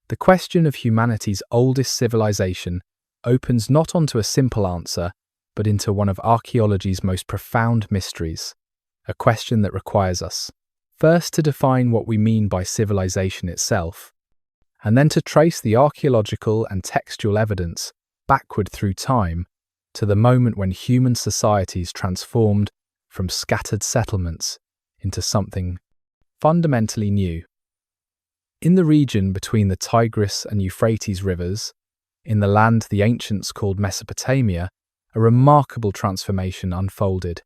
The question of humanity's oldest civilization opens not onto a simple answer, but into one of archaeology's most profound mysteries, a question that requires us, first to define what we mean by civilization itself, and then to trace the archaeological and textual evidence backward through time to the moment when human societies transformed from scattered settlements into something fundamentally new. In the region between the Tigris and Euphrates rivers, in the land the ancients called Mesopotamia, a remarkable transformation unfolded,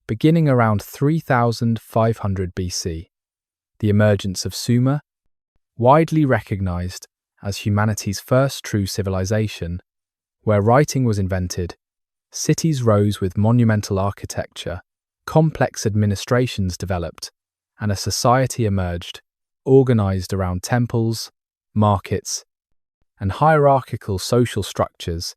beginning around 3500 BC. The emergence of Sumer, widely recognized as humanity's first true civilization, where writing was invented, cities rose with monumental architecture, complex administrations developed, and a society emerged, organized around temples, markets, and hierarchical social structures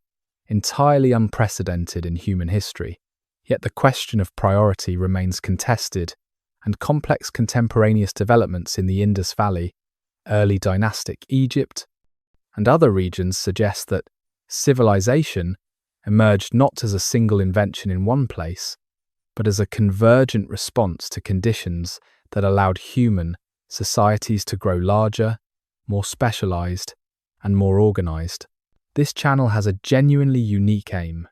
entirely unprecedented in human history. Yet the question of priority remains contested, and complex contemporaneous developments in the Indus Valley, early dynastic Egypt, and other regions suggest that civilization emerged not as a single invention in one place, but as a convergent response to conditions that allowed human societies to grow larger, more specialized, and more organized. This channel has a genuinely unique aim.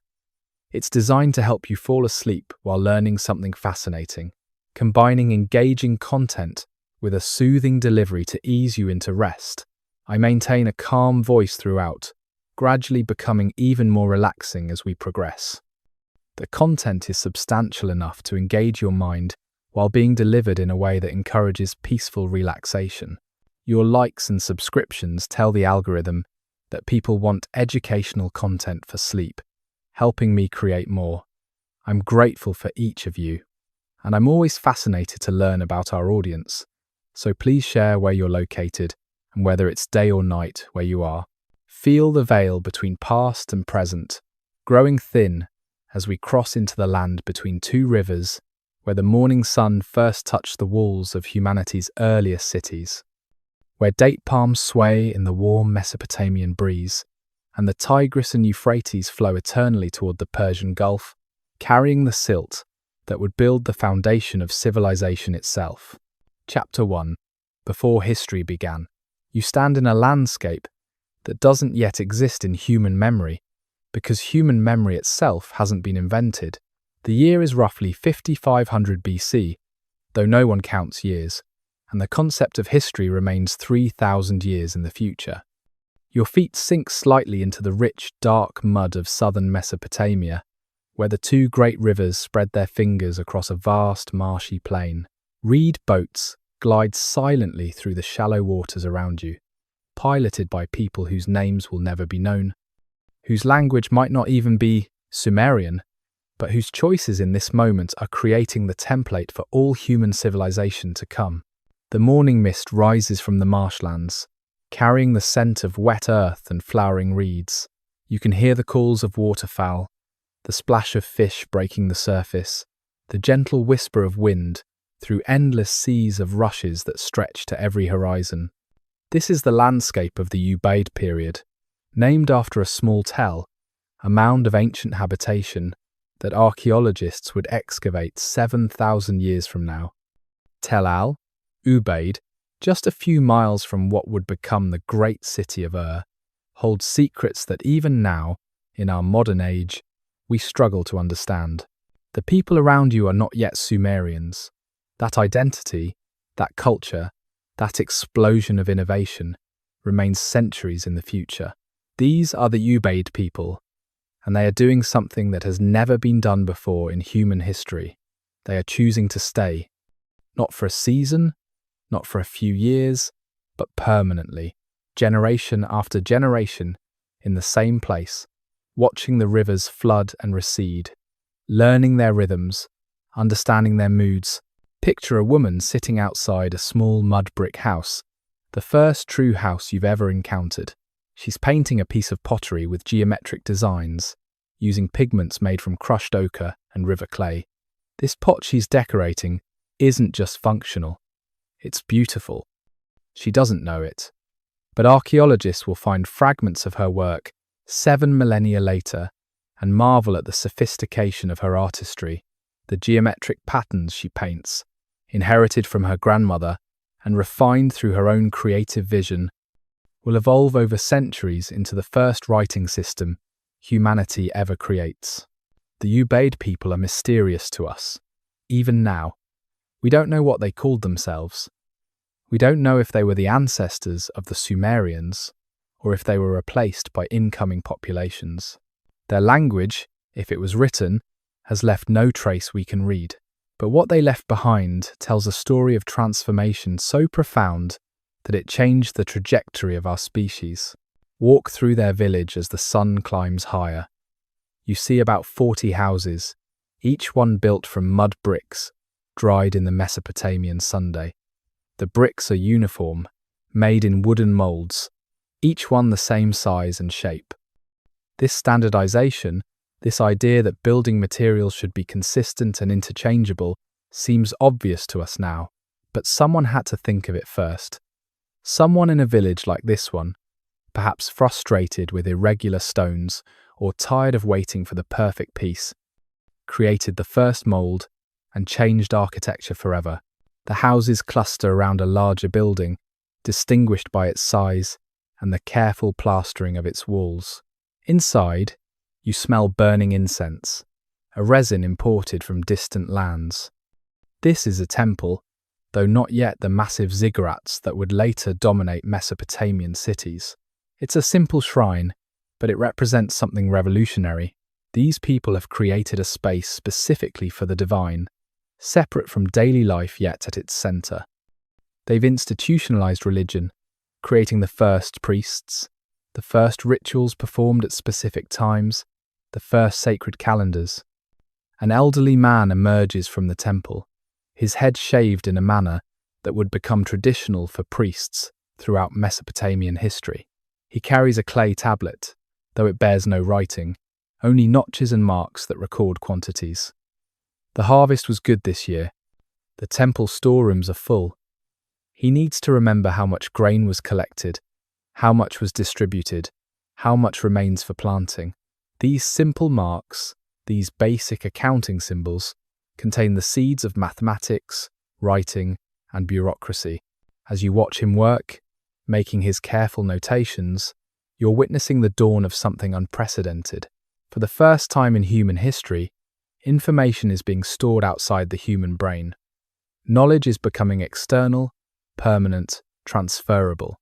It's designed to help you fall asleep while learning something fascinating, combining engaging content with a soothing delivery to ease you into rest. I maintain a calm voice throughout, gradually becoming even more relaxing as we progress. The content is substantial enough to engage your mind while being delivered in a way that encourages peaceful relaxation. Your likes and subscriptions tell the algorithm that people want educational content for sleep, helping me create more. I'm grateful for each of you, and I'm always fascinated to learn about our audience. So please share where you're located and whether it's day or night where you are. Feel the veil between past and present, growing thin as we cross into the land between two rivers where the morning sun first touched the walls of humanity's earliest cities, where date palms sway in the warm Mesopotamian breeze, and the Tigris and Euphrates flow eternally toward the Persian Gulf, carrying the silt that would build the foundation of civilization itself. Chapter 1. Before history began. You stand in a landscape that doesn't yet exist in human memory, because human memory itself hasn't been invented. The year is roughly 5500 BC, though no one counts years, and the concept of history remains 3000 years in the future. Your feet sink slightly into the rich, dark mud of southern Mesopotamia, where the two great rivers spread their fingers across a vast, marshy plain. Reed boats glide silently through the shallow waters around you, piloted by people whose names will never be known, whose language might not even be Sumerian, but whose choices in this moment are creating the template for all human civilization to come. The morning mist rises from the marshlands, carrying the scent of wet earth and flowering reeds. You can hear the calls of waterfowl, the splash of fish breaking the surface, the gentle whisper of wind through endless seas of rushes that stretch to every horizon. This is the landscape of the Ubaid period, named after a small tell, a mound of ancient habitation that archaeologists would excavate 7,000 years from now. Tel Al, Ubaid, just a few miles from what would become the great city of holds secrets that even now, in our modern age, we struggle to understand. The people around you are not yet Sumerians. That identity, that culture, that explosion of innovation remains centuries in the future. These are the Ubaid people, and they are doing something that has never been done before in human history. They are choosing to stay, not for a season, not for a few years, but permanently, generation after generation, in the same place, watching the rivers flood and recede, learning their rhythms, understanding their moods. Picture a woman sitting outside a small mud brick house, the first true house you've ever encountered. She's painting a piece of pottery with geometric designs, using pigments made from crushed ochre and river clay. This pot she's decorating isn't just functional, it's beautiful. She doesn't know it, But archaeologists will find fragments of her work 7 millennia later and marvel at the sophistication of her artistry, the geometric patterns she paints, inherited from her grandmother and refined through her own creative vision, will evolve over centuries into the first writing system humanity ever creates. The Ubaid people are mysterious to us, even now. We don't know what they called themselves. We don't know if they were the ancestors of the Sumerians or if they were replaced by incoming populations. Their language, if it was written, has left no trace we can read. But what they left behind tells a story of transformation so profound that it changed the trajectory of our species. Walk through their village as the sun climbs higher. You see about 40 houses, each one built from mud bricks, dried in the Mesopotamian sun. The bricks are uniform, made in wooden molds, each one the same size and shape. This standardization, this idea that building materials should be consistent and interchangeable, seems obvious to us now, but someone had to think of it first. Someone in a village like this one, perhaps frustrated with irregular stones or tired of waiting for the perfect piece, created the first mold and changed architecture forever. The houses cluster around a larger building, distinguished by its size and the careful plastering of its walls. Inside, you smell burning incense, a resin imported from distant lands. This is a temple, though not yet the massive ziggurats that would later dominate Mesopotamian cities. It's a simple shrine, but it represents something revolutionary. These people have created a space specifically for the divine, separate from daily life yet at its center. They've institutionalized religion, creating the first priests, the first rituals performed at specific times, the first sacred calendars. An elderly man emerges from the temple, his head shaved in a manner that would become traditional for priests throughout Mesopotamian history. He carries a clay tablet, though it bears no writing, only notches and marks that record quantities. The harvest was good this year. The temple storerooms are full. He needs to remember how much grain was collected, how much was distributed, how much remains for planting. These simple marks, these basic accounting symbols, contain the seeds of mathematics, writing, and bureaucracy. As you watch him work, making his careful notations, you're witnessing the dawn of something unprecedented. For the first time in human history, information is being stored outside the human brain. Knowledge is becoming external, permanent, transferable.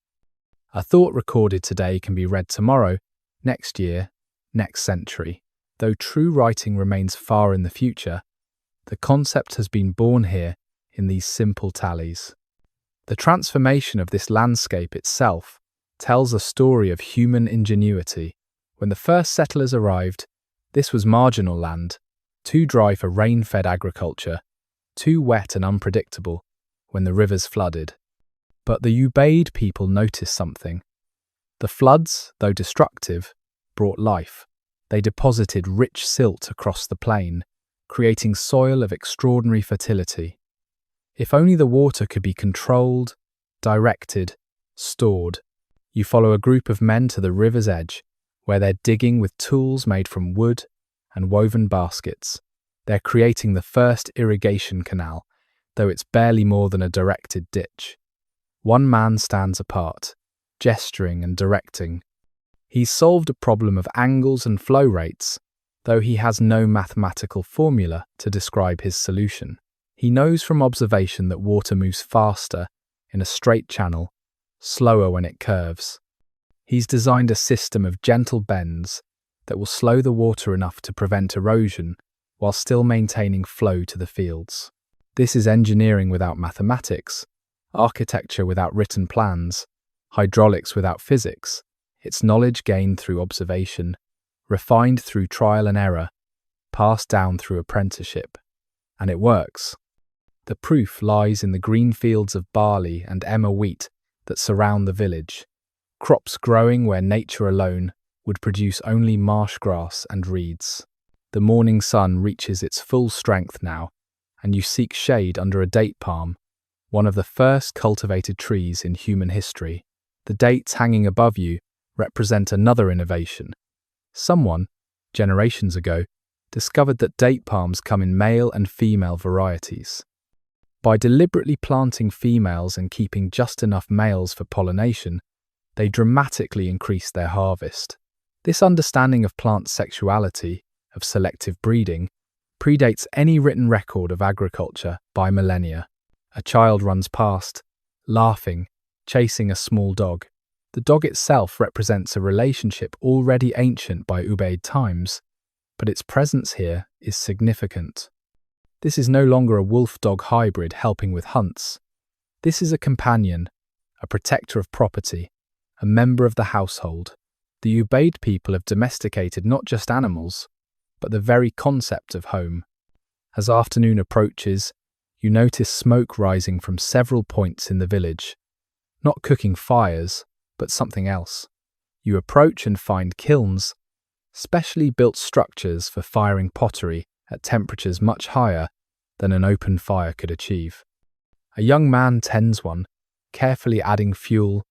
A thought recorded today can be read tomorrow, next year, next century. Though true writing remains far in the future, the concept has been born here in these simple tallies. The transformation of this landscape itself tells a story of human ingenuity. When the first settlers arrived, this was marginal land, too dry for rain-fed agriculture, too wet and unpredictable when the rivers flooded. But the Ubaid people noticed something. The floods, though destructive, brought life. They deposited rich silt across the plain, creating soil of extraordinary fertility. If only the water could be controlled, directed, stored. You follow a group of men to the river's edge, where they're digging with tools made from wood and woven baskets. They're creating the first irrigation canal, though it's barely more than a directed ditch. One man stands apart, gesturing and directing. He's solved a problem of angles and flow rates, though he has no mathematical formula to describe his solution. He knows from observation that water moves faster in a straight channel, slower when it curves. He's designed a system of gentle bends that will slow the water enough to prevent erosion while still maintaining flow to the fields. This is engineering without mathematics, architecture without written plans, hydraulics without physics. It's knowledge gained through observation, refined through trial and error, passed down through apprenticeship. And it works. The proof lies in the green fields of barley and emmer wheat that surround the village, crops growing where nature alone would produce only marsh grass and reeds. The morning sun reaches its full strength now, and you seek shade under a date palm, one of the first cultivated trees in human history. The dates hanging above you represent another innovation. Someone, generations ago, discovered that date palms come in male and female varieties. By deliberately planting females and keeping just enough males for pollination, they dramatically increased their harvest. This understanding of plant sexuality, of selective breeding, predates any written record of agriculture by millennia. A child runs past, laughing, chasing a small dog. The dog itself represents a relationship already ancient by Ubaid times, but its presence here is significant. This is no longer a wolf-dog hybrid helping with hunts. This is a companion, a protector of property, a member of the household. The Ubaid people have domesticated not just animals, but the very concept of home. As afternoon approaches, you notice smoke rising from several points in the village. Not cooking fires, but something else. You approach and find kilns, specially built structures for firing pottery at temperatures much higher than an open fire could achieve. A young man tends one, carefully adding fuel,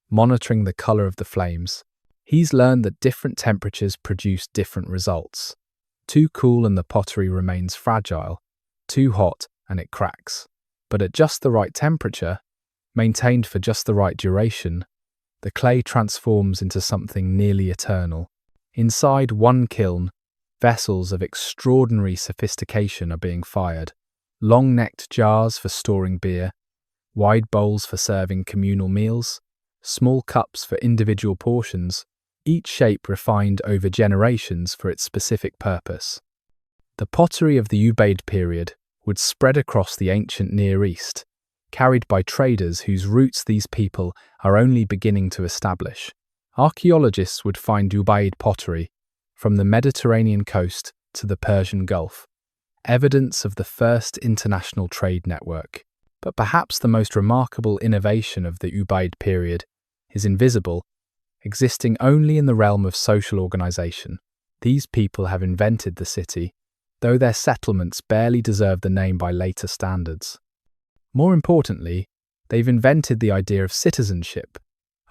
monitoring the color of the flames. He's learned that different temperatures produce different results. Too cool and the pottery remains fragile, too hot and it cracks. But at just the right temperature, maintained for just the right duration, the clay transforms into something nearly eternal. Inside one kiln, vessels of extraordinary sophistication are being fired. Long-necked jars for storing beer, wide bowls for serving communal meals, small cups for individual portions, each shape refined over generations for its specific purpose. The pottery of the Ubaid period would spread across the ancient Near East, carried by traders whose roots these people are only beginning to establish. Archaeologists would find Ubaid pottery from the Mediterranean coast to the Persian Gulf, evidence of the first international trade network. But perhaps the most remarkable innovation of the Ubaid period is invisible, existing only in the realm of social organization. These people have invented the city, though their settlements barely deserve the name by later standards. More importantly, they've invented the idea of citizenship,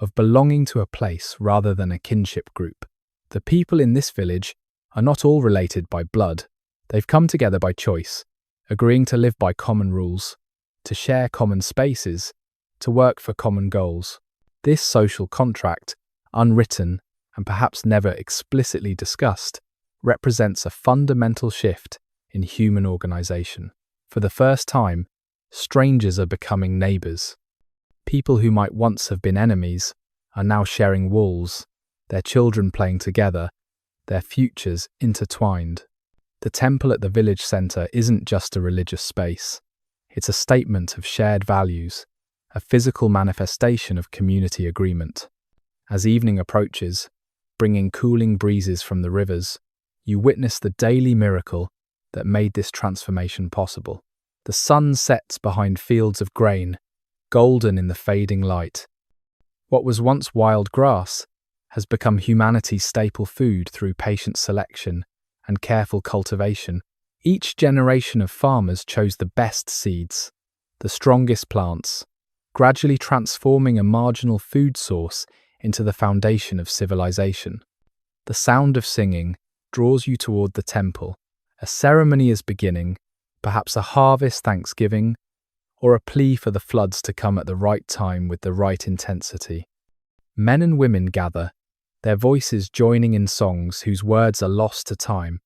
of belonging to a place rather than a kinship group. The people in this village are not all related by blood. They've come together by choice, agreeing to live by common rules, to share common spaces, to work for common goals. This social contract, unwritten and perhaps never explicitly discussed, represents a fundamental shift in human organization. For the first time, strangers are becoming neighbors. People who might once have been enemies are now sharing walls, their children playing together, their futures intertwined. The temple at the village center isn't just a religious space. It's a statement of shared values, a physical manifestation of community agreement. As evening approaches, bringing cooling breezes from the rivers, you witness the daily miracle that made this transformation possible. The sun sets behind fields of grain, golden in the fading light. What was once wild grass has become humanity's staple food through patient selection and careful cultivation. Each generation of farmers chose the best seeds, the strongest plants, gradually transforming a marginal food source into the foundation of civilization. The sound of singing draws you toward the temple. A ceremony is beginning, perhaps a harvest thanksgiving, or a plea for the floods to come at the right time with the right intensity. Men and women gather, their voices joining in songs whose words are lost to time,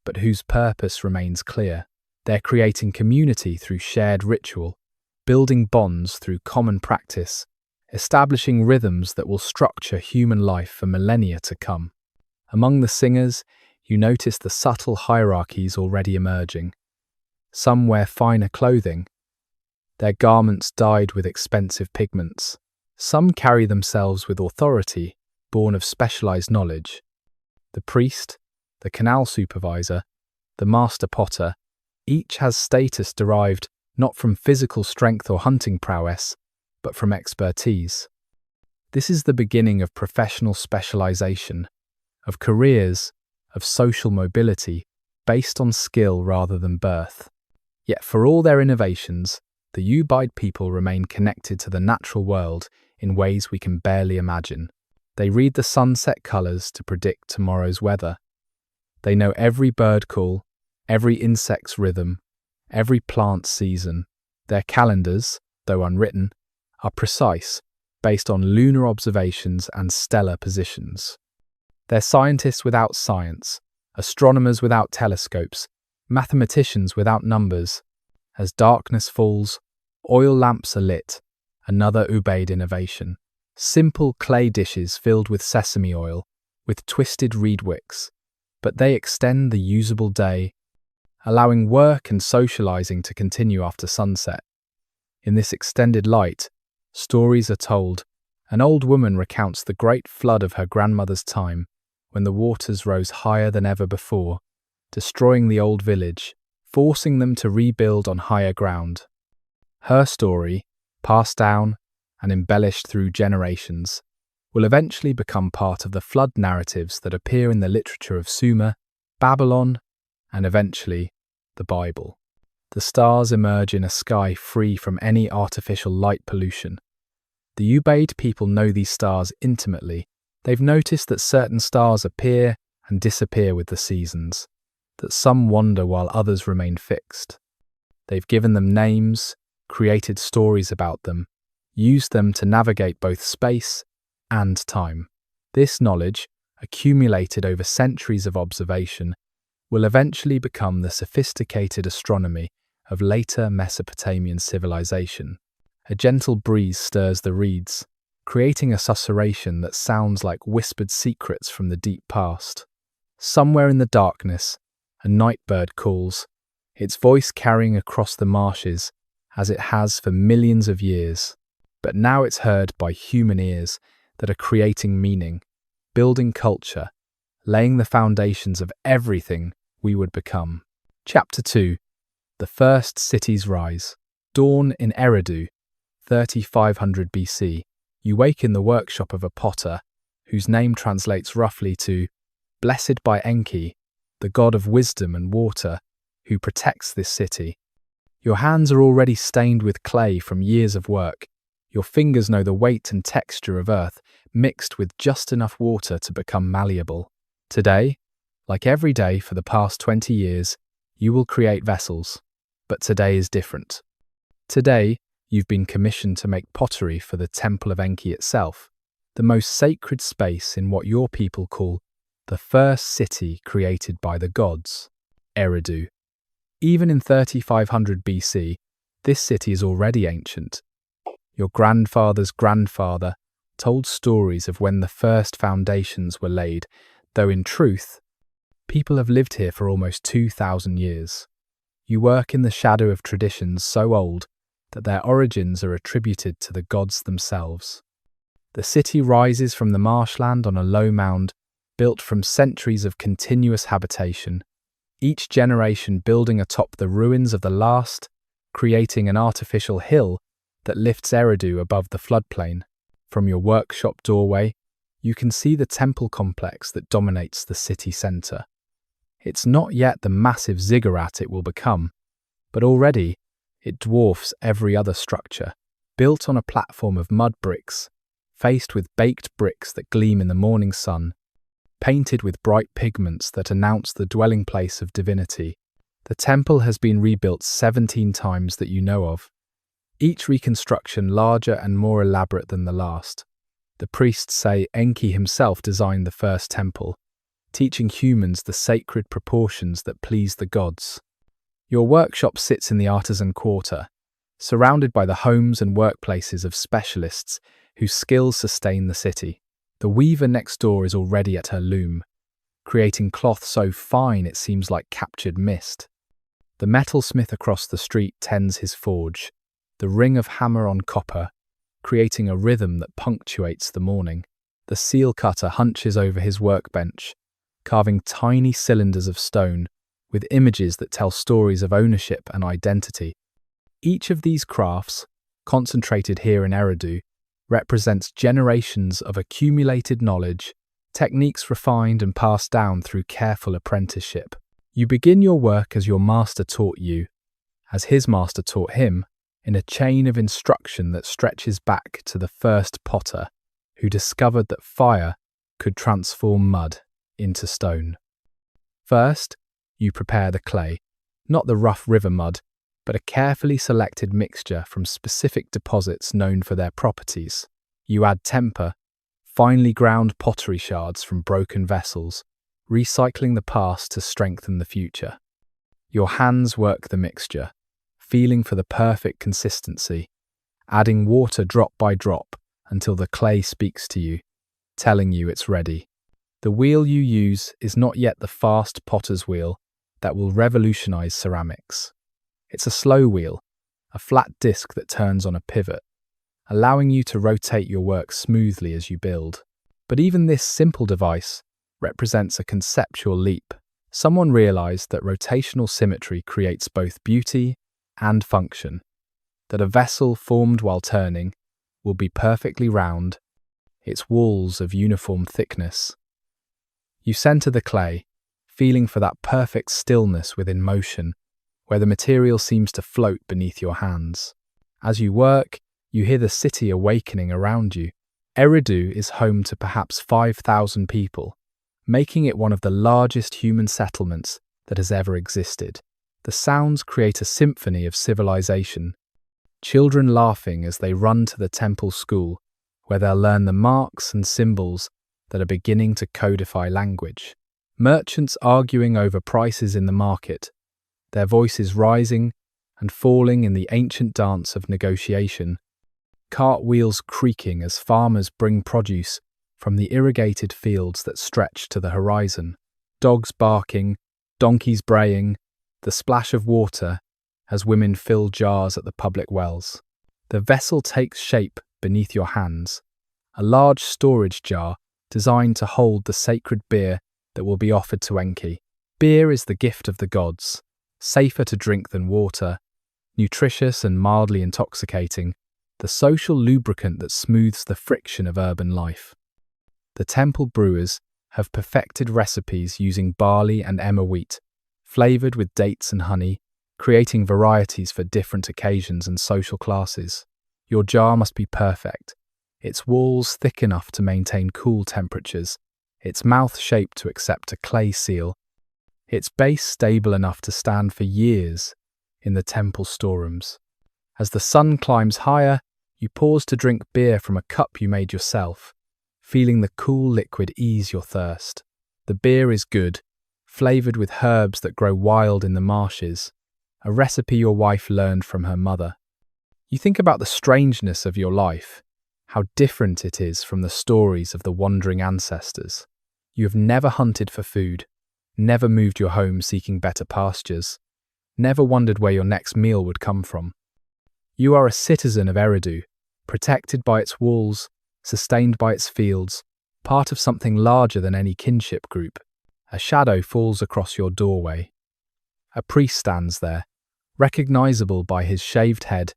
but whose purpose remains clear. They're creating community through shared ritual, building bonds through common practice, establishing rhythms that will structure human life for millennia to come. Among the singers, you notice the subtle hierarchies already emerging. Some wear finer clothing, their garments dyed with expensive pigments. Some carry themselves with authority, born of specialized knowledge. The priest, the canal supervisor, the master potter, each has status derived not from physical strength or hunting prowess, but from expertise. This is the beginning of professional specialization, of careers, of social mobility, based on skill rather than birth. Yet for all their innovations, the Ubaid people remain connected to the natural world in ways we can barely imagine. They read the sunset colors to predict tomorrow's weather. They know every bird call, every insect's rhythm, every plant's season. Their calendars, though unwritten, are precise, based on lunar observations and stellar positions. They're scientists without science, astronomers without telescopes, mathematicians without numbers. As darkness falls, oil lamps are lit, another Ubaid innovation. Simple clay dishes filled with sesame oil, with twisted reed wicks, but they extend the usable day, allowing work and socializing to continue after sunset. In this extended light, stories are told. An old woman recounts the great flood of her grandmother's time, when the waters rose higher than ever before, destroying the old village, forcing them to rebuild on higher ground. Her story, passed down and embellished through generations, will eventually become part of the flood narratives that appear in the literature of Sumer, Babylon, and eventually the Bible. The stars emerge in a sky free from any artificial light pollution. The Ubaid people know these stars intimately. They've noticed that certain stars appear and disappear with the seasons, that some wander while others remain fixed. They've given them names, created stories about them, used them to navigate both space and time. This knowledge, accumulated over centuries of observation, will eventually become the sophisticated astronomy of later Mesopotamian civilization. A gentle breeze stirs the reeds, creating a susurration that sounds like whispered secrets from the deep past. Somewhere in the darkness, a night bird calls, its voice carrying across the marshes as it has for millions of years. But now it's heard by human ears that are creating meaning, building culture, laying the foundations of everything we would become. Chapter 2. The First Cities Rise. Dawn in Eridu, 3500 BC. You wake in the workshop of a potter, whose name translates roughly to "Blessed by Enki, the god of wisdom and water, who protects this city." Your hands are already stained with clay from years of work. Your fingers know the weight and texture of earth, mixed with just enough water to become malleable. Today, like every day for the past 20 years, you will create vessels. But today is different. Today, you've been commissioned to make pottery for the Temple of Enki itself, the most sacred space in what your people call the first city created by the gods, Eridu. Even in 3500 BC, this city is already ancient. Your grandfather's grandfather told stories of when the first foundations were laid, though in truth, people have lived here for almost 2,000 years. You work in the shadow of traditions so old that their origins are attributed to the gods themselves. The city rises from the marshland on a low mound, built from centuries of continuous habitation, each generation building atop the ruins of the last, creating an artificial hill that lifts Eridu above the floodplain. From your workshop doorway, you can see the temple complex that dominates the city centre. It's not yet the massive ziggurat it will become, but already it dwarfs every other structure, built on a platform of mud bricks, faced with baked bricks that gleam in the morning sun, painted with bright pigments that announce the dwelling place of divinity. The temple has been rebuilt 17 times that you know of, each reconstruction larger and more elaborate than the last. The priests say Enki himself designed the first temple, teaching humans the sacred proportions that please the gods. Your workshop sits in the artisan quarter, surrounded by the homes and workplaces of specialists whose skills sustain the city. The weaver next door is already at her loom, creating cloth so fine it seems like captured mist. The metalsmith across the street tends his forge, the ring of hammer on copper, creating a rhythm that punctuates the morning. The seal cutter hunches over his workbench, carving tiny cylinders of stone with images that tell stories of ownership and identity. Each of these crafts, concentrated here in Eridu, represents generations of accumulated knowledge, techniques refined and passed down through careful apprenticeship. You begin your work as your master taught you, as his master taught him, in a chain of instruction that stretches back to the first potter who discovered that fire could transform mud into stone. First, you prepare the clay, not the rough river mud, but a carefully selected mixture from specific deposits known for their properties. You add temper, finely ground pottery shards from broken vessels, recycling the past to strengthen the future. Your hands work the mixture, feeling for the perfect consistency, adding water drop by drop until the clay speaks to you, telling you it's ready. The wheel you use is not yet the fast potter's wheel that will revolutionize ceramics. It's a slow wheel, a flat disc that turns on a pivot, allowing you to rotate your work smoothly as you build. But even this simple device represents a conceptual leap. Someone realized that rotational symmetry creates both beauty and function, that a vessel formed while turning will be perfectly round, its walls of uniform thickness. You center the clay, feeling for that perfect stillness within motion, where the material seems to float beneath your hands. As you work, you hear the city awakening around you. Eridu is home to perhaps 5,000 people, making it one of the largest human settlements that has ever existed. The sounds create a symphony of civilization. Children laughing as they run to the temple school, where they'll learn the marks and symbols that are beginning to codify language. Merchants arguing over prices in the market, their voices rising and falling in the ancient dance of negotiation. Cartwheels creaking as farmers bring produce from the irrigated fields that stretch to the horizon. Dogs barking, donkeys braying, the splash of water as women fill jars at the public wells. The vessel takes shape beneath your hands, a large storage jar designed to hold the sacred beer that will be offered to Enki. Beer is the gift of the gods, safer to drink than water, nutritious and mildly intoxicating, the social lubricant that smooths the friction of urban life. The temple brewers have perfected recipes using barley and emmer wheat, flavored with dates and honey, creating varieties for different occasions and social classes. Your jar must be perfect, its walls thick enough to maintain cool temperatures, its mouth shaped to accept a clay seal, its base stable enough to stand for years in the temple storerooms. As the sun climbs higher, you pause to drink beer from a cup you made yourself, feeling the cool liquid ease your thirst. The beer is good, flavored with herbs that grow wild in the marshes, a recipe your wife learned from her mother. You think about the strangeness of your life, how different it is from the stories of the wandering ancestors. You have never hunted for food, never moved your home seeking better pastures, never wondered where your next meal would come from. You are a citizen of Eridu, protected by its walls, sustained by its fields, part of something larger than any kinship group. A shadow falls across your doorway. A priest stands there, recognizable by his shaved head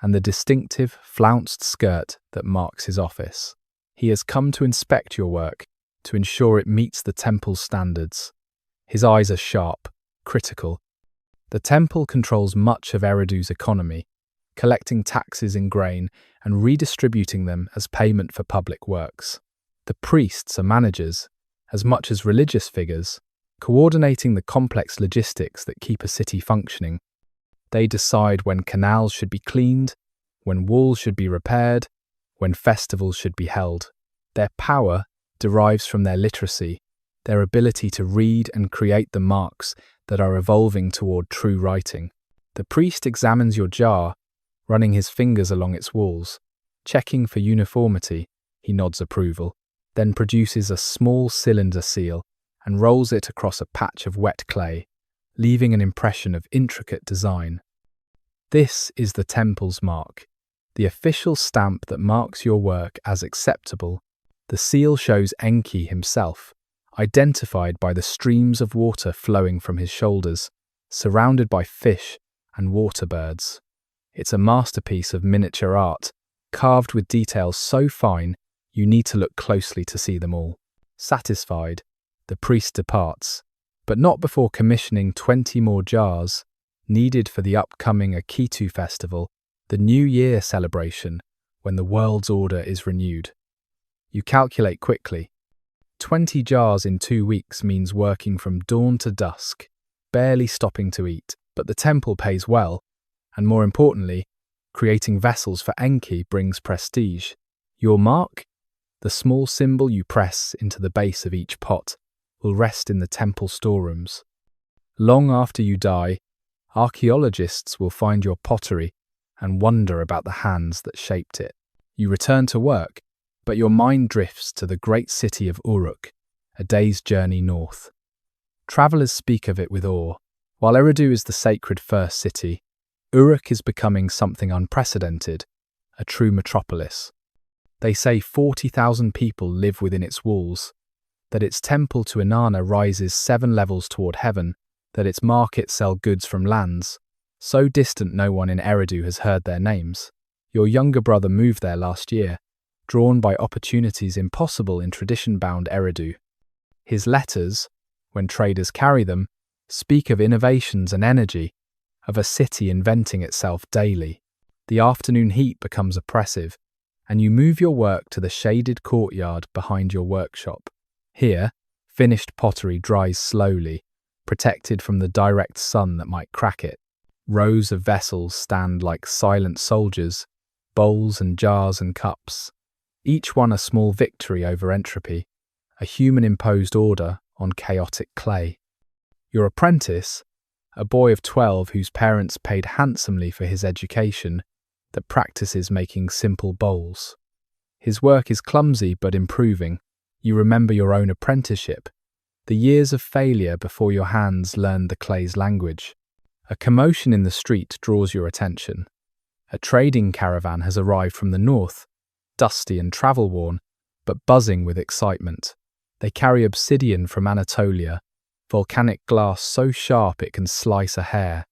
and the distinctive, flounced skirt that marks his office. He has come to inspect your work, to ensure it meets the temple's standards. His eyes are sharp, critical. The temple controls much of Eridu's economy, collecting taxes in grain and redistributing them as payment for public works. The priests are managers, as much as religious figures, coordinating the complex logistics that keep a city functioning. They decide when canals should be cleaned, when walls should be repaired, when festivals should be held. Their power derives from their literacy, their ability to read and create the marks that are evolving toward true writing. The priest examines your jar, running his fingers along its walls. Checking for uniformity, he nods approval, then produces a small cylinder seal and rolls it across a patch of wet clay, leaving an impression of intricate design. This is the temple's mark, the official stamp that marks your work as acceptable. The seal shows Enki himself, identified by the streams of water flowing from his shoulders, surrounded by fish and water birds. It's a masterpiece of miniature art, carved with details so fine you need to look closely to see them all. Satisfied, the priest departs, but not before commissioning 20 more jars, needed for the upcoming Akitu festival, the New Year celebration when the world's order is renewed. You calculate quickly. 20 jars in 2 weeks means working from dawn to dusk, barely stopping to eat, but the temple pays well, and more importantly, creating vessels for Enki brings prestige. Your mark? The small symbol you press into the base of each pot will rest in the temple storerooms. Long after you die, archaeologists will find your pottery and wonder about the hands that shaped it. You return to work, but your mind drifts to the great city of Uruk, a day's journey north. Travelers speak of it with awe. While Eridu is the sacred first city, Uruk is becoming something unprecedented, a true metropolis. They say 40,000 people live within its walls, that its temple to Inanna rises 7 levels toward heaven, that its markets sell goods from lands so distant no one in Eridu has heard their names. Your younger brother moved there last year, drawn by opportunities impossible in tradition-bound Eridu. His letters, when traders carry them, speak of innovations and energy, of a city inventing itself daily. The afternoon heat becomes oppressive, and you move your work to the shaded courtyard behind your workshop. Here, finished pottery dries slowly, protected from the direct sun that might crack it. Rows of vessels stand like silent soldiers, bowls and jars and cups, each one a small victory over entropy, a human-imposed order on chaotic clay. Your apprentice, a boy of 12 whose parents paid handsomely for his education, that practices making simple bowls. His work is clumsy but improving. You remember your own apprenticeship, the years of failure before your hands learned the clay's language. A commotion in the street draws your attention. A trading caravan has arrived from the north, dusty and travel-worn, but buzzing with excitement. They carry obsidian from Anatolia, volcanic glass so sharp it can slice a hair.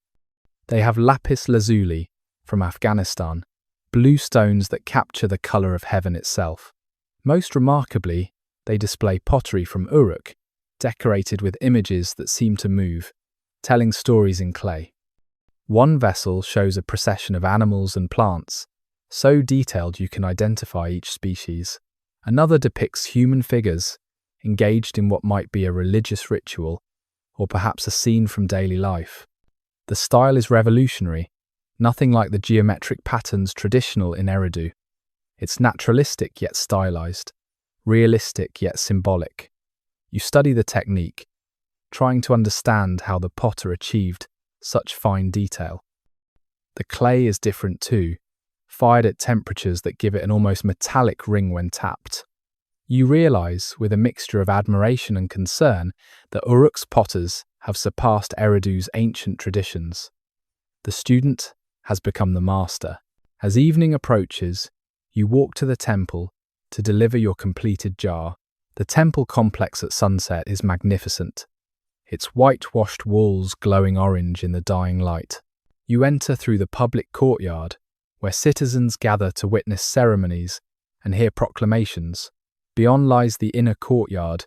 They have lapis lazuli from Afghanistan, blue stones that capture the colour of heaven itself. Most remarkably, they display pottery from Uruk, decorated with images that seem to move, telling stories in clay. One vessel shows a procession of animals and plants, so detailed you can identify each species. Another depicts human figures, engaged in what might be a religious ritual, or perhaps a scene from daily life. The style is revolutionary, nothing like the geometric patterns traditional in Eridu. It's naturalistic yet stylized, realistic yet symbolic. You study the technique, trying to understand how the potter achieved such fine detail. The clay is different too, fired at temperatures that give it an almost metallic ring when tapped. You realize, with a mixture of admiration and concern, that Uruk's potters have surpassed Eridu's ancient traditions. The student has become the master. As evening approaches, you walk to the temple to deliver your completed jar. The temple complex at sunset is magnificent, its whitewashed walls glowing orange in the dying light. You enter through the public courtyard, where citizens gather to witness ceremonies and hear proclamations. Beyond lies the inner courtyard,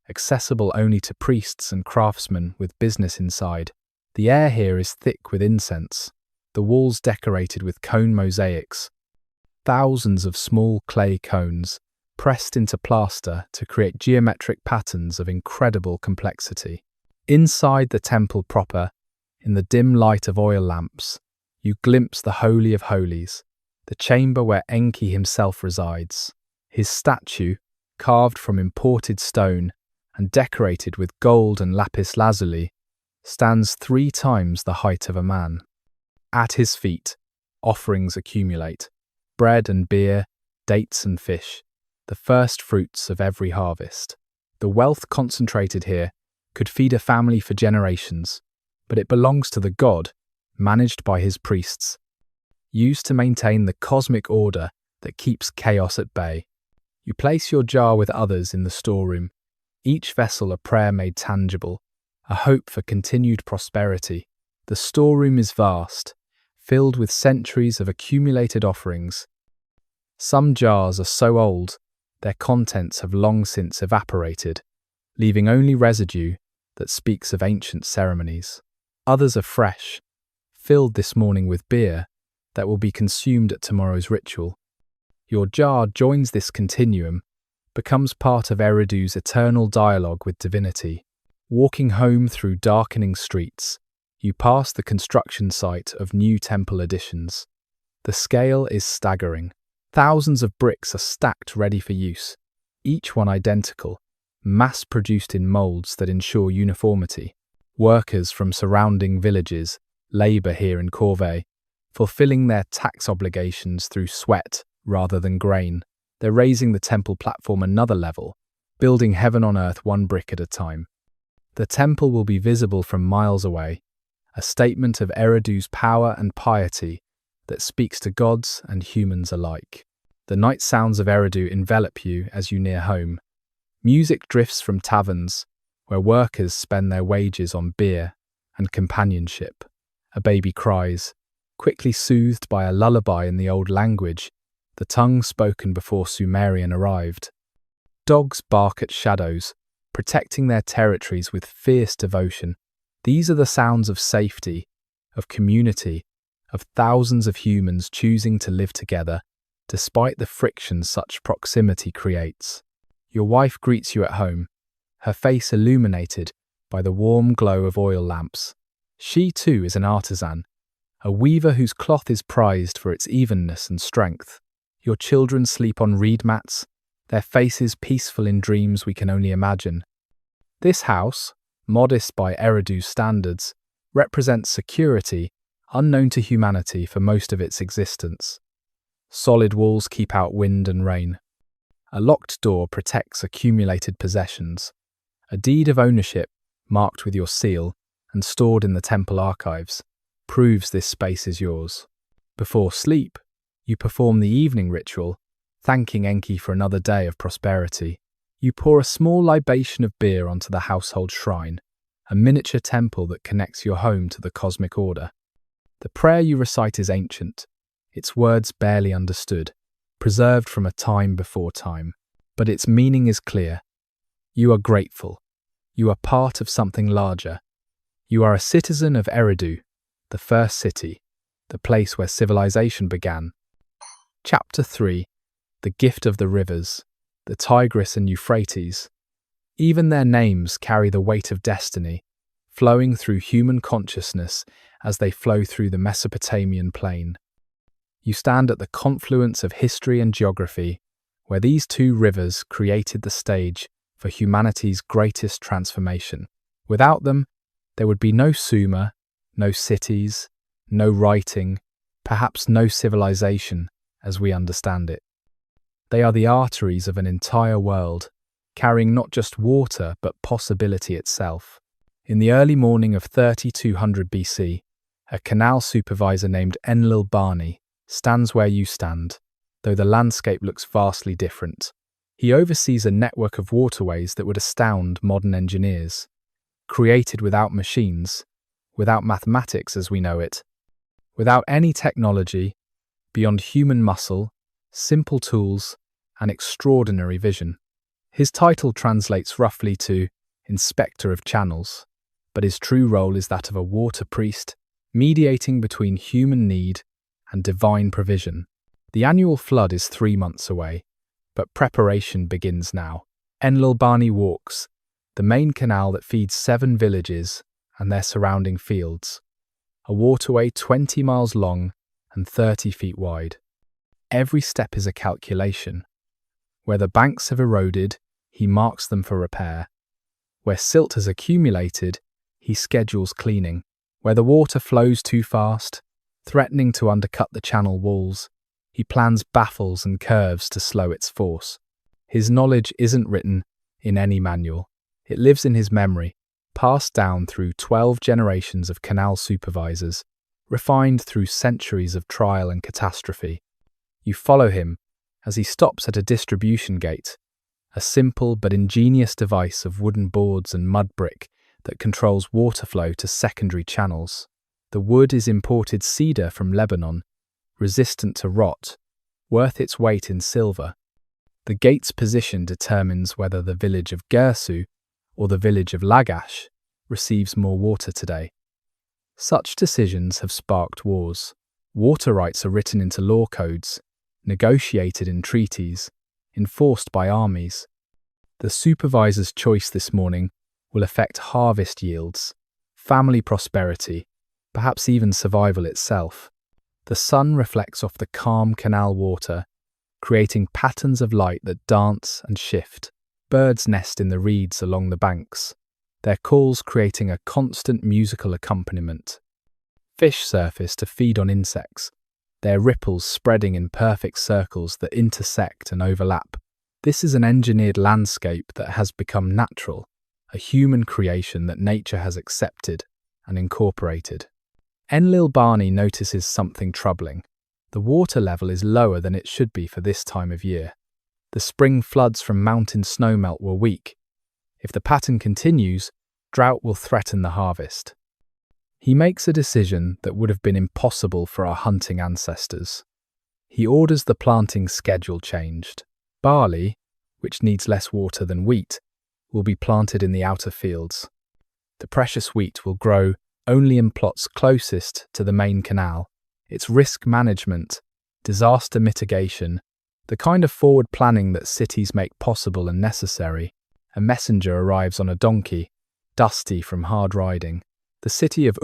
accessible only to priests and craftsmen with business inside. The air here is thick with incense, the walls decorated with cone mosaics, thousands of small clay cones pressed into plaster to create geometric patterns of incredible complexity. Inside the temple proper, in the dim light of oil lamps, you glimpse the Holy of Holies, the chamber where Enki himself resides. His statue, carved from imported stone and decorated with gold and lapis lazuli, stands 3 times the height of a man. At his feet, offerings accumulate: bread and beer, dates and fish, the first fruits of every harvest. The wealth concentrated here could feed a family for generations, but it belongs to the god, managed by his priests, used to maintain the cosmic order that keeps chaos at bay. You place your jar with others in the storeroom, each vessel a prayer made tangible, a hope for continued prosperity. The storeroom is vast, filled with centuries of accumulated offerings. Some jars are so old, their contents have long since evaporated, leaving only residue that speaks of ancient ceremonies. Others are fresh, filled this morning with beer, that will be consumed at tomorrow's ritual. Your jar joins this continuum, becomes part of Eridu's eternal dialogue with divinity. Walking home through darkening streets, you pass the construction site of new temple additions. The scale is staggering. Thousands of bricks are stacked ready for use, each one identical, mass-produced in molds that ensure uniformity. Workers from surrounding villages labour here in corvée, fulfilling their tax obligations through sweat rather than grain. They're raising the temple platform another level, building heaven on earth one brick at a time. The temple will be visible from miles away, a statement of Eridu's power and piety that speaks to gods and humans alike. The night sounds of Eridu envelop you as you near home. Music drifts from taverns, where workers spend their wages on beer and companionship. A baby cries, quickly soothed by a lullaby in the old language, the tongue spoken before Sumerian arrived. Dogs bark at shadows, protecting their territories with fierce devotion. These are the sounds of safety, of community, of thousands of humans choosing to live together, despite the friction such proximity creates. Your wife greets you at home, her face illuminated by the warm glow of oil lamps. She too is an artisan, a weaver whose cloth is prized for its evenness and strength. Your children sleep on reed mats, their faces peaceful in dreams we can only imagine. This house, modest by Eridu's standards, represents security unknown to humanity for most of its existence. Solid walls keep out wind and rain. A locked door protects accumulated possessions. A deed of ownership, marked with your seal and stored in the temple archives, proves this space is yours. Before sleep, you perform the evening ritual, thanking Enki for another day of prosperity. You pour a small libation of beer onto the household shrine, a miniature temple that connects your home to the cosmic order. The prayer you recite is ancient, its words barely understood, preserved from a time before time, but its meaning is clear. You are grateful. You are part of something larger. You are a citizen of Eridu, the first city, the place where civilization began. Chapter 3. The Gift of the Rivers, the Tigris and Euphrates. Even their names carry the weight of destiny, flowing through human consciousness as they flow through the Mesopotamian plain. You stand at the confluence of history and geography, where these two rivers created the stage for humanity's greatest transformation. Without them, there would be no Sumer, no cities, no writing, perhaps no civilization as we understand it. They are the arteries of an entire world, carrying not just water but possibility itself. In the early morning of 3200 BC, a canal supervisor named Enlil-Bani stands where you stand, though the landscape looks vastly different. He oversees a network of waterways that would astound modern engineers, created without machines, without mathematics as we know it, without any technology, beyond human muscle, simple tools, and extraordinary vision. His title translates roughly to Inspector of Channels, but his true role is that of a water priest, mediating between human need and divine provision. The annual flood is 3 months away, but preparation begins now. Enlil-Bani walks, the main canal that feeds 7 villages and their surrounding fields, a waterway 20 miles long and 30 feet wide. Every step is a calculation. Where the banks have eroded, he marks them for repair. Where silt has accumulated, he schedules cleaning. Where the water flows too fast, threatening to undercut the channel walls, he plans baffles and curves to slow its force. His knowledge isn't written in any manual. It lives in his memory, passed down through 12 generations of canal supervisors, refined through centuries of trial and catastrophe. You follow him as he stops at a distribution gate, a simple but ingenious device of wooden boards and mud brick that controls water flow to secondary channels. The wood is imported cedar from Lebanon, resistant to rot, worth its weight in silver. The gate's position determines whether the village of Gersu or the village of Lagash receives more water today. Such decisions have sparked wars. Water rights are written into law codes, negotiated in treaties, enforced by armies. The supervisor's choice this morning will affect harvest yields, family prosperity, perhaps even survival itself. The sun reflects off the calm canal water, creating patterns of light that dance and shift. Birds nest in the reeds along the banks, their calls creating a constant musical accompaniment. Fish surface to feed on insects, their ripples spreading in perfect circles that intersect and overlap. This is an engineered landscape that has become natural, a human creation that nature has accepted and incorporated. Enlil-Bani notices something troubling. The water level is lower than it should be for this time of year. The spring floods from mountain snowmelt were weak. If the pattern continues, drought will threaten the harvest. He makes a decision that would have been impossible for our hunting ancestors. He orders the planting schedule changed. Barley, which needs less water than wheat, will be planted in the outer fields. The precious wheat will grow only in plots closest to the main canal. It's risk management, disaster mitigation, the kind of forward planning that cities make possible and necessary. A messenger arrives on a donkey, dusty from hard riding. The city of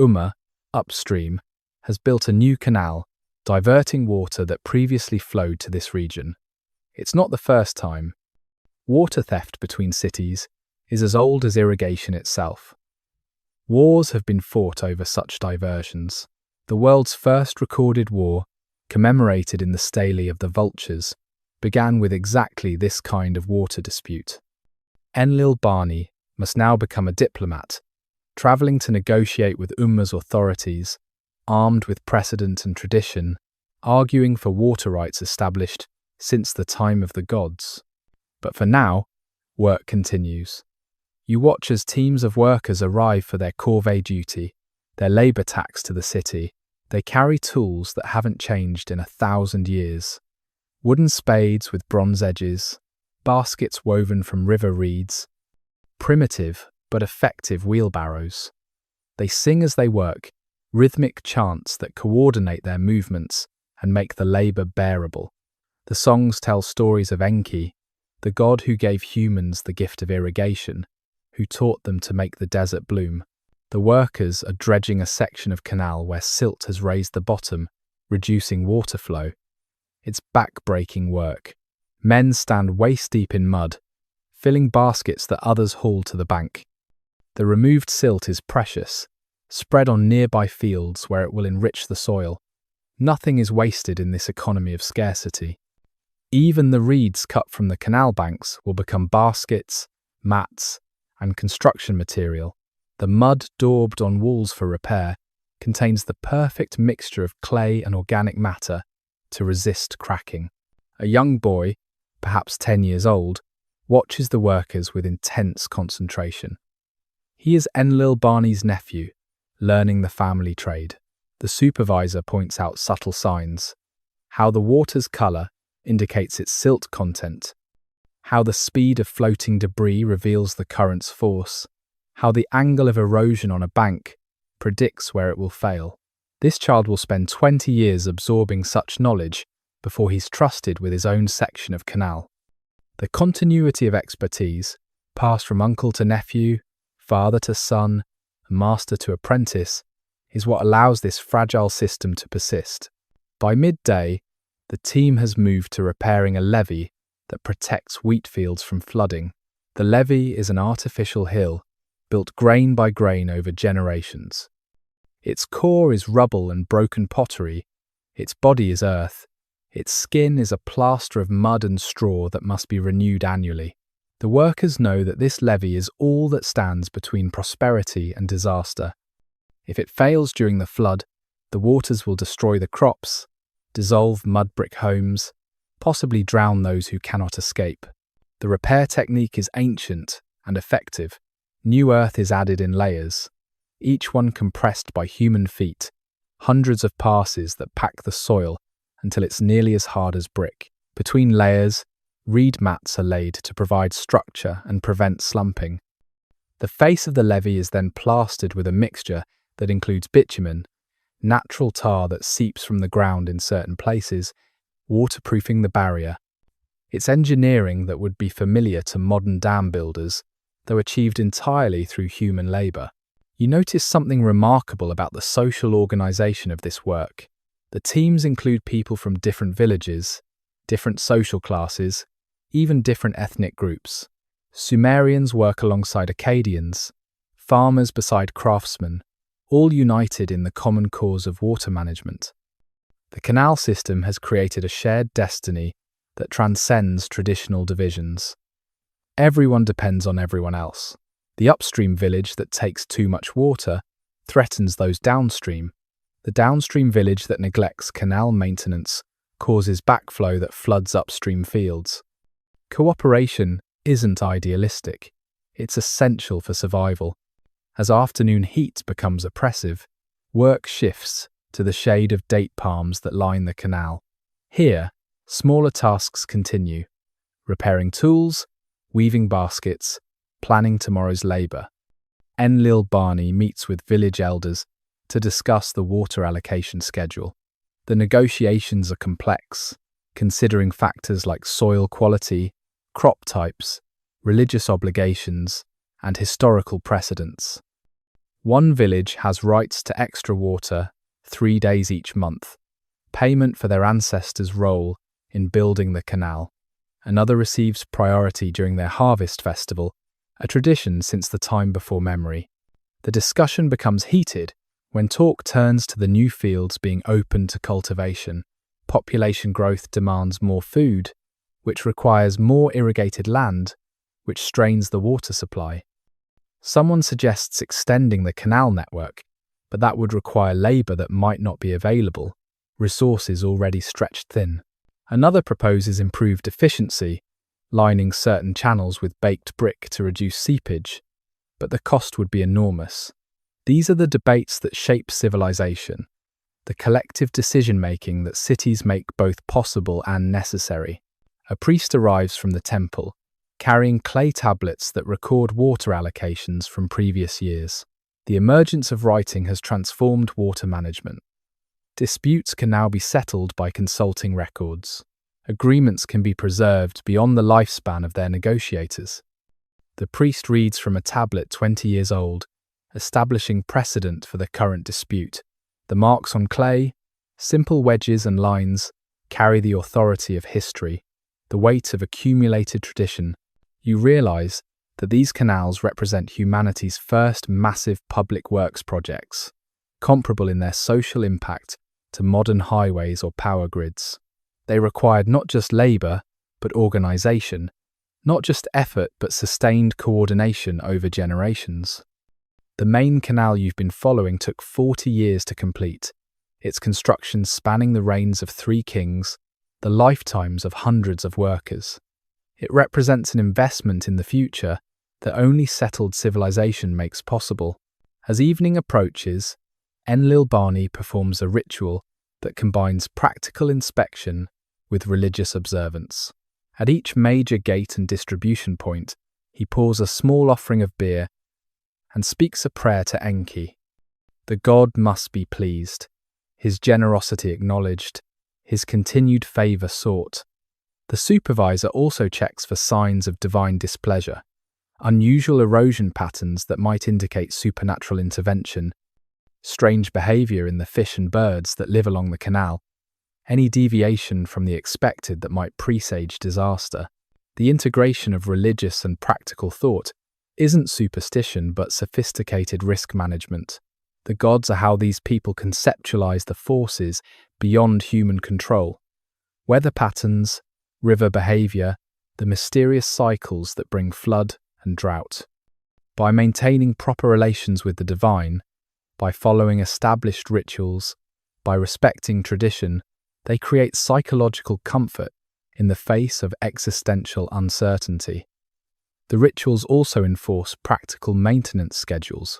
upstream, has built a new canal, diverting water that previously flowed to this region. It's not the first time. Water theft between cities is as old as irrigation itself. Wars have been fought over such diversions. The world's first recorded war, commemorated in the stele of the vultures, began with exactly this kind of water dispute. Enlil-Bani must now become a diplomat, travelling to negotiate with Umma's authorities, armed with precedent and tradition, arguing for water rights established since the time of the gods. But for now, work continues. You watch as teams of workers arrive for their corvée duty, their labour tax to the city. They carry tools that haven't changed in 1,000 years. Wooden spades with bronze edges, baskets woven from river reeds, primitive but effective wheelbarrows. They sing as they work, rhythmic chants that coordinate their movements and make the labour bearable. The songs tell stories of Enki, the god who gave humans the gift of irrigation, who taught them to make the desert bloom. The workers are dredging a section of canal where silt has raised the bottom, reducing water flow. It's back-breaking work. Men stand waist-deep in mud, filling baskets that others haul to the bank. The removed silt is precious, spread on nearby fields where it will enrich the soil. Nothing is wasted in this economy of scarcity. Even the reeds cut from the canal banks will become baskets, mats, and construction material. The mud daubed on walls for repair contains the perfect mixture of clay and organic matter to resist cracking. A young boy, perhaps 10 years old, watches the workers with intense concentration. He is Enlil-Bani's nephew, learning the family trade. The supervisor points out subtle signs, how the water's colour indicates its silt content, how the speed of floating debris reveals the current's force, how the angle of erosion on a bank predicts where it will fail. This child will spend 20 years absorbing such knowledge before he's trusted with his own section of canal. The continuity of expertise, passed from uncle to nephew, father to son, master to apprentice, is what allows this fragile system to persist. By midday, the team has moved to repairing a levee that protects wheat fields from flooding. The levee is an artificial hill, built grain by grain over generations. Its core is rubble and broken pottery, its body is earth, its skin is a plaster of mud and straw that must be renewed annually. The workers know that this levee is all that stands between prosperity and disaster. If it fails during the flood, the waters will destroy the crops, dissolve mud brick homes, possibly drown those who cannot escape. The repair technique is ancient and effective. New earth is added in layers, each one compressed by human feet, hundreds of passes that pack the soil until it's nearly as hard as brick. Between layers, reed mats are laid to provide structure and prevent slumping. The face of the levee is then plastered with a mixture that includes bitumen, natural tar that seeps from the ground in certain places, waterproofing the barrier. It's engineering that would be familiar to modern dam builders, though achieved entirely through human labour. You notice something remarkable about the social organisation of this work. The teams include people from different villages, different social classes, even different ethnic groups. Sumerians work alongside Akkadians, farmers beside craftsmen, all united in the common cause of water management. The canal system has created a shared destiny that transcends traditional divisions. Everyone depends on everyone else. The upstream village that takes too much water threatens those downstream. The downstream village that neglects canal maintenance causes backflow that floods upstream fields. Cooperation isn't idealistic. It's essential for survival. As afternoon heat becomes oppressive, work shifts to the shade of date palms that line the canal. Here, smaller tasks continue: repairing tools, weaving baskets, planning tomorrow's labour. Enlil Bani meets with village elders to discuss the water allocation schedule. The negotiations are complex, considering factors like soil quality, crop types, religious obligations, and historical precedents. One village has rights to extra water 3 days each month, payment for their ancestors' role in building the canal. Another receives priority during their harvest festival, a tradition since the time before memory. The discussion becomes heated when talk turns to the new fields being open to cultivation. Population growth demands more food, which requires more irrigated land, which strains the water supply. Someone suggests extending the canal network, but that would require labour that might not be available, resources already stretched thin. Another proposes improved efficiency, lining certain channels with baked brick to reduce seepage, but the cost would be enormous. These are the debates that shape civilization, the collective decision-making that cities make both possible and necessary. A priest arrives from the temple, carrying clay tablets that record water allocations from previous years. The emergence of writing has transformed water management. Disputes can now be settled by consulting records. Agreements can be preserved beyond the lifespan of their negotiators. The priest reads from a tablet 20 years old, establishing precedent for the current dispute. The marks on clay, simple wedges and lines, carry the authority of history, the weight of accumulated tradition. You realize that these canals represent humanity's first massive public works projects, comparable in their social impact to modern highways or power grids. They required not just labour, but organisation, not just effort, but sustained coordination over generations. The main canal you've been following took 40 years to complete, its construction spanning the reigns of 3 kings, the lifetimes of hundreds of workers. It represents an investment in the future that only settled civilization makes possible. As evening approaches, Enlil Bani performs a ritual that combines practical inspection with religious observance. At each major gate and distribution point, he pours a small offering of beer and speaks a prayer to Enki. The god must be pleased, his generosity acknowledged, his continued favour sought. The supervisor also checks for signs of divine displeasure, unusual erosion patterns that might indicate supernatural intervention, strange behaviour in the fish and birds that live along the canal, any deviation from the expected that might presage disaster. The integration of religious and practical thought isn't superstition but sophisticated risk management. The gods are how these people conceptualize the forces beyond human control. Weather patterns, river behaviour, the mysterious cycles that bring flood and drought. By maintaining proper relations with the divine, by following established rituals, by respecting tradition, they create psychological comfort in the face of existential uncertainty. The rituals also enforce practical maintenance schedules.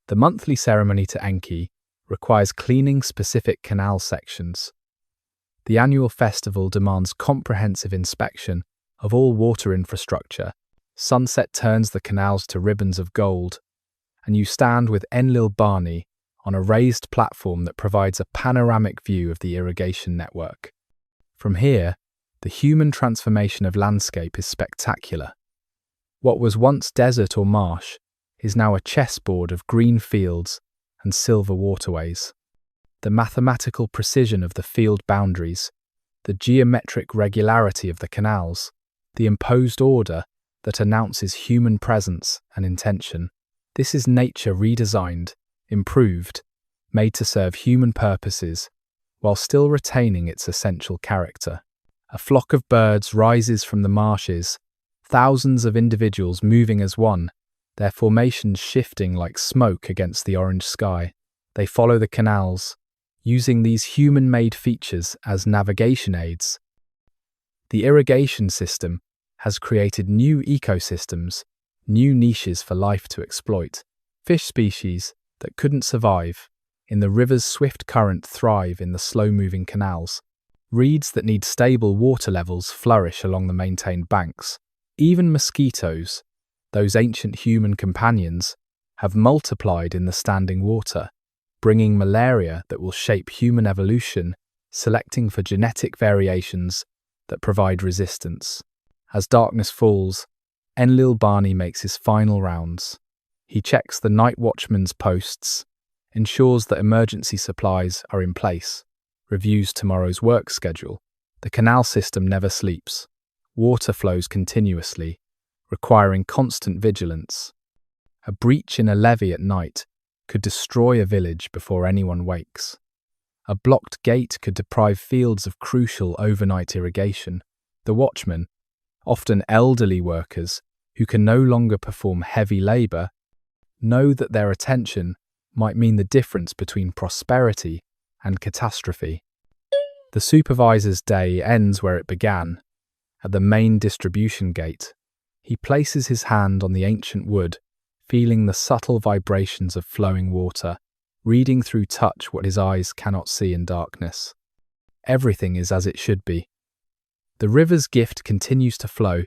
The monthly ceremony to Enki requires cleaning specific canal sections. The annual festival demands comprehensive inspection of all water infrastructure. Sunset turns the canals to ribbons of gold, and you stand with Enlil Bani on a raised platform that provides a panoramic view of the irrigation network. From here, the human transformation of landscape is spectacular. What was once desert or marsh is now a chessboard of green fields and silver waterways. The mathematical precision of the field boundaries, the geometric regularity of the canals, the imposed order that announces human presence and intention. This is nature redesigned, improved, made to serve human purposes, while still retaining its essential character. A flock of birds rises from the marshes, thousands of individuals moving as one, their formations shifting like smoke against the orange sky. They follow the canals, using these human-made features as navigation aids. The irrigation system has created new ecosystems, new niches for life to exploit. Fish species that couldn't survive in the river's swift current thrive in the slow-moving canals. Reeds that need stable water levels flourish along the maintained banks. Even mosquitoes, those ancient human companions, have multiplied in the standing water, bringing malaria that will shape human evolution, selecting for genetic variations that provide resistance. As darkness falls, Enlil Bani makes his final rounds. He checks the night watchman's posts, ensures that emergency supplies are in place, reviews tomorrow's work schedule. The canal system never sleeps. Water flows continuously, requiring constant vigilance. A breach in a levee at night could destroy a village before anyone wakes. A blocked gate could deprive fields of crucial overnight irrigation. The watchmen, often elderly workers who can no longer perform heavy labour, know that their attention might mean the difference between prosperity and catastrophe. The supervisor's day ends where it began, at the main distribution gate. He places his hand on the ancient wood, feeling the subtle vibrations of flowing water, reading through touch what his eyes cannot see in darkness. Everything is as it should be. The river's gift continues to flow,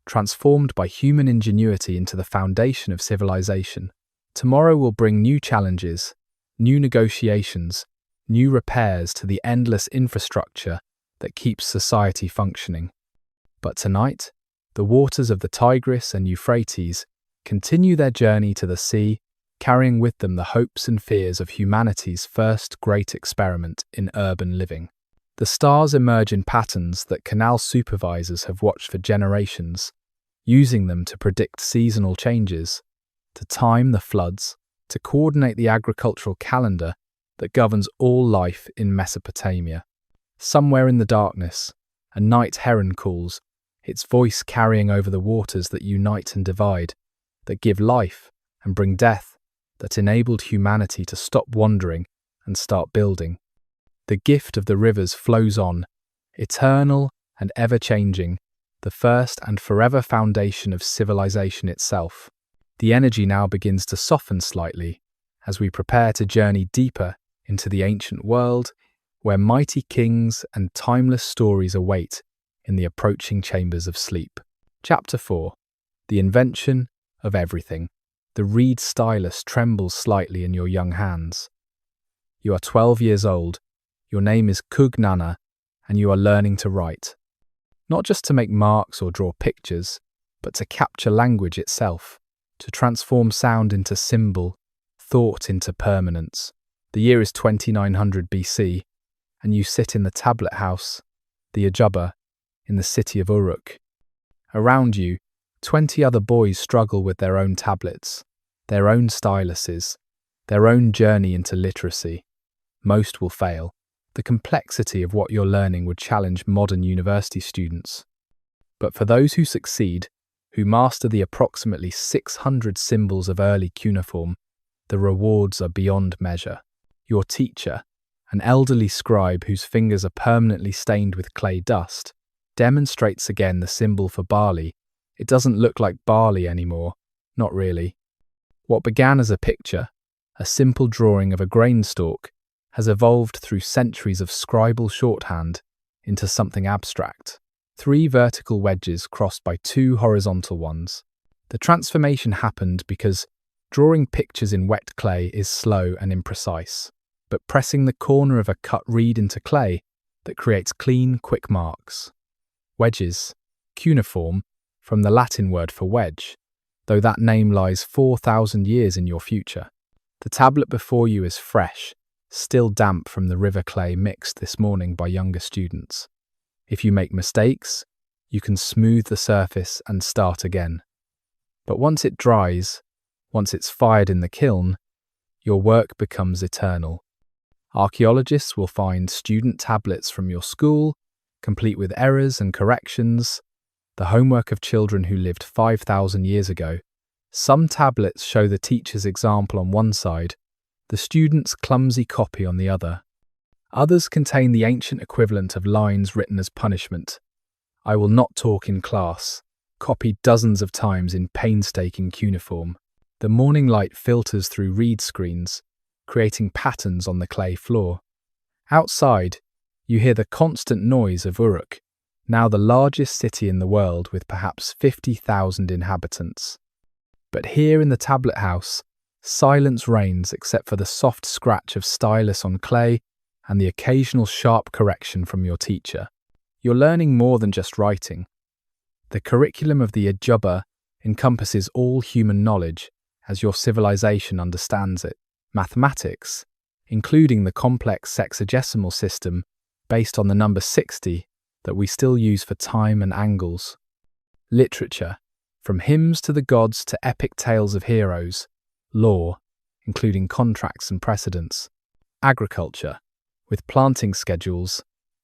transformed by human ingenuity into the foundation of civilization. Tomorrow will bring new challenges, new negotiations, new repairs to the endless infrastructure that keeps society functioning. But tonight, the waters of the Tigris and Euphrates continue their journey to the sea, carrying with them the hopes and fears of humanity's first great experiment in urban living. The stars emerge in patterns that canal supervisors have watched for generations, using them to predict seasonal changes, to time the floods, to coordinate the agricultural calendar that governs all life in Mesopotamia. Somewhere in the darkness, a night heron calls, its voice carrying over the waters that unite and divide, that give life and bring death, that enabled humanity to stop wandering and start building. The gift of the rivers flows on, eternal and ever-changing, the first and forever foundation of civilization itself. The energy now begins to soften slightly as we prepare to journey deeper into the ancient world where mighty kings and timeless stories await in the approaching chambers of sleep. Chapter 4. The Invention of Everything. The reed stylus trembles slightly in your young hands. You are 12 years old. Your name is Kugnana, and you are learning to write. Not just to make marks or draw pictures, but to capture language itself, to transform sound into symbol, thought into permanence. The year is 2900 BC, and you sit in the tablet house, the Ajubba, in the city of Uruk. Around you, 20 other boys struggle with their own tablets, their own styluses, their own journey into literacy. Most will fail. The complexity of what you're learning would challenge modern university students. But for those who succeed, who master the approximately 600 symbols of early cuneiform, the rewards are beyond measure. Your teacher, an elderly scribe whose fingers are permanently stained with clay dust, demonstrates again the symbol for barley. It doesn't look like barley anymore, not really. What began as a picture, a simple drawing of a grain stalk, has evolved through centuries of scribal shorthand into something abstract. 3 vertical wedges crossed by 2 horizontal ones. The transformation happened because Drawing pictures in wet clay is slow and imprecise, but pressing the corner of a cut reed into clay that creates clean, quick marks. Wedges, cuneiform, from the Latin word for wedge, though that name lies 4,000 years in your future. The tablet before you is fresh, still damp from the river clay mixed this morning by younger students. If you make mistakes, you can smooth the surface and start again. But once it dries, once it's fired in the kiln, your work becomes eternal. Archaeologists will find student tablets from your school, complete with errors and corrections, the homework of children who lived 5,000 years ago. Some tablets show the teacher's example on one side, the student's clumsy copy on the other. Others contain the ancient equivalent of lines written as punishment. "I will not talk in class," copied dozens of times in painstaking cuneiform. The morning light filters through reed screens, creating patterns on the clay floor. Outside, you hear the constant noise of Uruk, now the largest city in the world with perhaps 50,000 inhabitants. But here in the tablet house, silence reigns except for the soft scratch of stylus on clay and the occasional sharp correction from your teacher. You're learning more than just writing. The curriculum of the Ejubba encompasses all human knowledge as your civilization understands it. Mathematics, including the complex sexagesimal system based on the number 60 that we still use for time and angles. Literature, from hymns to the gods to epic tales of heroes. Law, including contracts and precedents. Agriculture, with planting schedules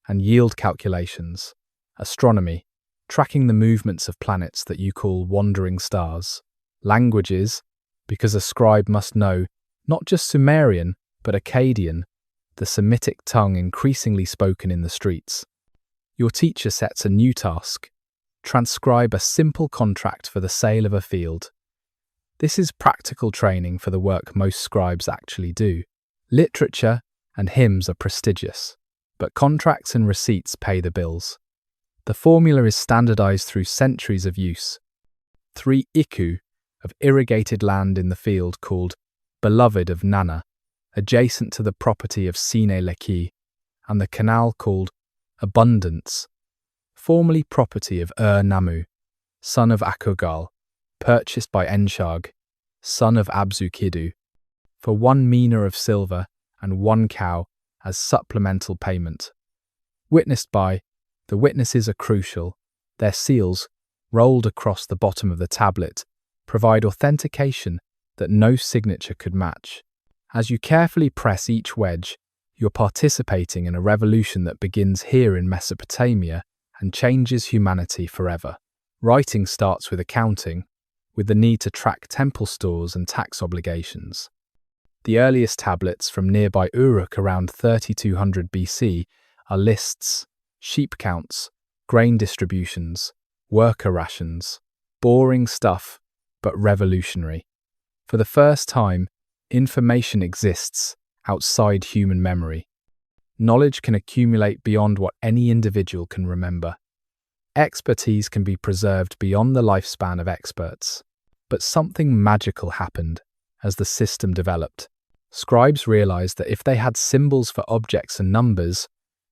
and yield calculations. Astronomy, tracking the movements of planets that you call wandering stars. Languages, because a scribe must know not just Sumerian, but Akkadian, the Semitic tongue increasingly spoken in the streets. Your teacher sets a new task: transcribe a simple contract for the sale of a field. This is practical training for the work most scribes actually do. Literature and hymns are prestigious, but contracts and receipts pay the bills. The formula is standardized through centuries of use. 3 iku of irrigated land in the field called Beloved of Nana, adjacent to the property of Sine Leki, and the canal called Abundance, formerly property of Namu, son of Akugal, purchased by Enshag, son of Abzu-Kidu, for 1 mina of silver and 1 cow as supplemental payment. Witnessed by, the witnesses are crucial. Their seals, rolled across the bottom of the tablet, provide authentication that no signature could match. As you carefully press each wedge, you're participating in a revolution that begins here in Mesopotamia and changes humanity forever. Writing starts with accounting, with the need to track temple stores and tax obligations. The earliest tablets from nearby Uruk around 3200 BC are lists, sheep counts, grain distributions, worker rations. Boring stuff, but revolutionary. For the first time, information exists outside human memory. Knowledge can accumulate beyond what any individual can remember. Expertise can be preserved beyond the lifespan of experts. But something magical happened as the system developed. Scribes realized that if they had symbols for objects and numbers,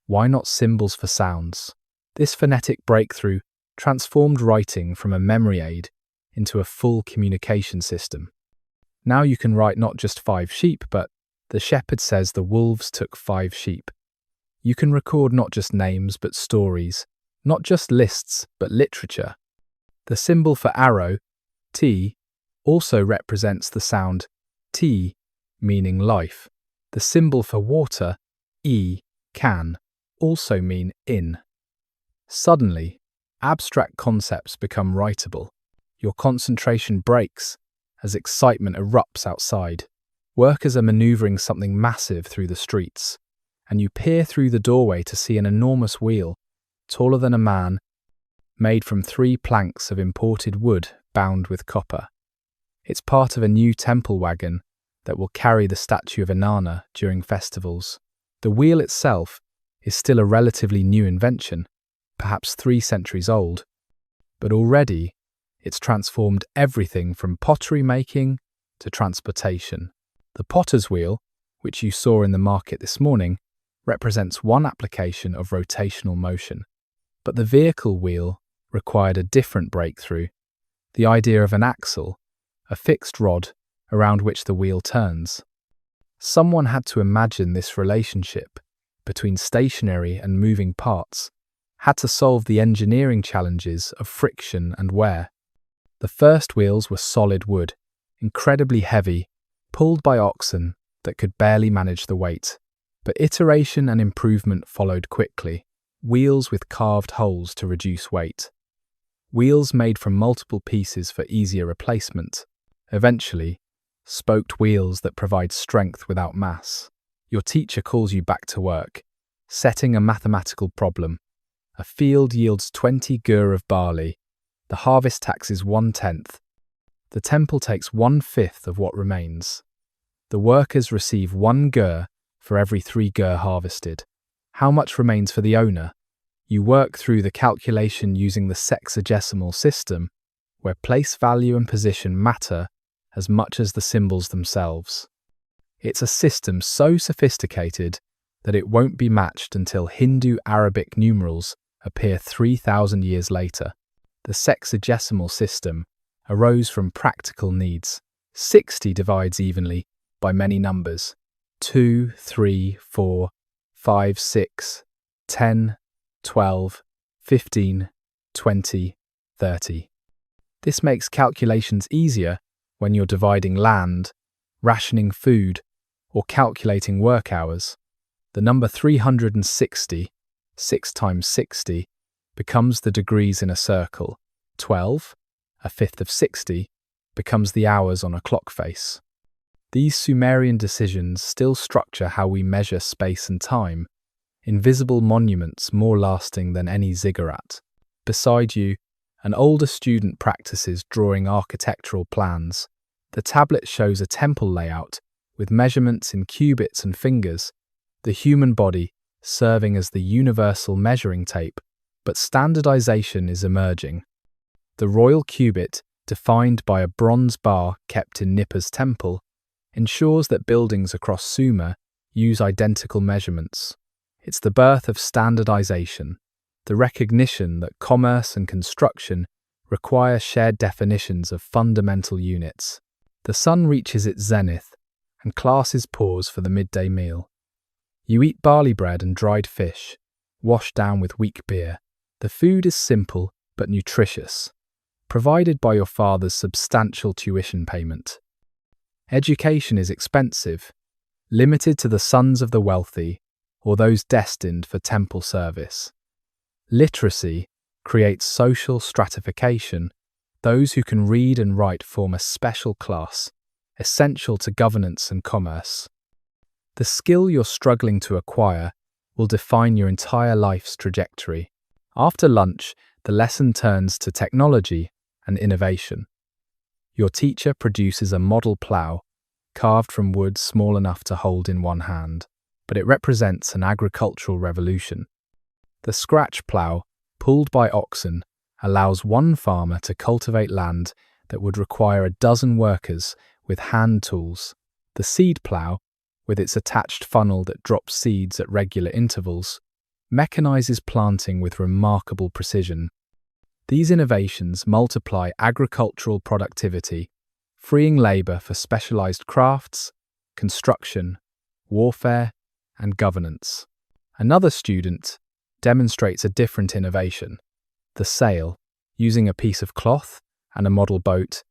why not symbols for sounds? This phonetic breakthrough transformed writing from a memory aid into a full communication system. Now you can write not just 5 sheep, but the shepherd says the wolves took 5 sheep. You can record not just names, but stories, not just lists, but literature. The symbol for arrow, T, also represents the sound T, meaning life. The symbol for water, E, can, also mean in. Suddenly, abstract concepts become writable. Your concentration breaks as excitement erupts outside. Workers are maneuvering something massive through the streets, and you peer through the doorway to see an enormous wheel, taller than a man, made from 3 planks of imported wood bound with copper. It's part of a new temple wagon that will carry the statue of Inanna during festivals. The wheel itself is still a relatively new invention, perhaps 3 centuries old, but already it's transformed everything from pottery making to transportation. The potter's wheel, which you saw in the market this morning, represents one application of rotational motion. But the vehicle wheel required a different breakthrough, the idea of an axle, a fixed rod around which the wheel turns. Someone had to imagine this relationship between stationary and moving parts, had to solve the engineering challenges of friction and wear. The first wheels were solid wood, incredibly heavy, pulled by oxen that could barely manage the weight. But iteration and improvement followed quickly, wheels with carved holes to reduce weight. Wheels made from multiple pieces for easier replacement. Eventually, spoked wheels that provide strength without mass. Your teacher calls you back to work, setting a mathematical problem. A field yields 20 gur of barley. The harvest tax is 1/10. The temple takes 1/5 of what remains. The workers receive 1 gur for every 3 gur harvested. How much remains for the owner? You work through the calculation using the sexagesimal system, where place value and position matter as much as the symbols themselves. It's a system so sophisticated that it won't be matched until Hindu Arabic numerals appear 3,000 years later. The sexagesimal system arose from practical needs. 60 divides evenly by many numbers: 2, 3, 4, 5, 6, 10, 12, 15, 20, 30. This makes calculations easier when you're dividing land, rationing food, or calculating work hours. The number 360, 6 times 60, becomes the degrees in a circle. 12, a fifth of 60, becomes the hours on a clock face. These Sumerian decisions still structure how we measure space and time, invisible monuments more lasting than any ziggurat. Beside you, an older student practices drawing architectural plans. The tablet shows a temple layout with measurements in cubits and fingers, the human body serving as the universal measuring tape, but standardization is emerging. The royal cubit, defined by a bronze bar kept in Nippur's temple, ensures that buildings across Sumer use identical measurements. It's the birth of standardization, the recognition that commerce and construction require shared definitions of fundamental units. The sun reaches its zenith, and classes pause for the midday meal. You eat barley bread and dried fish, washed down with weak beer. The food is simple but nutritious, provided by your father's substantial tuition payment. Education is expensive, limited to the sons of the wealthy or those destined for temple service. Literacy creates social stratification. Those who can read and write form a special class, essential to governance and commerce. The skill you're struggling to acquire will define your entire life's trajectory. After lunch, the lesson turns to technology and innovation. Your teacher produces a model plough, carved from wood small enough to hold in one hand, but it represents an agricultural revolution. The scratch plough, pulled by oxen, allows one farmer to cultivate land that would require a dozen workers with hand tools. The seed plough, with its attached funnel that drops seeds at regular intervals, mechanizes planting with remarkable precision. These innovations multiply agricultural productivity, freeing labor for specialized crafts, construction, warfare, and governance. Another student demonstrates a different innovation: the sail. Using a piece of cloth and a model boat,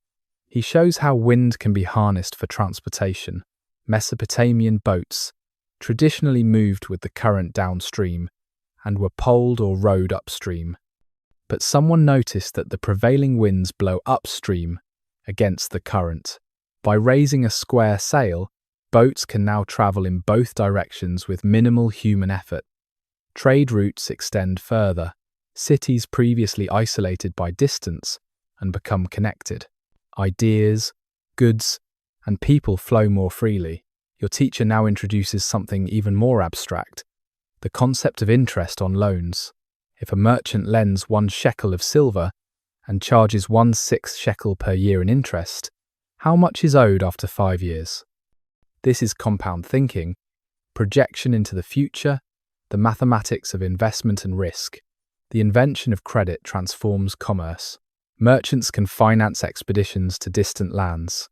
he shows how wind can be harnessed for transportation. Mesopotamian boats traditionally moved with the current downstream and were poled or rowed upstream. But someone noticed that the prevailing winds blow upstream against the current. By raising a square sail, boats can now travel in both directions with minimal human effort. Trade routes extend further. Cities previously isolated by distance and become connected. Ideas, goods, and people flow more freely. Your teacher now introduces something even more abstract: the concept of interest on loans. If a merchant lends 1 shekel of silver and charges 1/6 shekel per year in interest, How much is owed after 5 years? This is compound thinking, projection into the future, the mathematics of investment and risk. The invention of credit transforms commerce. Merchants can finance expeditions to distant lands.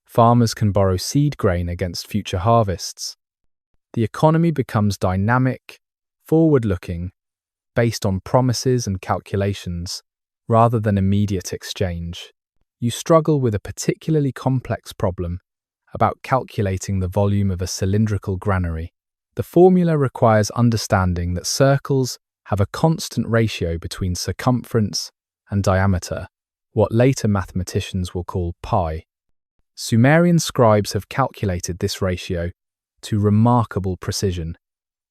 Farmers can borrow seed grain against future harvests. The economy becomes dynamic, forward-looking, based on promises and calculations, rather than immediate exchange. You struggle with a particularly complex problem about calculating the volume of a cylindrical granary. The formula requires understanding that circles have a constant ratio between circumference and diameter, what later mathematicians will call pi. Sumerian scribes have calculated this ratio to remarkable precision,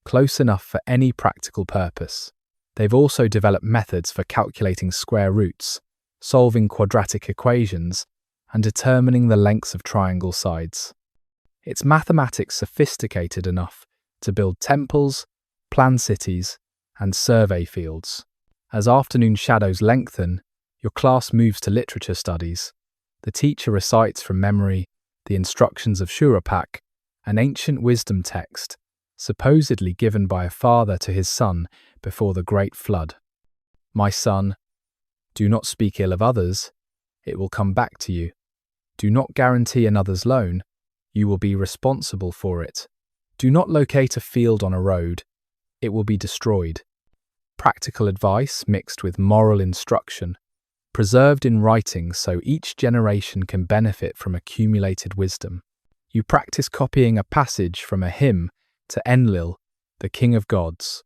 close enough for any practical purpose. They've also developed methods for calculating square roots, solving quadratic equations, and determining the lengths of triangle sides. It's mathematics sophisticated enough to build temples, plan cities, and survey fields. As afternoon shadows lengthen, your class moves to literature studies. The teacher recites from memory the instructions of Shurapak, an ancient wisdom text, supposedly given by a father to his son before the Great Flood. My son, do not speak ill of others, it will come back to you. Do not guarantee another's loan, you will be responsible for it. Do not locate a field on a road, it will be destroyed. Practical advice mixed with moral instruction, preserved in writing so each generation can benefit from accumulated wisdom. You practice copying a passage from a hymn to Enlil, the king of gods.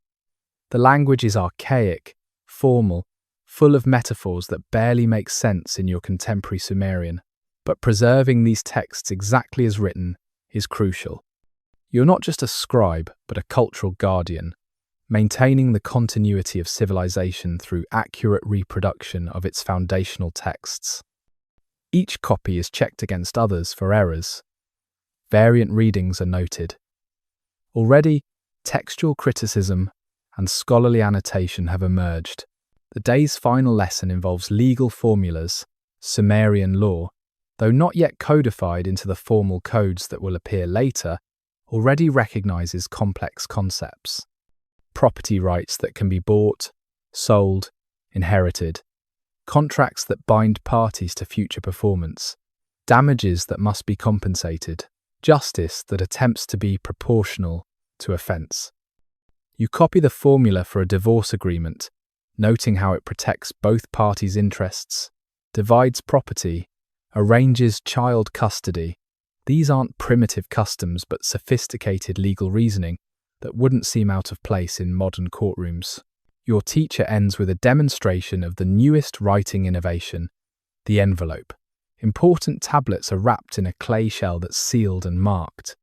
The language is archaic, formal, full of metaphors that barely make sense in your contemporary Sumerian. But preserving these texts exactly as written is crucial. You're not just a scribe, but a cultural guardian, maintaining the continuity of civilization through accurate reproduction of its foundational texts. Each copy is checked against others for errors. Variant readings are noted. Already, textual criticism and scholarly annotation have emerged. The day's final lesson involves legal formulas, Sumerian law, though not yet codified into the formal codes that will appear later, already recognizes complex concepts. Property rights that can be bought, sold, inherited, contracts that bind parties to future performance, damages that must be compensated, justice that attempts to be proportional to offense. You copy the formula for a divorce agreement, noting how it protects both parties' interests, divides property, arranges child custody. These aren't primitive customs but sophisticated legal reasoning that wouldn't seem out of place in modern courtrooms. Your teacher ends with a demonstration of the newest writing innovation, the envelope. Important tablets are wrapped in a clay shell that's sealed and marked.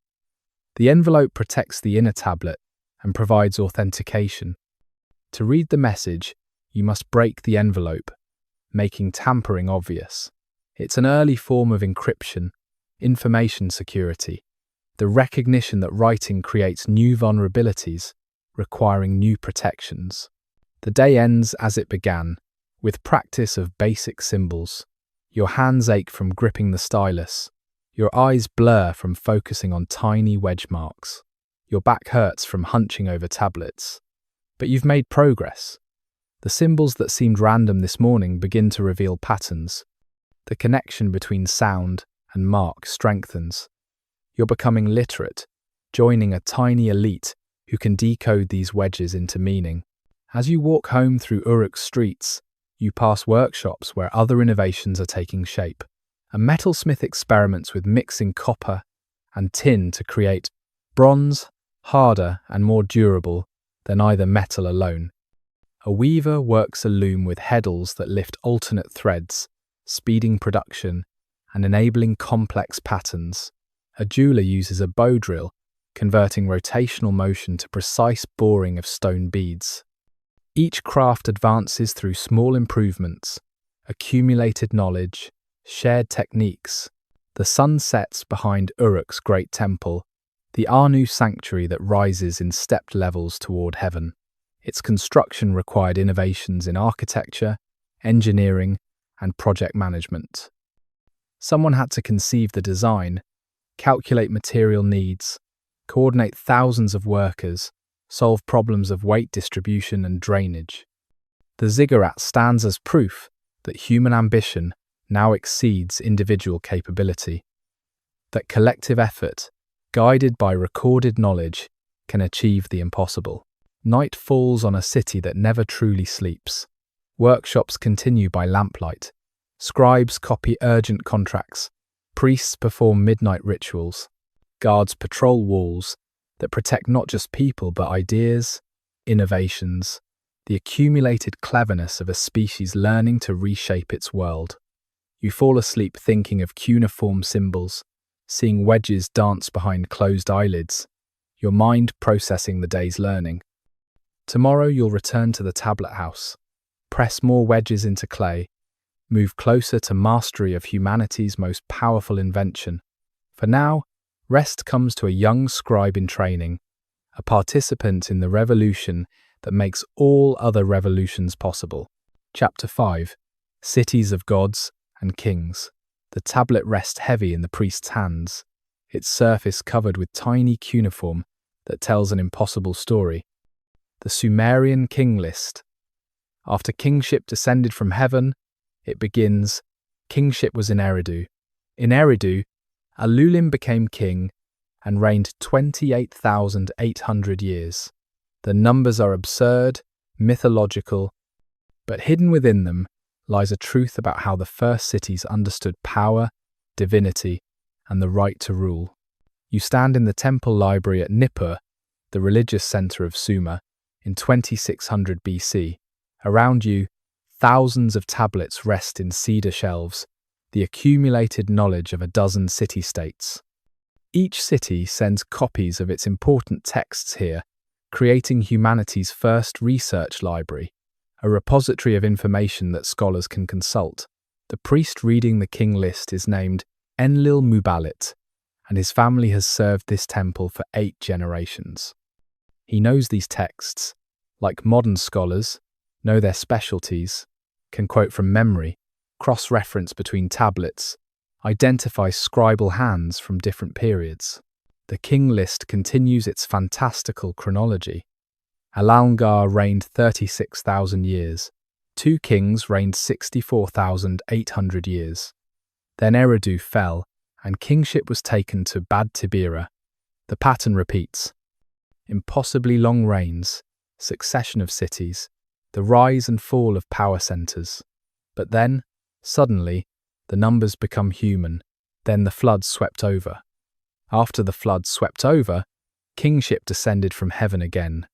The envelope protects the inner tablet and provides authentication. To read the message, you must break the envelope, making tampering obvious. It's an early form of encryption, information security, the recognition that writing creates new vulnerabilities, requiring new protections. The day ends as it began, with practice of basic symbols. Your hands ache from gripping the stylus. Your eyes blur from focusing on tiny wedge marks. Your back hurts from hunching over tablets. But you've made progress. The symbols that seemed random this morning begin to reveal patterns. The connection between sound and mark strengthens. You're becoming literate, joining a tiny elite who can decode these wedges into meaning. As you walk home through Uruk's streets, you pass workshops where other innovations are taking shape. A metalsmith experiments with mixing copper and tin to create bronze, harder and more durable than either metal alone. A weaver works a loom with heddles that lift alternate threads, speeding production and enabling complex patterns. A jeweler uses a bow drill, converting rotational motion to precise boring of stone beads. Each craft advances through small improvements, accumulated knowledge, shared techniques. The sun sets behind Uruk's great temple, the Anu sanctuary that rises in stepped levels toward heaven. Its construction required innovations in architecture, engineering, and project management. Someone had to conceive the design, calculate material needs, coordinate thousands of workers, solve problems of weight distribution and drainage. The ziggurat stands as proof that human ambition now exceeds individual capability, that collective effort, guided by recorded knowledge, can achieve the impossible. Night falls on a city that never truly sleeps. Workshops continue by lamplight. Scribes copy urgent contracts. Priests perform midnight rituals. Guards patrol walls that protect not just people but ideas, innovations, the accumulated cleverness of a species learning to reshape its world. You fall asleep thinking of cuneiform symbols, seeing wedges dance behind closed eyelids, your mind processing the day's learning. Tomorrow you'll return to the tablet house, press more wedges into clay, move closer to mastery of humanity's most powerful invention. For now, rest comes to a young scribe in training, a participant in the revolution that makes all other revolutions possible. Chapter 5: Cities of Gods and Kings. The tablet rests heavy in the priest's hands, its surface covered with tiny cuneiform that tells an impossible story. The Sumerian king list. After kingship descended from heaven, it begins, kingship was in Eridu. In Eridu, Alulim became king and reigned 28,800 years. The numbers are absurd, mythological, but hidden within them lies a truth about how the first cities understood power, divinity, and the right to rule. You stand in the temple library at Nippur, the religious center of Sumer, in 2600 BC. Around you, thousands of tablets rest in cedar shelves, the accumulated knowledge of a dozen city-states. Each city sends copies of its important texts here, creating humanity's first research library, a repository of information that scholars can consult. The priest reading the king list is named Enlil Mubalit, and his family has served this temple for 8 generations. He knows these texts, like modern scholars, know their specialties, can quote from memory, cross-reference between tablets, identify scribal hands from different periods. The king list continues its fantastical chronology. Alalngar reigned 36,000 years. 2 kings reigned 64,800 years. Then Eridu fell, and kingship was taken to Bad Tibira. The pattern repeats. Impossibly long reigns, succession of cities, the rise and fall of power centers. But then, suddenly, the numbers become human. Then the flood swept over. After the flood swept over, kingship descended from heaven again.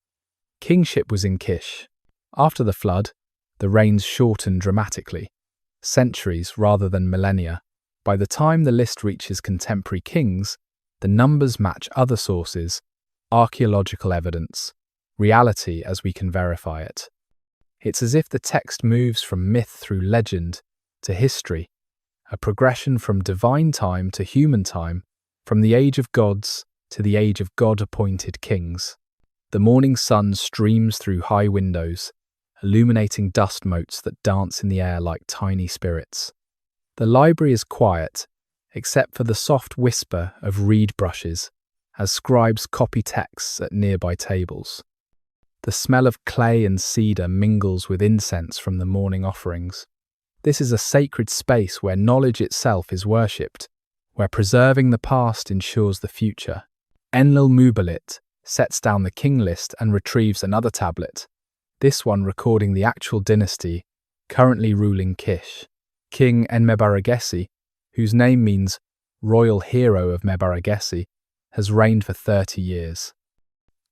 Kingship was in Kish. After the flood, the reigns shortened dramatically, centuries rather than millennia. By the time the list reaches contemporary kings, the numbers match other sources, archaeological evidence, reality as we can verify it. It's as if the text moves from myth through legend to history, a progression from divine time to human time, from the age of gods to the age of God-appointed kings. The morning sun streams through high windows, illuminating dust motes that dance in the air like tiny spirits. The library is quiet, except for the soft whisper of reed brushes as scribes copy texts at nearby tables. The smell of clay and cedar mingles with incense from the morning offerings. This is a sacred space where knowledge itself is worshipped, where preserving the past ensures the future. Enlil Mubalit sets down the king list and retrieves another tablet, this one recording the actual dynasty currently ruling Kish. King Enmebaragesi, whose name means royal hero of Mebaragesi, has reigned for 30 years.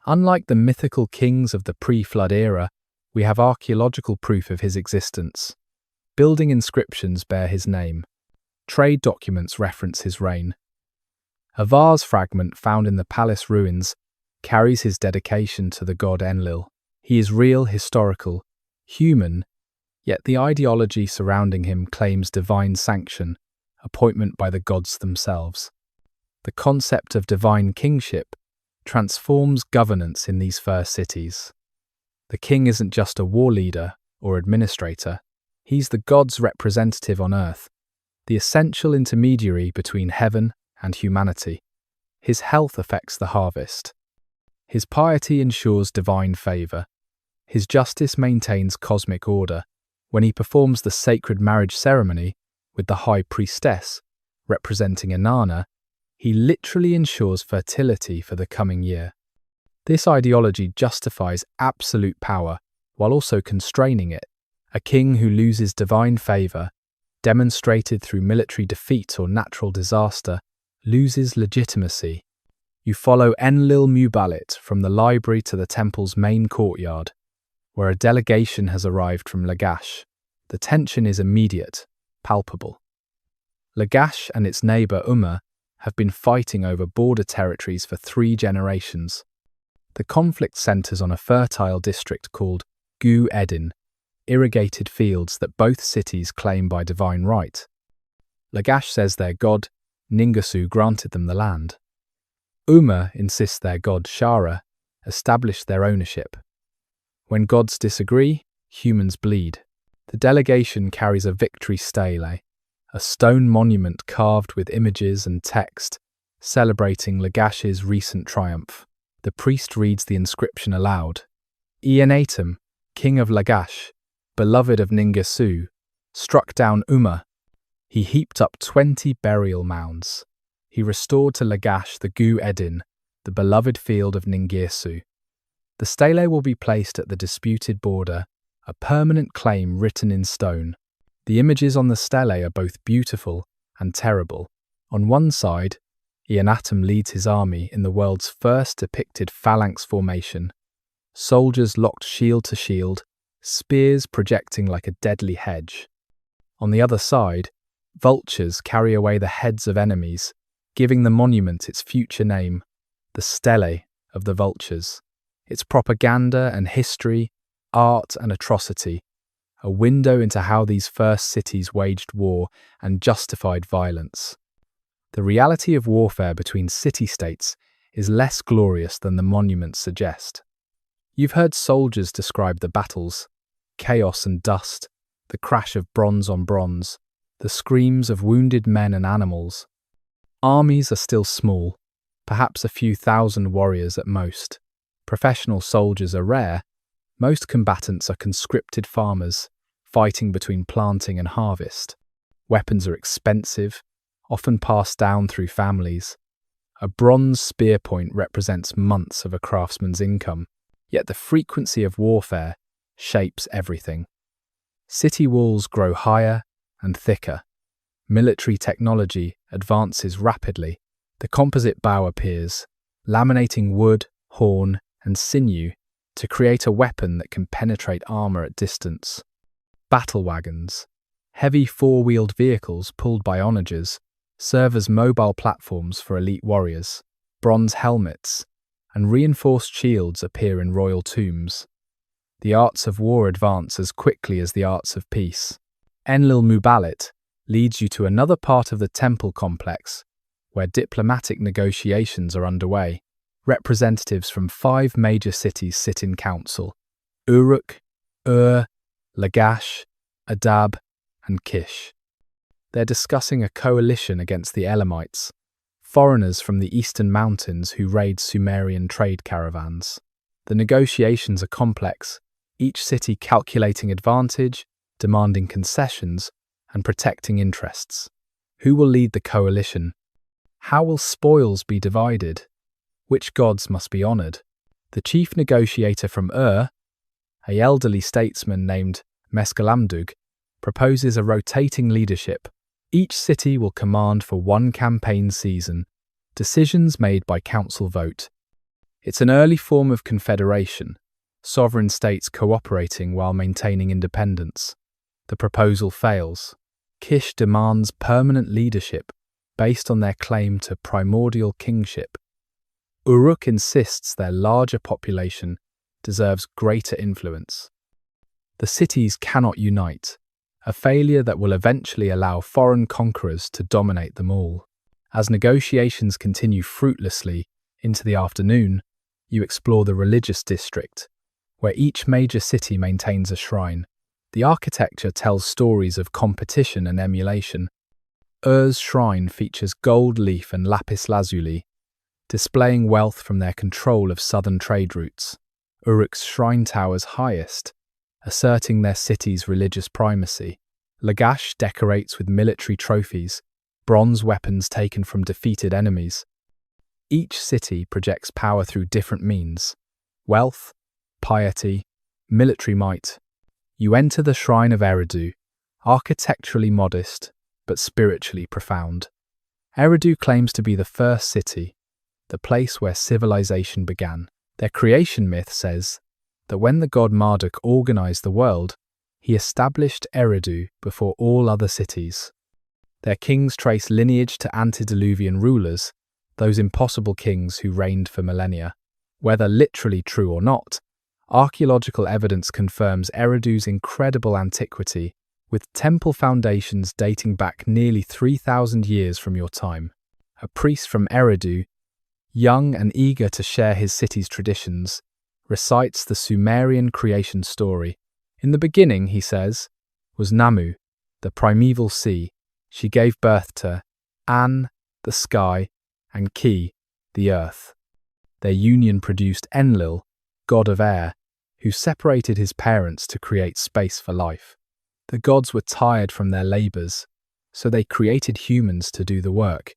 Unlike the mythical kings of the pre-flood era, we have archaeological proof of his existence. Building inscriptions bear his name. Trade documents reference his reign. A vase fragment found in the palace ruins carries his dedication to the god Enlil. He is real, historical, human, yet the ideology surrounding him claims divine sanction, appointment by the gods themselves. The concept of divine kingship transforms governance in these first cities. The king isn't just a war leader or administrator, he's the god's representative on earth, the essential intermediary between heaven and humanity. His health affects the harvest. His piety ensures divine favor. His justice maintains cosmic order. When he performs the sacred marriage ceremony with the high priestess, representing Inanna, he literally ensures fertility for the coming year. This ideology justifies absolute power while also constraining it. A king who loses divine favor, demonstrated through military defeat or natural disaster, loses legitimacy. You follow Enlil-Muballit from the library to the temple's main courtyard, where a delegation has arrived from Lagash. The tension is immediate, palpable. Lagash and its neighbor Umma have been fighting over border territories for 3 generations. The conflict centers on a fertile district called Gu Edin, irrigated fields that both cities claim by divine right. Lagash says their god, Ningasu, granted them the land. Umma insists their god, Shara, established their ownership. When gods disagree, humans bleed. The delegation carries a victory stele, a stone monument carved with images and text, celebrating Lagash's recent triumph. The priest reads the inscription aloud. Eonatum, king of Lagash, beloved of Ningasu, struck down Umma. He heaped up 20 burial mounds. He restored to Lagash the Gu Edin, the beloved field of Ningirsu. The stele will be placed at the disputed border, a permanent claim written in stone. The images on the stele are both beautiful and terrible. On one side, Eonatum leads his army in the world's first depicted phalanx formation. Soldiers locked shield to shield, spears projecting like a deadly hedge. On the other side, vultures carry away the heads of enemies, giving the monument its future name, the Stele of the Vultures. Its propaganda and history, art and atrocity, a window into how these first cities waged war and justified violence. The reality of warfare between city-states is less glorious than the monuments suggest. You've heard soldiers describe the battles, chaos and dust, the crash of bronze on bronze, the screams of wounded men and animals. Armies are still small, perhaps a few thousand warriors at most. Professional soldiers are rare. Most combatants are conscripted farmers, fighting between planting and harvest. Weapons are expensive, often passed down through families. A bronze spear point represents months of a craftsman's income, yet the frequency of warfare shapes everything. City walls grow higher and thicker. Military technology advances rapidly. The composite bow appears, laminating wood, horn, and sinew to create a weapon that can penetrate armor at distance. Battle wagons, heavy four-wheeled vehicles pulled by onagers, serve as mobile platforms for elite warriors. Bronze helmets and reinforced shields appear in royal tombs. The arts of war advance as quickly as the arts of peace. Enlil-Muballit leads you to another part of the temple complex, where diplomatic negotiations are underway. Representatives from 5 major cities sit in council: Uruk, Ur, Lagash, Adab, and Kish. They're discussing a coalition against the Elamites, foreigners from the eastern mountains who raid Sumerian trade caravans. The negotiations are complex, each city calculating advantage, demanding concessions, and protecting interests. Who will lead the coalition? How will spoils be divided? Which gods must be honoured? The chief negotiator from Ur, an elderly statesman named Mesgalamdug, proposes a rotating leadership. Each city will command for 1 campaign season, decisions made by council vote. It's an early form of confederation, sovereign states cooperating while maintaining independence. The proposal fails. Kish demands permanent leadership based on their claim to primordial kingship. Uruk insists their larger population deserves greater influence. The cities cannot unite, a failure that will eventually allow foreign conquerors to dominate them all. As negotiations continue fruitlessly into the afternoon, you explore the religious district, where each major city maintains a shrine. The architecture tells stories of competition and emulation. Ur's shrine features gold leaf and lapis lazuli, displaying wealth from their control of southern trade routes. Uruk's shrine tower's highest, asserting their city's religious primacy. Lagash decorates with military trophies, bronze weapons taken from defeated enemies. Each city projects power through different means: wealth, piety, military might. You enter the shrine of Eridu, architecturally modest but spiritually profound. Eridu claims to be the first city, the place where civilization began. Their creation myth says that when the god Marduk organized the world, he established Eridu before all other cities. Their kings trace lineage to antediluvian rulers, those impossible kings who reigned for millennia. Whether literally true or not, archaeological evidence confirms Eridu's incredible antiquity, with temple foundations dating back nearly 3,000 years from your time. A priest from Eridu, young and eager to share his city's traditions, recites the Sumerian creation story. In the beginning, he says, was Namu, the primeval sea. She gave birth to An, the sky, and Ki, the earth. Their union produced Enlil, god of air, who separated his parents to create space for life. The gods were tired from their labors, so they created humans to do the work,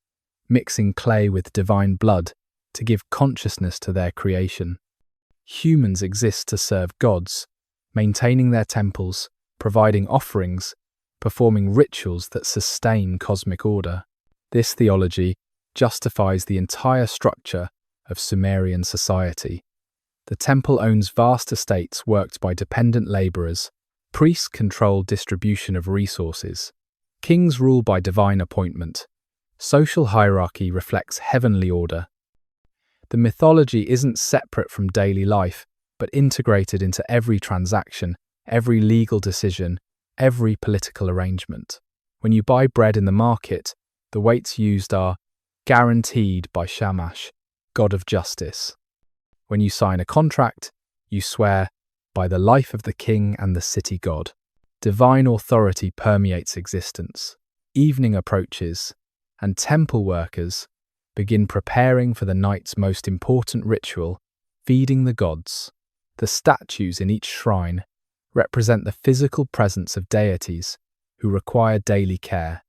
mixing clay with divine blood to give consciousness to their creation. Humans exist to serve gods, maintaining their temples, providing offerings, performing rituals that sustain cosmic order. This theology justifies the entire structure of Sumerian society. The temple owns vast estates worked by dependent laborers. Priests control distribution of resources. Kings rule by divine appointment. Social hierarchy reflects heavenly order. The mythology isn't separate from daily life, but integrated into every transaction, every legal decision, every political arrangement. When you buy bread in the market, the weights used are guaranteed by Shamash, god of justice. When you sign a contract, you swear by the life of the king and the city god. Divine authority permeates existence. Evening approaches, and temple workers begin preparing for the night's most important ritual, feeding the gods. The statues in each shrine represent the physical presence of deities who require daily care.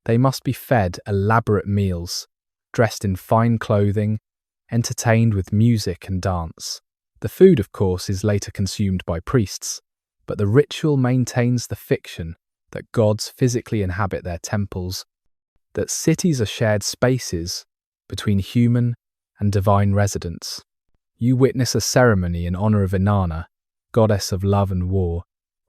They must be fed elaborate meals, dressed in fine clothing, entertained with music and dance. The food, of course, is later consumed by priests, but the ritual maintains the fiction that gods physically inhabit their temples, that cities are shared spaces between human and divine residents. You witness a ceremony in honor of Inanna, goddess of love and war,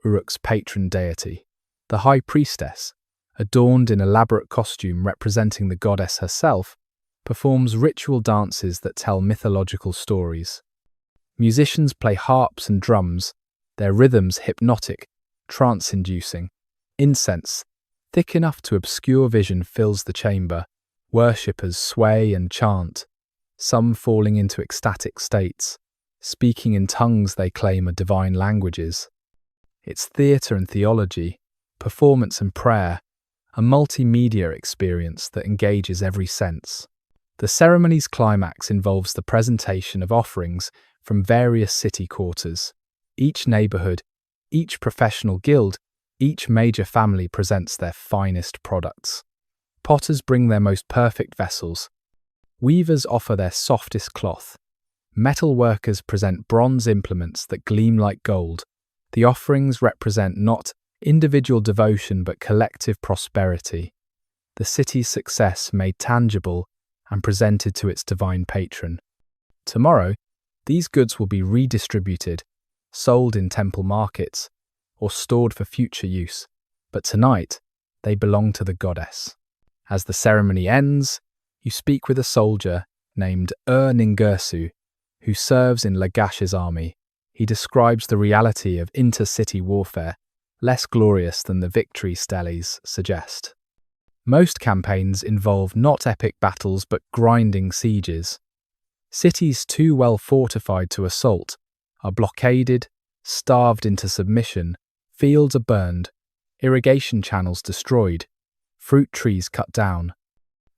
Uruk's patron deity. The high priestess, adorned in elaborate costume representing the goddess herself, performs ritual dances that tell mythological stories. Musicians play harps and drums, their rhythms hypnotic, trance-inducing. Incense, thick enough to obscure vision, fills the chamber. Worshippers sway and chant, some falling into ecstatic states, speaking in tongues they claim are divine languages. It's theatre and theology, performance and prayer, a multimedia experience that engages every sense. The ceremony's climax involves the presentation of offerings from various city quarters. Each neighborhood, each professional guild, each major family presents their finest products. Potters bring their most perfect vessels. Weavers offer their softest cloth. Metal workers present bronze implements that gleam like gold. The offerings represent not individual devotion but collective prosperity. The city's success made tangible and presented to its divine patron. Tomorrow, these goods will be redistributed, sold in temple markets, or stored for future use. But tonight, they belong to the goddess. As the ceremony ends, you speak with a soldier named Ningirsu, who serves in Lagash's army. He describes the reality of intercity warfare, less glorious than the victory steles suggest. Most campaigns involve not epic battles but grinding sieges. Cities too well fortified to assault are blockaded, starved into submission, fields are burned, irrigation channels destroyed, fruit trees cut down.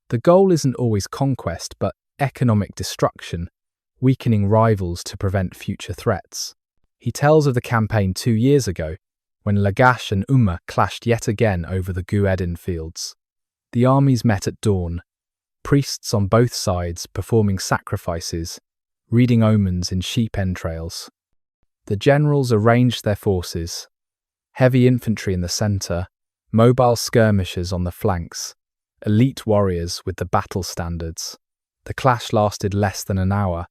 The goal isn't always conquest, but economic destruction, weakening rivals to prevent future threats. He tells of the campaign 2 years ago, when Lagash and Umma clashed yet again over the Gu-Edin fields. The armies met at dawn, priests on both sides performing sacrifices, reading omens in sheep entrails. The generals arranged their forces, heavy infantry in the centre, mobile skirmishers on the flanks, elite warriors with the battle standards. The clash lasted less than an hour.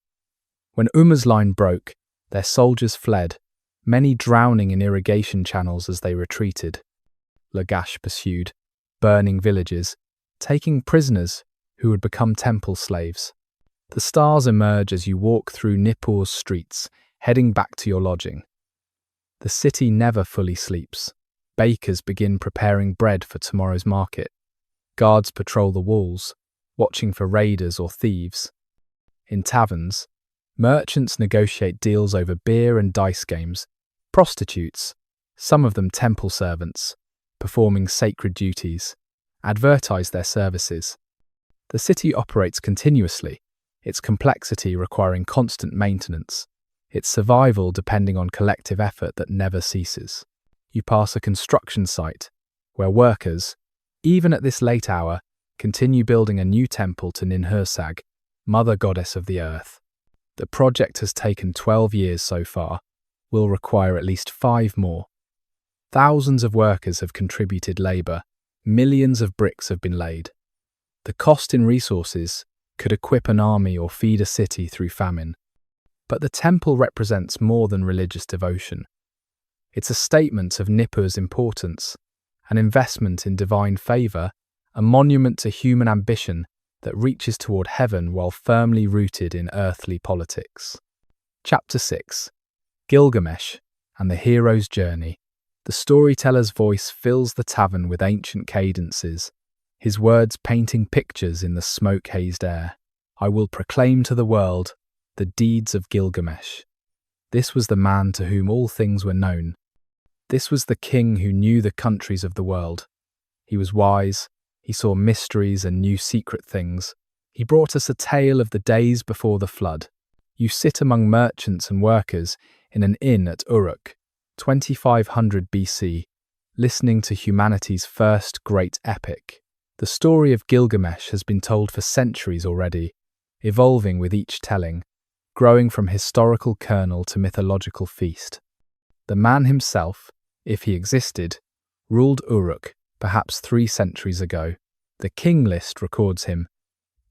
When Umma's line broke, their soldiers fled, many drowning in irrigation channels as they retreated. Lagash pursued, burning villages, taking prisoners who would become temple slaves. The stars emerge as you walk through Nippur's streets, heading back to your lodging. The city never fully sleeps. Bakers begin preparing bread for tomorrow's market. Guards patrol the walls, watching for raiders or thieves. In taverns, merchants negotiate deals over beer and dice games. Prostitutes, some of them temple servants, performing sacred duties, advertise their services. The city operates continuously, its complexity requiring constant maintenance, its survival depending on collective effort that never ceases. You pass a construction site where workers, even at this late hour, continue building a new temple to Ninhursag, mother goddess of the earth. The project has taken 12 years so far, will require at least 5 more. Thousands of workers have contributed labour, millions of bricks have been laid. The cost in resources could equip an army or feed a city through famine. But the temple represents more than religious devotion. It's a statement of Nippur's importance, an investment in divine favour, a monument to human ambition that reaches toward heaven while firmly rooted in earthly politics. Chapter 6. Gilgamesh and the Hero's Journey. The storyteller's voice fills the tavern with ancient cadences, his words painting pictures in the smoke-hazed air. I will proclaim to the world the deeds of Gilgamesh. This was the man to whom all things were known. This was the king who knew the countries of the world. He was wise, he saw mysteries and knew secret things. He brought us a tale of the days before the flood. You sit among merchants and workers in an inn at Uruk, 2500 BC, listening to humanity's first great epic. The story of Gilgamesh has been told for centuries already, evolving with each telling, growing from historical kernel to mythological feast. The man himself, if he existed, ruled Uruk, perhaps 3 centuries ago. The king list records him.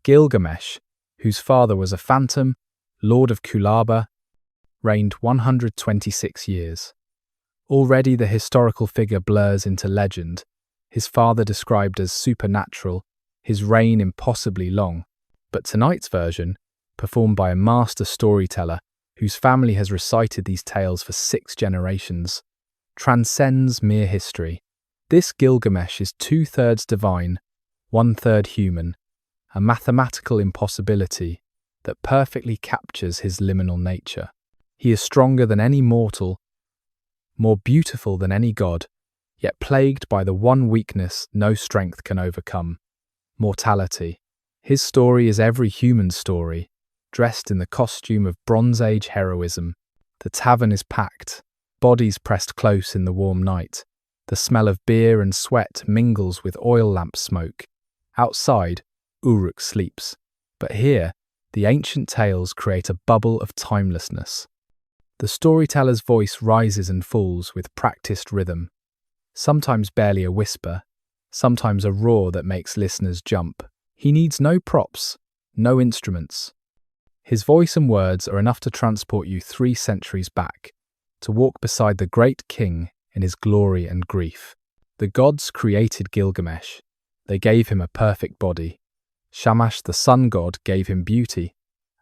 Gilgamesh, whose father was a phantom, lord of Kulaba, reigned 126 years. Already the historical figure blurs into legend, his father described as supernatural, his reign impossibly long. But tonight's version, performed by a master storyteller whose family has recited these tales for 6 generations, transcends mere history. This Gilgamesh is 2/3 divine, 1/3 human, a mathematical impossibility that perfectly captures his liminal nature. He is stronger than any mortal, more beautiful than any god, yet plagued by the one weakness no strength can overcome: mortality. His story is every human story, dressed in the costume of Bronze Age heroism. The tavern is packed, bodies pressed close in the warm night. The smell of beer and sweat mingles with oil lamp smoke. Outside, Uruk sleeps, but here, the ancient tales create a bubble of timelessness. The storyteller's voice rises and falls with practiced rhythm, sometimes barely a whisper, sometimes a roar that makes listeners jump. He needs no props, no instruments. His voice and words are enough to transport you 3 centuries back, to walk beside the great king in his glory and grief. The gods created Gilgamesh. They gave him a perfect body. Shamash, the sun god, gave him beauty.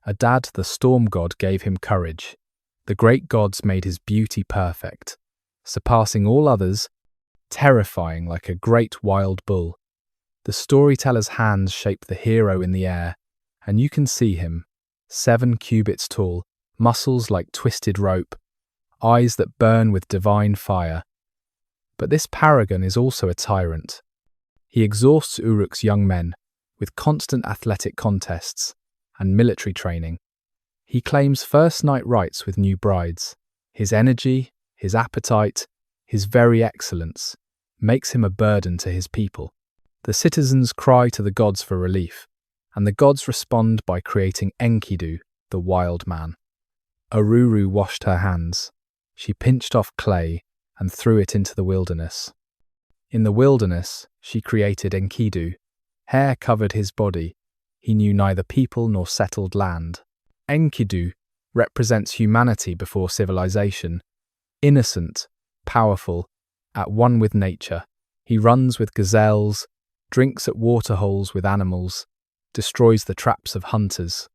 Adad, the storm god, gave him courage. The great gods made his beauty perfect, surpassing all others, terrifying like a great wild bull. The storyteller's hands shape the hero in the air, and you can see him, 7 cubits tall, muscles like twisted rope, eyes that burn with divine fire. But this paragon is also a tyrant. He exhausts Uruk's young men with constant athletic contests and military training. He claims first-night rights with new brides. His energy, his appetite, his very excellence makes him a burden to his people. The citizens cry to the gods for relief, and the gods respond by creating Enkidu, the wild man. Aruru washed her hands. She pinched off clay and threw it into the wilderness. In the wilderness, she created Enkidu. Hair covered his body. He knew neither people nor settled land. Enkidu represents humanity before civilization. Innocent, powerful, at one with nature. He runs with gazelles, drinks at waterholes with animals, destroys the traps of hunters.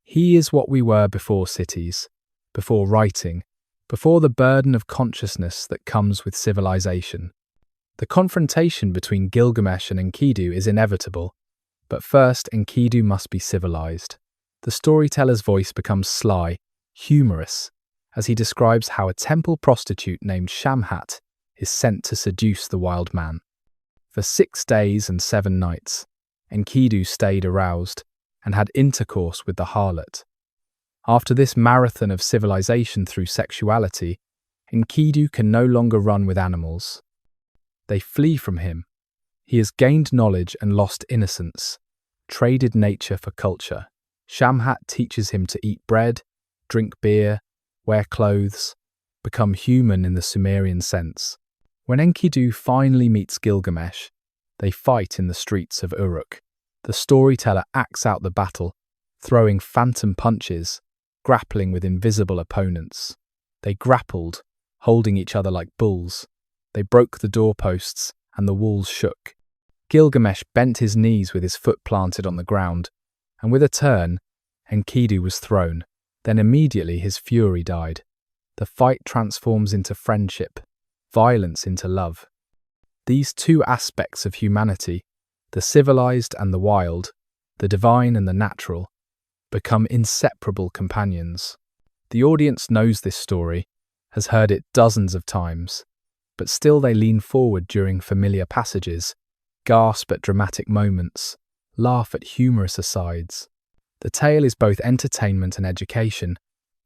He is what we were before cities, before writing, before the burden of consciousness that comes with civilization. The confrontation between Gilgamesh and Enkidu is inevitable, but first Enkidu must be civilized. The storyteller's voice becomes sly, humorous, as he describes how a temple prostitute named Shamhat is sent to seduce the wild man. For 6 days and 7 nights, Enkidu stayed aroused and had intercourse with the harlot. After this marathon of civilization through sexuality, Enkidu can no longer run with animals. They flee from him. He has gained knowledge and lost innocence, traded nature for culture. Shamhat teaches him to eat bread, drink beer, wear clothes, become human in the Sumerian sense. When Enkidu finally meets Gilgamesh, they fight in the streets of Uruk. The storyteller acts out the battle, throwing phantom punches, grappling with invisible opponents. They grappled, holding each other like bulls. They broke the doorposts, and the walls shook. Gilgamesh bent his knees with his foot planted on the ground, and with a turn, Enkidu was thrown. Then immediately his fury died. The fight transforms into friendship, violence into love. These two aspects of humanity, the civilized and the wild, the divine and the natural, become inseparable companions. The audience knows this story, has heard it dozens of times, but still they lean forward during familiar passages, gasp at dramatic moments, laugh at humorous asides. The tale is both entertainment and education,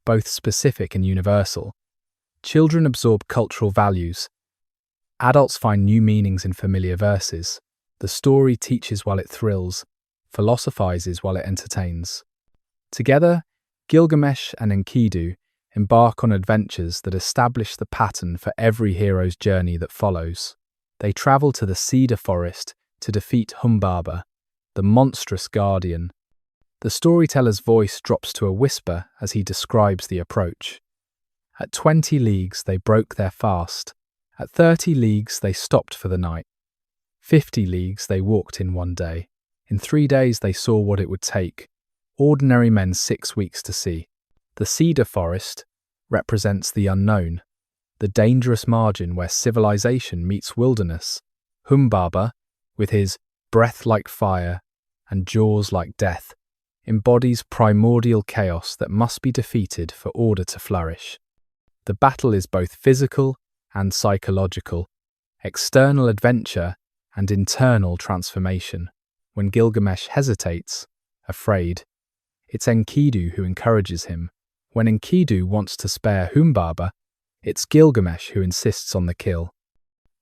both specific and universal. Children absorb cultural values. Adults find new meanings in familiar verses. The story teaches while it thrills, philosophizes while it entertains. Together, Gilgamesh and Enkidu embark on adventures that establish the pattern for every hero's journey that follows. They travel to the cedar forest to defeat Humbaba, the monstrous guardian. The storyteller's voice drops to a whisper as he describes the approach. At 20 leagues they broke their fast. At 30 leagues they stopped for the night. 50 leagues they walked in one day. In 3 days they saw what it would take. Ordinary men 6 weeks to see. The cedar forest represents the unknown, the dangerous margin where civilization meets wilderness. Humbaba, with his breath like fire and jaws like death, embodies primordial chaos that must be defeated for order to flourish. The battle is both physical and psychological, external adventure and internal transformation. When Gilgamesh hesitates, afraid, it's Enkidu who encourages him. When Enkidu wants to spare Humbaba, it's Gilgamesh who insists on the kill.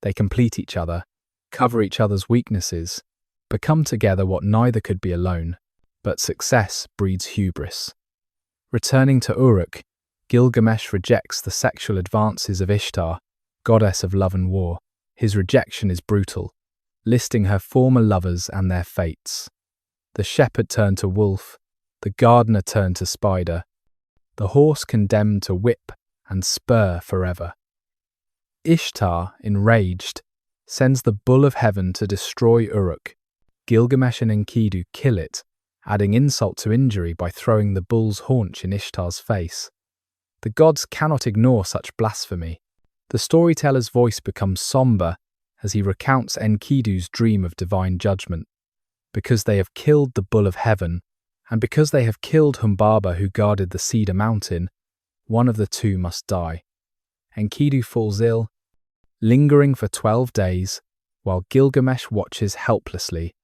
They complete each other, cover each other's weaknesses, become together what neither could be alone. But success breeds hubris. Returning to Uruk, Gilgamesh rejects the sexual advances of Ishtar, goddess of love and war. His rejection is brutal, listing her former lovers and their fates. The shepherd turned to wolf, the gardener turned to spider, the horse condemned to whip and spur forever. Ishtar, enraged, sends the bull of heaven to destroy Uruk. Gilgamesh and Enkidu kill it, adding insult to injury by throwing the bull's haunch in Ishtar's face. The gods cannot ignore such blasphemy. The storyteller's voice becomes somber as he recounts Enkidu's dream of divine judgment. Because they have killed the bull of heaven, and because they have killed Humbaba who guarded the cedar mountain, one of the two must die. Enkidu falls ill. Lingering for 12 days, while Gilgamesh watches helplessly.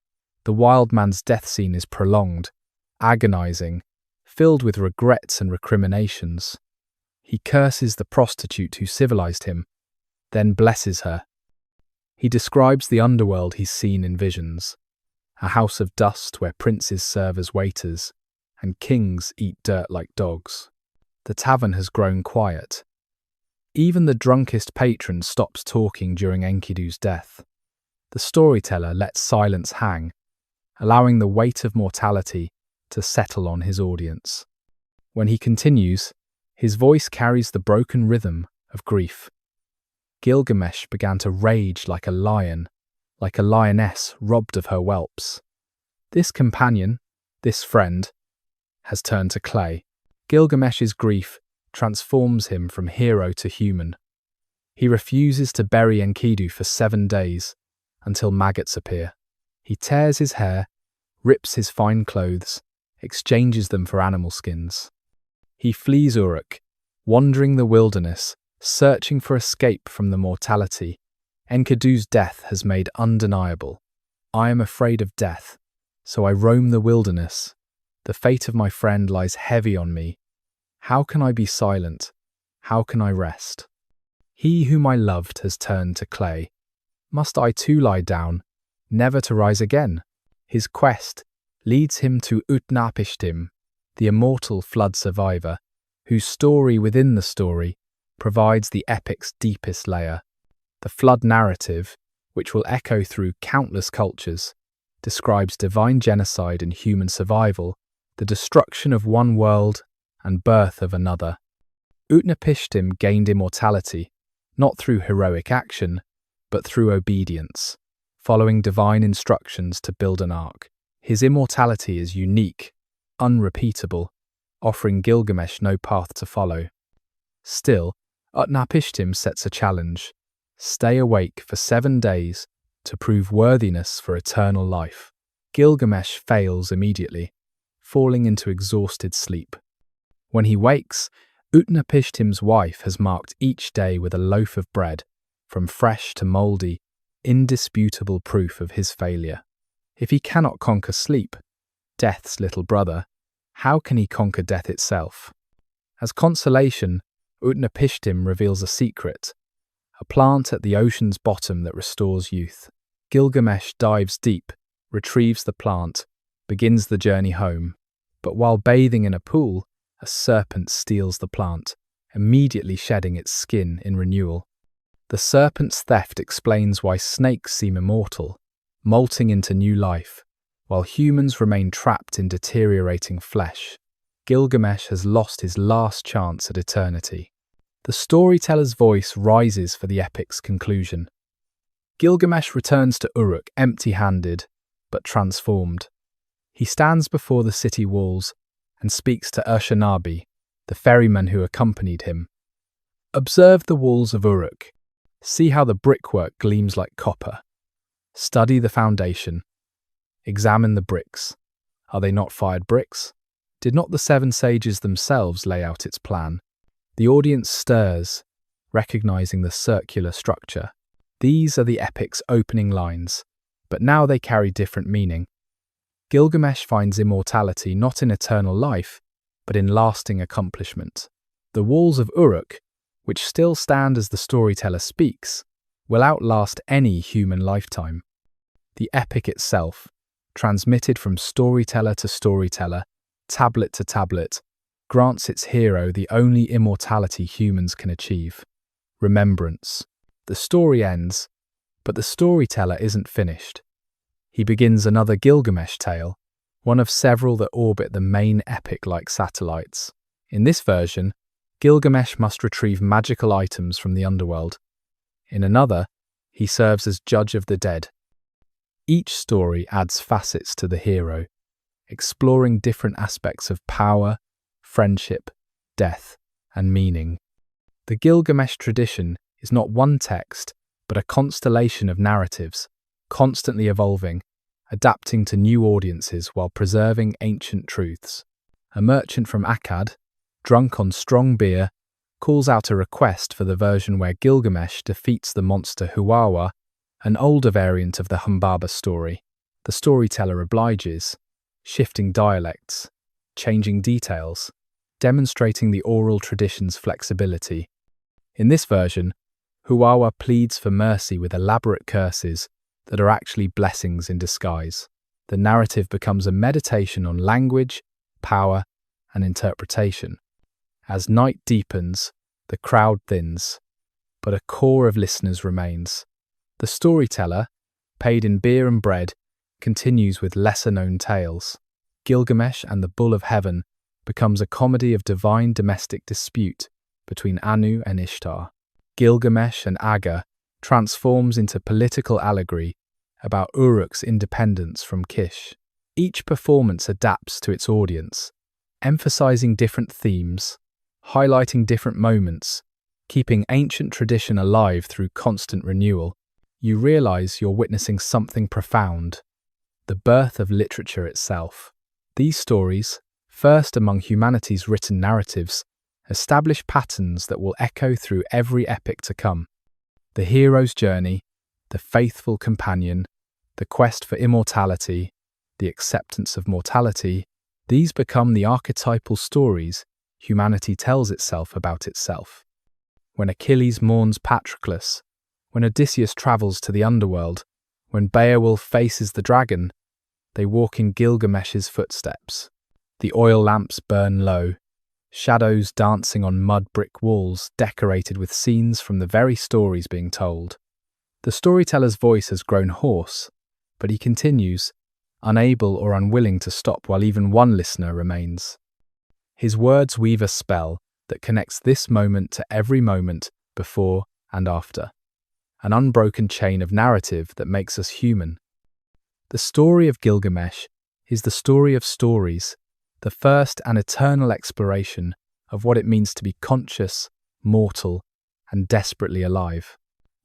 The wild man's death scene is prolonged, agonizing, filled with regrets and recriminations. He curses the prostitute who civilized him, then blesses her. He describes the underworld he's seen in visions, a house of dust where princes serve as waiters and kings eat dirt like dogs. The tavern has grown quiet. Even the drunkest patron stops talking during Enkidu's death. The storyteller lets silence hang, allowing the weight of mortality to settle on his audience. When he continues, his voice carries the broken rhythm of grief. Gilgamesh began to rage like a lion, like a lioness robbed of her whelps. This companion, this friend, has turned to clay. Gilgamesh's grief transforms him from hero to human. He refuses to bury Enkidu for 7 days, until maggots appear. He tears his hair, rips his fine clothes, exchanges them for animal skins. He flees Uruk, wandering the wilderness, searching for escape from the mortality Enkidu's death has made undeniable. I am afraid of death, so I roam the wilderness. The fate of my friend lies heavy on me. How can I be silent? How can I rest? He whom I loved has turned to clay. Must I too lie down, never to rise again? His quest leads him to Utnapishtim, the immortal flood survivor, whose story within the story provides the epic's deepest layer. The flood narrative, which will echo through countless cultures, describes divine genocide and human survival, the destruction of one world and birth of another. Utnapishtim gained immortality, not through heroic action, but through obedience, following divine instructions to build an ark. His immortality is unique, unrepeatable, offering Gilgamesh no path to follow. Still, Utnapishtim sets a challenge: stay awake for 7 days to prove worthiness for eternal life. Gilgamesh fails immediately, falling into exhausted sleep. When he wakes, Utnapishtim's wife has marked each day with a loaf of bread, from fresh to mouldy, indisputable proof of his failure. If he cannot conquer sleep, death's little brother, how can he conquer death itself? As consolation, Utnapishtim reveals a secret: a plant at the ocean's bottom that restores youth. Gilgamesh dives deep, retrieves the plant, begins the journey home. But while bathing in a pool, a serpent steals the plant, immediately shedding its skin in renewal. The serpent's theft explains why snakes seem immortal, molting into new life, while humans remain trapped in deteriorating flesh. Gilgamesh has lost his last chance at eternity. The storyteller's voice rises for the epic's conclusion. Gilgamesh returns to Uruk empty-handed, but transformed. He stands before the city walls and speaks to Urshanabi, the ferryman who accompanied him. Observe the walls of Uruk. See how the brickwork gleams like copper. Study the foundation. Examine the bricks. Are they not fired bricks? Did not the 7 sages themselves lay out its plan? The audience stirs, recognizing the circular structure. These are the epic's opening lines, but now they carry different meaning. Gilgamesh finds immortality not in eternal life, but in lasting accomplishment. The walls of Uruk, which still stand as the storyteller speaks, will outlast any human lifetime. The epic itself, transmitted from storyteller to storyteller, tablet to tablet, grants its hero the only immortality humans can achieve: remembrance. The story ends, but the storyteller isn't finished. He begins another Gilgamesh tale, one of several that orbit the main epic like satellites. In this version, Gilgamesh must retrieve magical items from the underworld. In another, he serves as judge of the dead. Each story adds facets to the hero, exploring different aspects of power, friendship, death, and meaning. The Gilgamesh tradition is not one text, but a constellation of narratives, constantly evolving, adapting to new audiences while preserving ancient truths. A merchant from Akkad, drunk on strong beer, calls out a request for the version where Gilgamesh defeats the monster Huwawa An older variant of the Humbaba story, the storyteller obliges, shifting dialects, changing details, demonstrating the oral tradition's flexibility. In this version, Huwawa pleads for mercy with elaborate curses that are actually blessings in disguise. The narrative becomes a meditation on language, power, and interpretation. As night deepens, the crowd thins, but a core of listeners remains. The storyteller, paid in beer and bread, continues with lesser-known tales. Gilgamesh and the Bull of Heaven becomes a comedy of divine domestic dispute between Anu and Ishtar. Gilgamesh and Aga transforms into political allegory about Uruk's independence from Kish. Each performance adapts to its audience, emphasizing different themes, highlighting different moments, keeping ancient tradition alive through constant renewal. You realize you're witnessing something profound, the birth of literature itself. These stories, first among humanity's written narratives, establish patterns that will echo through every epic to come. The hero's journey, the faithful companion, the quest for immortality, the acceptance of mortality, these become the archetypal stories humanity tells itself about itself. When Achilles mourns Patroclus, when Odysseus travels to the underworld, when Beowulf faces the dragon, they walk in Gilgamesh's footsteps. The oil lamps burn low, shadows dancing on mud brick walls decorated with scenes from the very stories being told. The storyteller's voice has grown hoarse, but he continues, unable or unwilling to stop while even one listener remains. His words weave a spell that connects this moment to every moment before and after, an unbroken chain of narrative that makes us human. The story of Gilgamesh is the story of stories, the first and eternal exploration of what it means to be conscious, mortal, and desperately alive.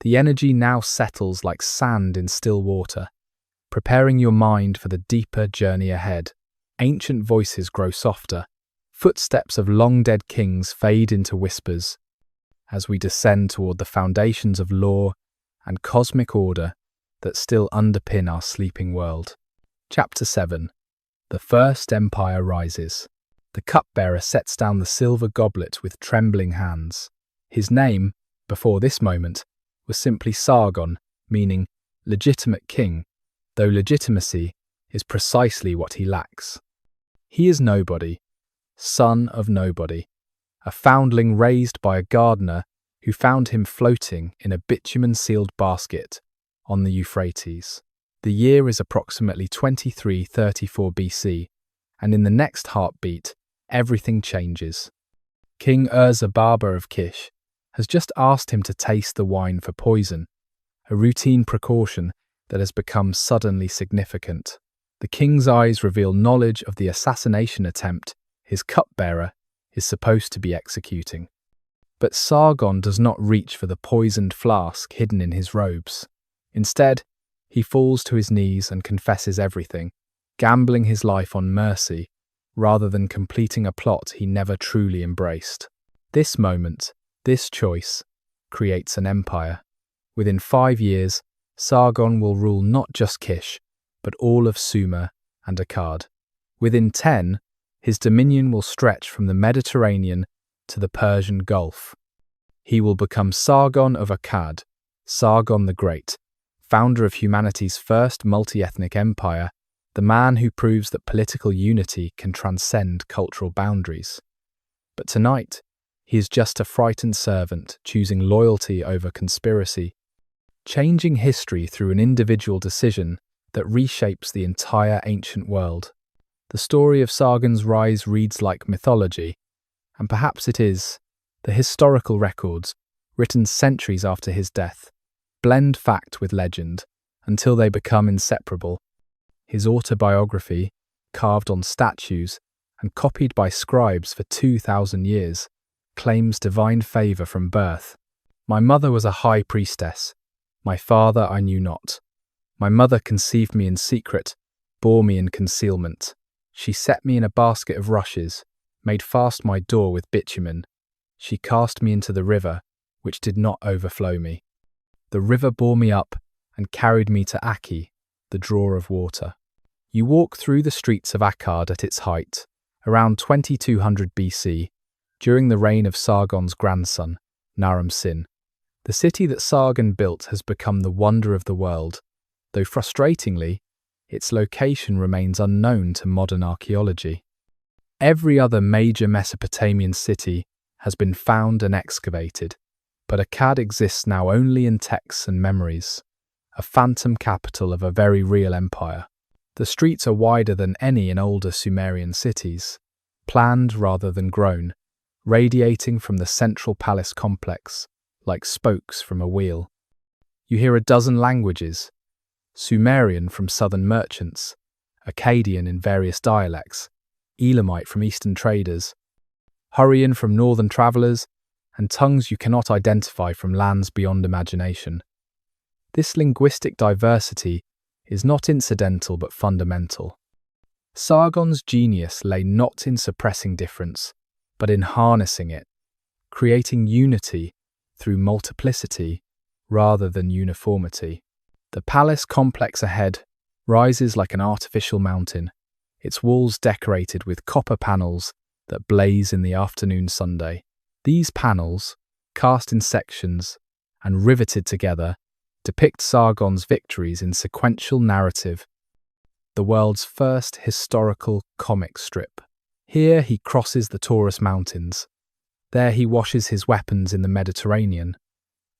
The energy now settles like sand in still water, preparing your mind for the deeper journey ahead. Ancient voices grow softer, footsteps of long-dead kings fade into whispers, as we descend toward the foundations of law and cosmic order that still underpin our sleeping world. Chapter 7. The First Empire Rises. The cupbearer sets down the silver goblet with trembling hands. His name, before this moment, was simply Sargon, meaning legitimate king, though legitimacy is precisely what he lacks. He is nobody, son of nobody, a foundling raised by a gardener who found him floating in a bitumen-sealed basket on the Euphrates. The year is approximately 2334 BC, and in the next heartbeat, everything changes. King Baba of Kish has just asked him to taste the wine for poison, a routine precaution that has become suddenly significant. The king's eyes reveal knowledge of the assassination attempt his cupbearer is supposed to be executing. But Sargon does not reach for the poisoned flask hidden in his robes. Instead, he falls to his knees and confesses everything, gambling his life on mercy rather than completing a plot he never truly embraced. This moment, this choice, creates an empire. Within 5 years, Sargon will rule not just Kish, but all of Sumer and Akkad. Within 10, his dominion will stretch from the Mediterranean to the Persian Gulf. He will become Sargon of Akkad, Sargon the Great, founder of humanity's first multi-ethnic empire, the man who proves that political unity can transcend cultural boundaries. But tonight, he is just a frightened servant choosing loyalty over conspiracy, changing history through an individual decision that reshapes the entire ancient world. The story of Sargon's rise reads like mythology, and perhaps it is. The historical records, written centuries after his death, blend fact with legend until they become inseparable. His autobiography, carved on statues and copied by scribes for 2,000 years, claims divine favor from birth. My mother was a high priestess. My father I knew not. My mother conceived me in secret, bore me in concealment. She set me in a basket of rushes, made fast my door with bitumen. She cast me into the river, which did not overflow me. The river bore me up and carried me to Aki, the drawer of water. You walk through the streets of Akkad at its height, around 2200 BC, during the reign of Sargon's grandson, Naram-Sin. The city that Sargon built has become the wonder of the world, though frustratingly, its location remains unknown to modern archaeology. Every other major Mesopotamian city has been found and excavated, but Akkad exists now only in texts and memories, a phantom capital of a very real empire. The streets are wider than any in older Sumerian cities, planned rather than grown, radiating from the central palace complex like spokes from a wheel. You hear a dozen languages: Sumerian from southern merchants, Akkadian in various dialects, Elamite from eastern traders, Hurrian from northern travelers, and tongues you cannot identify from lands beyond imagination. This linguistic diversity is not incidental but fundamental. Sargon's genius lay not in suppressing difference, but in harnessing it, creating unity through multiplicity rather than uniformity. The palace complex ahead rises like an artificial mountain, its walls decorated with copper panels that blaze in the afternoon sunday. These panels, cast in sections and riveted together, depict Sargon's victories in sequential narrative, the world's first historical comic strip. Here he crosses the Taurus Mountains. There he washes his weapons in the Mediterranean.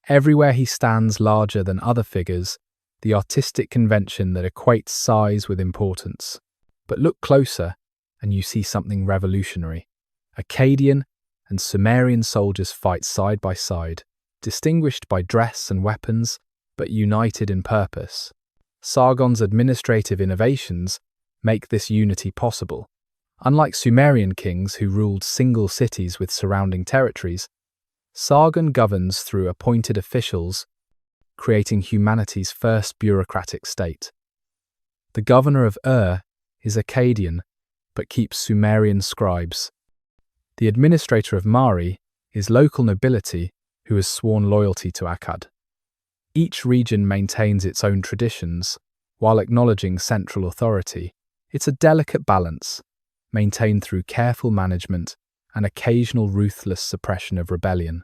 Everywhere he stands larger than other figures, the artistic convention that equates size with importance. But look closer, and you see something revolutionary. Akkadian and Sumerian soldiers fight side by side, distinguished by dress and weapons, but united in purpose. Sargon's administrative innovations make this unity possible. Unlike Sumerian kings who ruled single cities with surrounding territories, Sargon governs through appointed officials, creating humanity's first bureaucratic state. The governor of is Akkadian, but keeps Sumerian scribes. The administrator of Mari is local nobility who has sworn loyalty to Akkad. Each region maintains its own traditions, while acknowledging central authority. It's a delicate balance, maintained through careful management and occasional ruthless suppression of rebellion.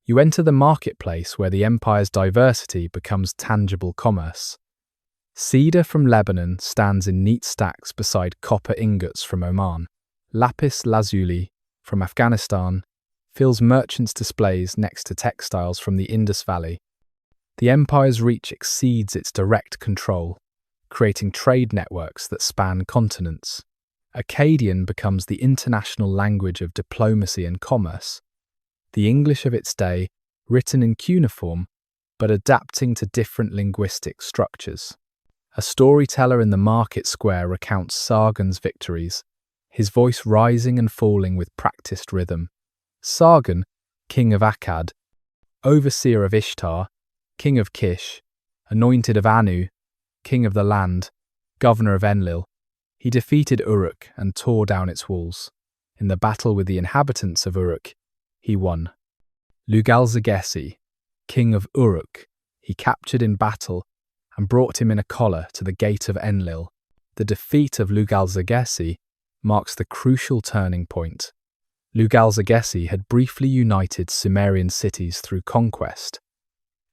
You enter the marketplace where the empire's diversity becomes tangible commerce. Cedar from Lebanon stands in neat stacks beside copper ingots from Oman. Lapis lazuli from Afghanistan fills merchants' displays next to textiles from the Indus Valley. The empire's reach exceeds its direct control, creating trade networks that span continents. Akkadian becomes the international language of diplomacy and commerce, the English of its day, written in cuneiform, but adapting to different linguistic structures. A storyteller in the market square recounts Sargon's victories, his voice rising and falling with practiced rhythm. Sargon, king of Akkad, overseer of Ishtar, king of Kish, anointed of Anu, king of the land, governor of Enlil, he defeated Uruk and tore down its walls. In the battle with the inhabitants of Uruk, he won. Lugal-Zagessi, king of Uruk, he captured in battle and brought him in a collar to the gate of Enlil. The defeat of Lugal-Zagessi marks the crucial turning point. Lugal-Zagessi had briefly united Sumerian cities through conquest,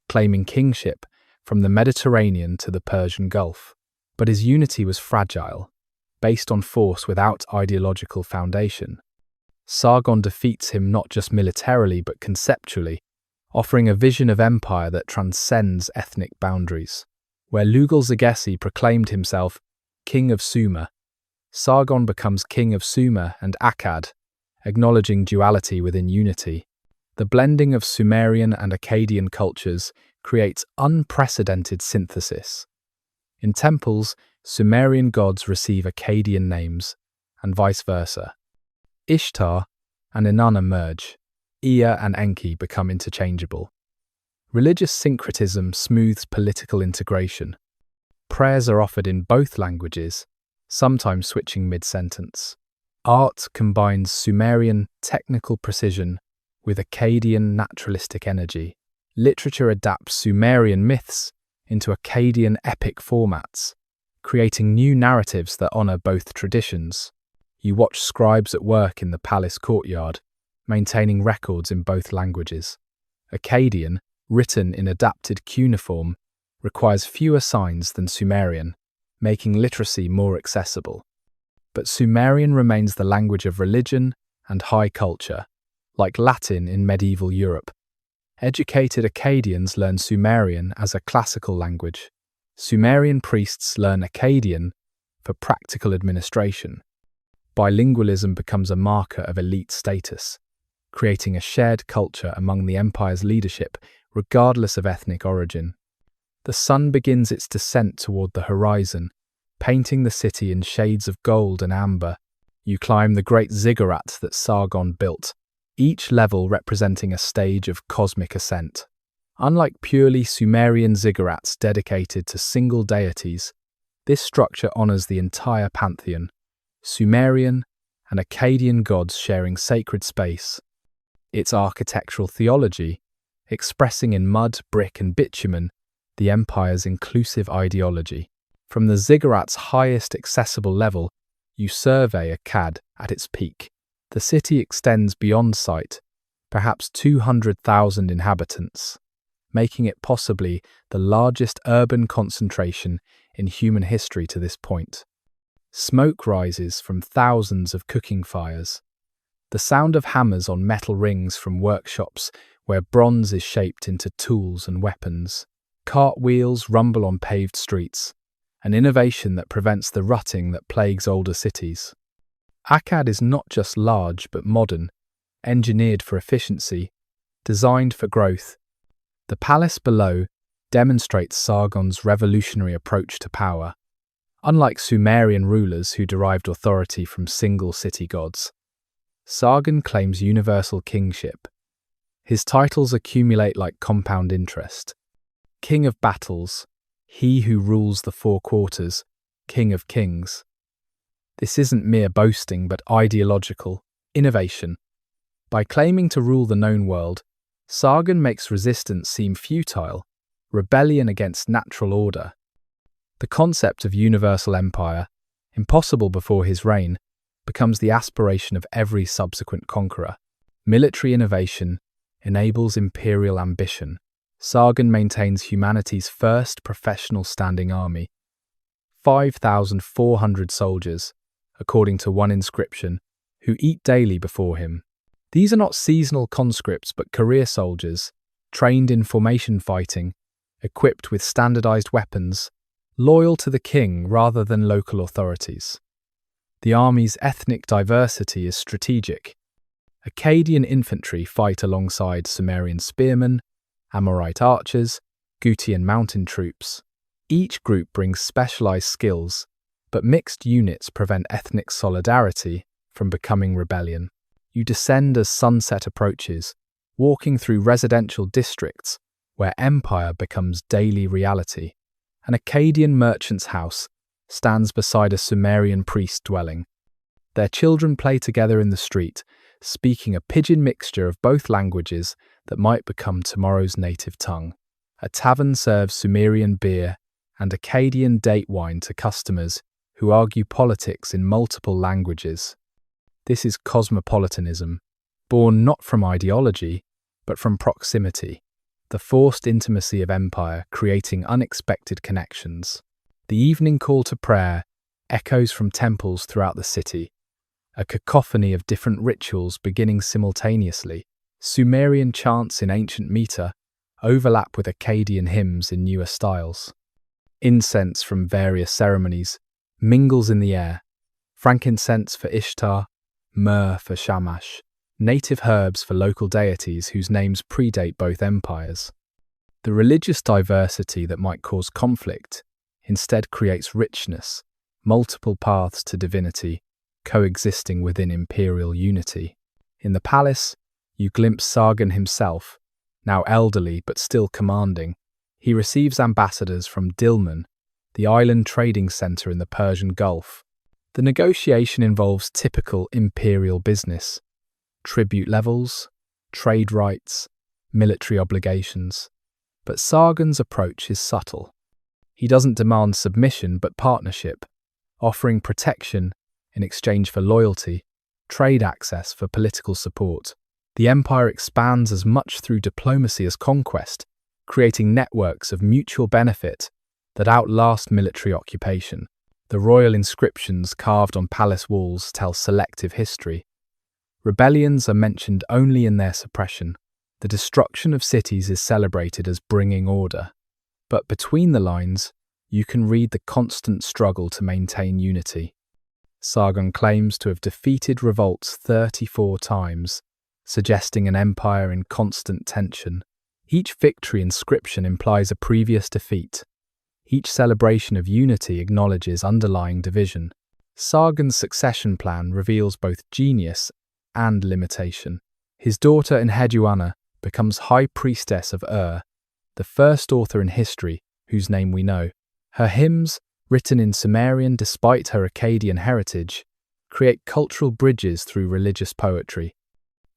claiming kingship from the Mediterranean to the Persian Gulf. But his unity was fragile, based on force without ideological foundation. Sargon defeats him not just militarily but conceptually, offering a vision of empire that transcends ethnic boundaries. Where Lugal-Zagessi proclaimed himself king of Sumer, Sargon becomes king of Sumer and Akkad, acknowledging duality within unity. The blending of Sumerian and Akkadian cultures creates unprecedented synthesis. In temples, Sumerian gods receive Akkadian names, and vice versa. Ishtar and Inanna merge. Ea and Enki become interchangeable. Religious syncretism smooths political integration. Prayers are offered in both languages, sometimes switching mid-sentence. Art combines Sumerian technical precision with Akkadian naturalistic energy. Literature adapts Sumerian myths into Akkadian epic formats, creating new narratives that honor both traditions. You watch scribes at work in the palace courtyard, maintaining records in both languages. Akkadian, written in adapted cuneiform, requires fewer signs than Sumerian, making literacy more accessible. But Sumerian remains the language of religion and high culture, like Latin in medieval Europe. Educated Akkadians learn Sumerian as a classical language. Sumerian priests learn Akkadian for practical administration. Bilingualism becomes a marker of elite status, creating a shared culture among the empire's leadership, regardless of ethnic origin. The sun begins its descent toward the horizon, painting the city in shades of gold and amber. You climb the great ziggurat that Sargon built, each level representing a stage of cosmic ascent. Unlike purely Sumerian ziggurats dedicated to single deities, this structure honors the entire pantheon, Sumerian and Akkadian gods sharing sacred space. Its architectural theology, expressing in mud, brick, and bitumen the empire's inclusive ideology. From the ziggurat's highest accessible level, you survey Akkad at its peak. The city extends beyond sight, perhaps 200,000 inhabitants, making it possibly the largest urban concentration in human history to this point. Smoke rises from thousands of cooking fires. The sound of hammers on metal rings from workshops where bronze is shaped into tools and weapons. Cartwheels rumble on paved streets, an innovation that prevents the rutting that plagues older cities. Akkad is not just large but modern, engineered for efficiency, designed for growth. The palace below demonstrates Sargon's revolutionary approach to power. Unlike Sumerian rulers who derived authority from single city gods, Sargon claims universal kingship. His titles accumulate like compound interest. King of battles, he who rules the four quarters, King of kings. This isn't mere boasting but ideological innovation. By claiming to rule the known world, Sargon makes resistance seem futile, rebellion against natural order. The concept of universal empire, impossible before his reign, becomes the aspiration of every subsequent conqueror. Military innovation enables imperial ambition. Sargon maintains humanity's first professional standing army. 5,400 soldiers, according to one inscription, who eat daily before him. These are not seasonal conscripts but career soldiers, trained in formation fighting, equipped with standardized weapons, loyal to the king rather than local authorities. The army's ethnic diversity is strategic. Akkadian infantry fight alongside Sumerian spearmen, Amorite archers, Gutian mountain troops. Each group brings specialized skills, but mixed units prevent ethnic solidarity from becoming rebellion. You descend as sunset approaches, walking through residential districts where empire becomes daily reality. An Akkadian merchant's house stands beside a Sumerian priest dwelling. Their children play together in the street, speaking a pidgin mixture of both languages that might become tomorrow's native tongue. A tavern serves Sumerian beer and Akkadian date wine to customers who argue politics in multiple languages. This is cosmopolitanism, born not from ideology, but from proximity, the forced intimacy of empire creating unexpected connections. The evening call to prayer echoes from temples throughout the city, a cacophony of different rituals beginning simultaneously. Sumerian chants in ancient meter overlap with Akkadian hymns in newer styles. Incense from various ceremonies mingles in the air, frankincense for Ishtar, myrrh for Shamash, native herbs for local deities whose names predate both empires. The religious diversity that might cause conflict instead creates richness, multiple paths to divinity, coexisting within imperial unity. In the palace, you glimpse Sargon himself, now elderly but still commanding. He receives ambassadors from Dilmun, the island trading center in the Persian Gulf. The negotiation involves typical imperial business: tribute levels, trade rights, military obligations. But Sargon's approach is subtle. He doesn't demand submission but partnership, offering protection in exchange for loyalty, trade access for political support. The empire expands as much through diplomacy as conquest, creating networks of mutual benefit that outlast military occupation. The royal inscriptions carved on palace walls tell selective history. Rebellions are mentioned only in their suppression. The destruction of cities is celebrated as bringing order. But between the lines, you can read the constant struggle to maintain unity. Sargon claims to have defeated revolts 34 times, suggesting an empire in constant tension. Each victory inscription implies a previous defeat. Each celebration of unity acknowledges underlying division. Sargon's succession plan reveals both genius and limitation. His daughter Enheduanna becomes high priestess of the first author in history whose name we know. Her hymns, written in Sumerian despite her Akkadian heritage, create cultural bridges through religious poetry.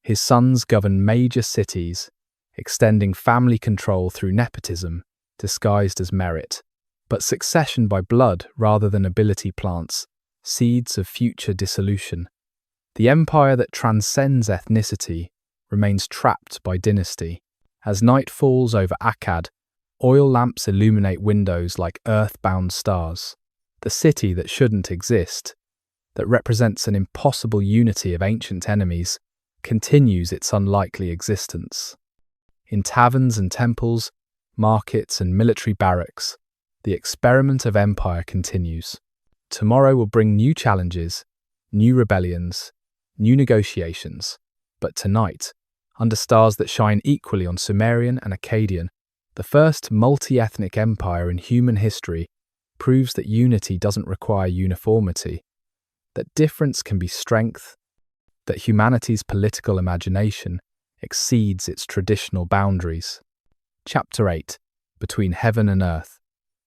His sons govern major cities, extending family control through nepotism, disguised as merit. But succession by blood rather than ability plants seeds of future dissolution. The empire that transcends ethnicity remains trapped by dynasty. As night falls over Akkad, oil lamps illuminate windows like earthbound stars. The city that shouldn't exist, that represents an impossible unity of ancient enemies, continues its unlikely existence. In taverns and temples, markets and military barracks, the experiment of empire continues. Tomorrow will bring new challenges, new rebellions, new negotiations. But tonight, under stars that shine equally on Sumerian and Akkadian, the first multi-ethnic empire in human history proves that unity doesn't require uniformity, that difference can be strength, that humanity's political imagination exceeds its traditional boundaries. Chapter 8. Between Heaven and Earth.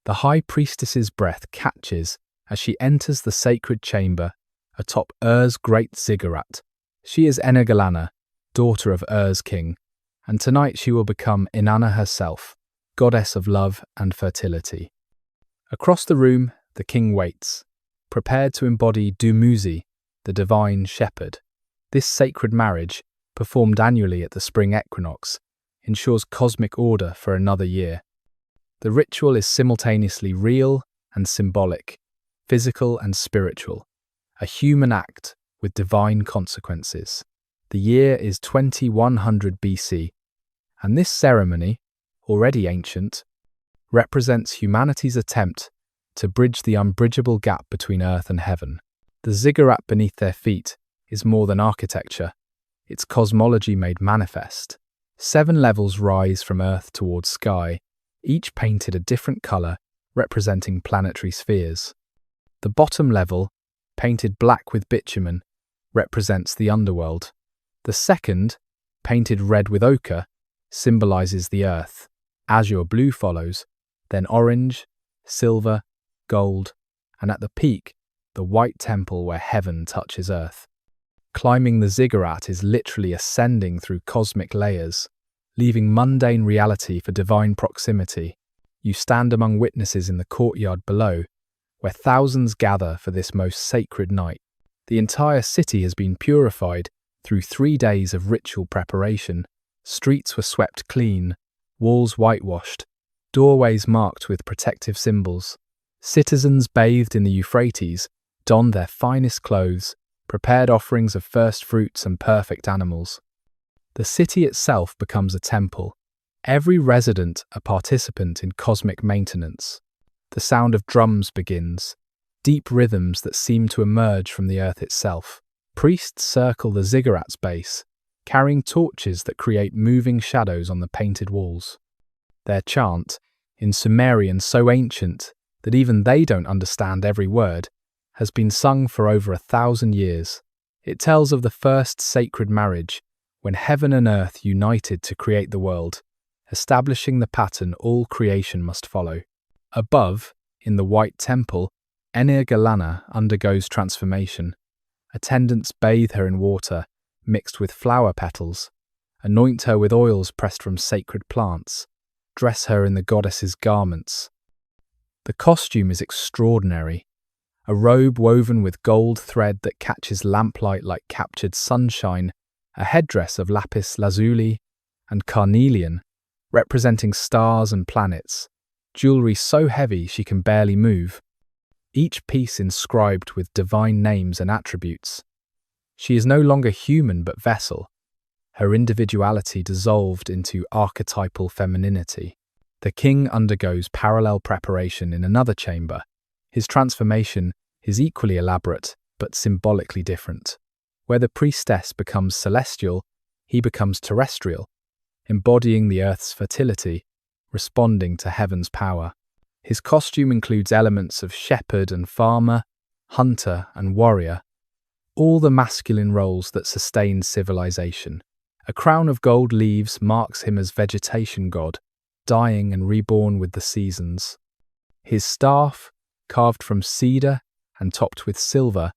The high priestess's breath catches as she enters the sacred chamber atop Ur's great ziggurat. She is Ennegalanna, daughter of Ur's king, and tonight she will become Inanna herself, goddess of love and fertility. Across the room, the king waits, prepared to embody Dumuzi, the divine shepherd. This sacred marriage, performed annually at the spring equinox, ensures cosmic order for another year. The ritual is simultaneously real and symbolic, physical and spiritual, a human act with divine consequences. The year is 2100 BC, and this ceremony, already ancient, represents humanity's attempt to bridge the unbridgeable gap between earth and heaven. The ziggurat beneath their feet is more than architecture, it's cosmology made manifest. 7 levels rise from earth towards sky, each painted a different color representing planetary spheres. The bottom level, painted black with bitumen, represents the underworld. The second, painted red with ochre, symbolizes the earth. Azure blue follows, then orange, silver, gold, and at the peak, the white temple where heaven touches earth. Climbing the ziggurat is literally ascending through cosmic layers, leaving mundane reality for divine proximity. You stand among witnesses in the courtyard below, where thousands gather for this most sacred night. The entire city has been purified through 3 days of ritual preparation. Streets were swept clean, walls whitewashed, doorways marked with protective symbols. Citizens bathed in the Euphrates donned their finest clothes, prepared offerings of first fruits and perfect animals. The city itself becomes a temple, every resident a participant in cosmic maintenance. The sound of drums begins, deep rhythms that seem to emerge from the earth itself. Priests circle the ziggurat's base, carrying torches that create moving shadows on the painted walls. Their chant, in Sumerian so ancient that even they don't understand every word, has been sung for over 1,000 years. It tells of the first sacred marriage, when heaven and earth united to create the world, establishing the pattern all creation must follow. Above, in the white temple, Ennegalanna undergoes transformation. Attendants bathe her in water, mixed with flower petals, anoint her with oils pressed from sacred plants, dress her in the goddess's garments. The costume is extraordinary. A robe woven with gold thread that catches lamplight like captured sunshine, a headdress of lapis lazuli and carnelian, representing stars and planets, jewelry so heavy she can barely move, each piece inscribed with divine names and attributes. She is no longer human but vessel, her individuality dissolved into archetypal femininity. The king undergoes parallel preparation in another chamber. His transformation is equally elaborate but symbolically different. Where the priestess becomes celestial, he becomes terrestrial, embodying the earth's fertility, responding to heaven's power. His costume includes elements of shepherd and farmer, hunter and warrior, all the masculine roles that sustain civilization. A crown of gold leaves marks him as vegetation god, dying and reborn with the seasons. His staff, carved from cedar and topped with silver,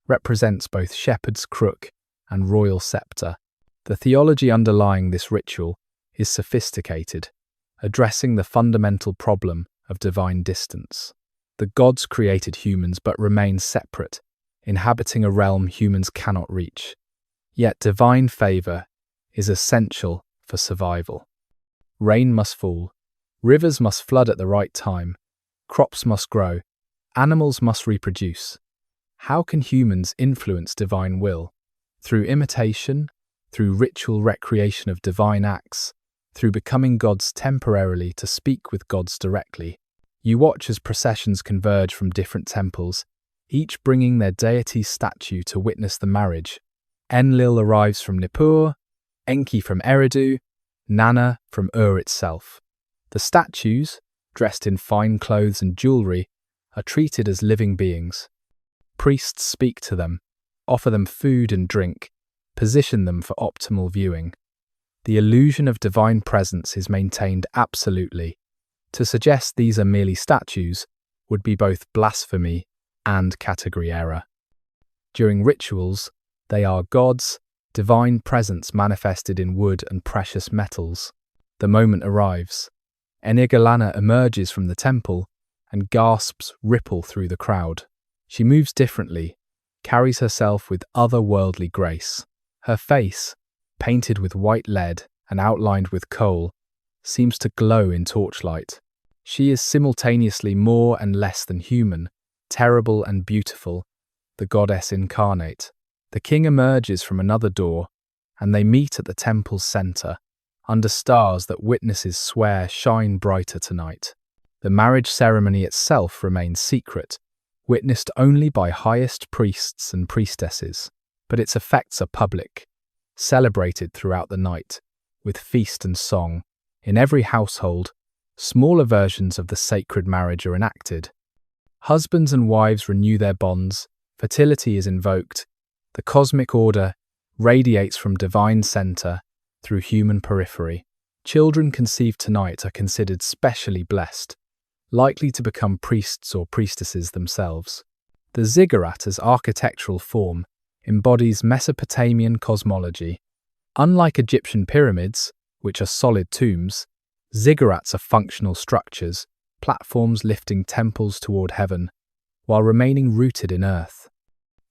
represents both shepherd's crook and royal scepter. The theology underlying this ritual is sophisticated, addressing the fundamental problem of divine distance. The gods created humans but remain separate, inhabiting a realm humans cannot reach. Yet divine favor is essential for survival. Rain must fall, rivers must flood at the right time, crops must grow, animals must reproduce. How can humans influence divine will? Through imitation, through ritual recreation of divine acts, through becoming gods temporarily to speak with gods directly. You watch as processions converge from different temples, each bringing their deity's statue to witness the marriage. Enlil arrives from Nippur, Enki from Eridu, Nana from Ur itself. The statues, dressed in fine clothes and jewelry, are treated as living beings. Priests speak to them, offer them food and drink, position them for optimal viewing. The illusion of divine presence is maintained absolutely. To suggest these are merely statues would be both blasphemy and category error. During rituals, they are gods, divine presence manifested in wood and precious metals. The moment arrives. Enigalana emerges from the temple, and gasps ripple through the crowd. She moves differently, carries herself with otherworldly grace. Her face, painted with white lead and outlined with coal, seems to glow in torchlight. She is simultaneously more and less than human, terrible and beautiful, the goddess incarnate. The king emerges from another door, and they meet at the temple's center, under stars that witnesses swear shine brighter tonight. The marriage ceremony itself remains secret, witnessed only by highest priests and priestesses, but its effects are public, celebrated throughout the night, with feast and song. In every household, smaller versions of the sacred marriage are enacted. Husbands and wives renew their bonds, fertility is invoked, the cosmic order radiates from divine center through human periphery. Children conceived tonight are considered specially blessed, likely to become priests or priestesses themselves. The ziggurat as architectural form embodies Mesopotamian cosmology. Unlike Egyptian pyramids, which are solid tombs, ziggurats are functional structures, platforms lifting temples toward heaven, while remaining rooted in earth.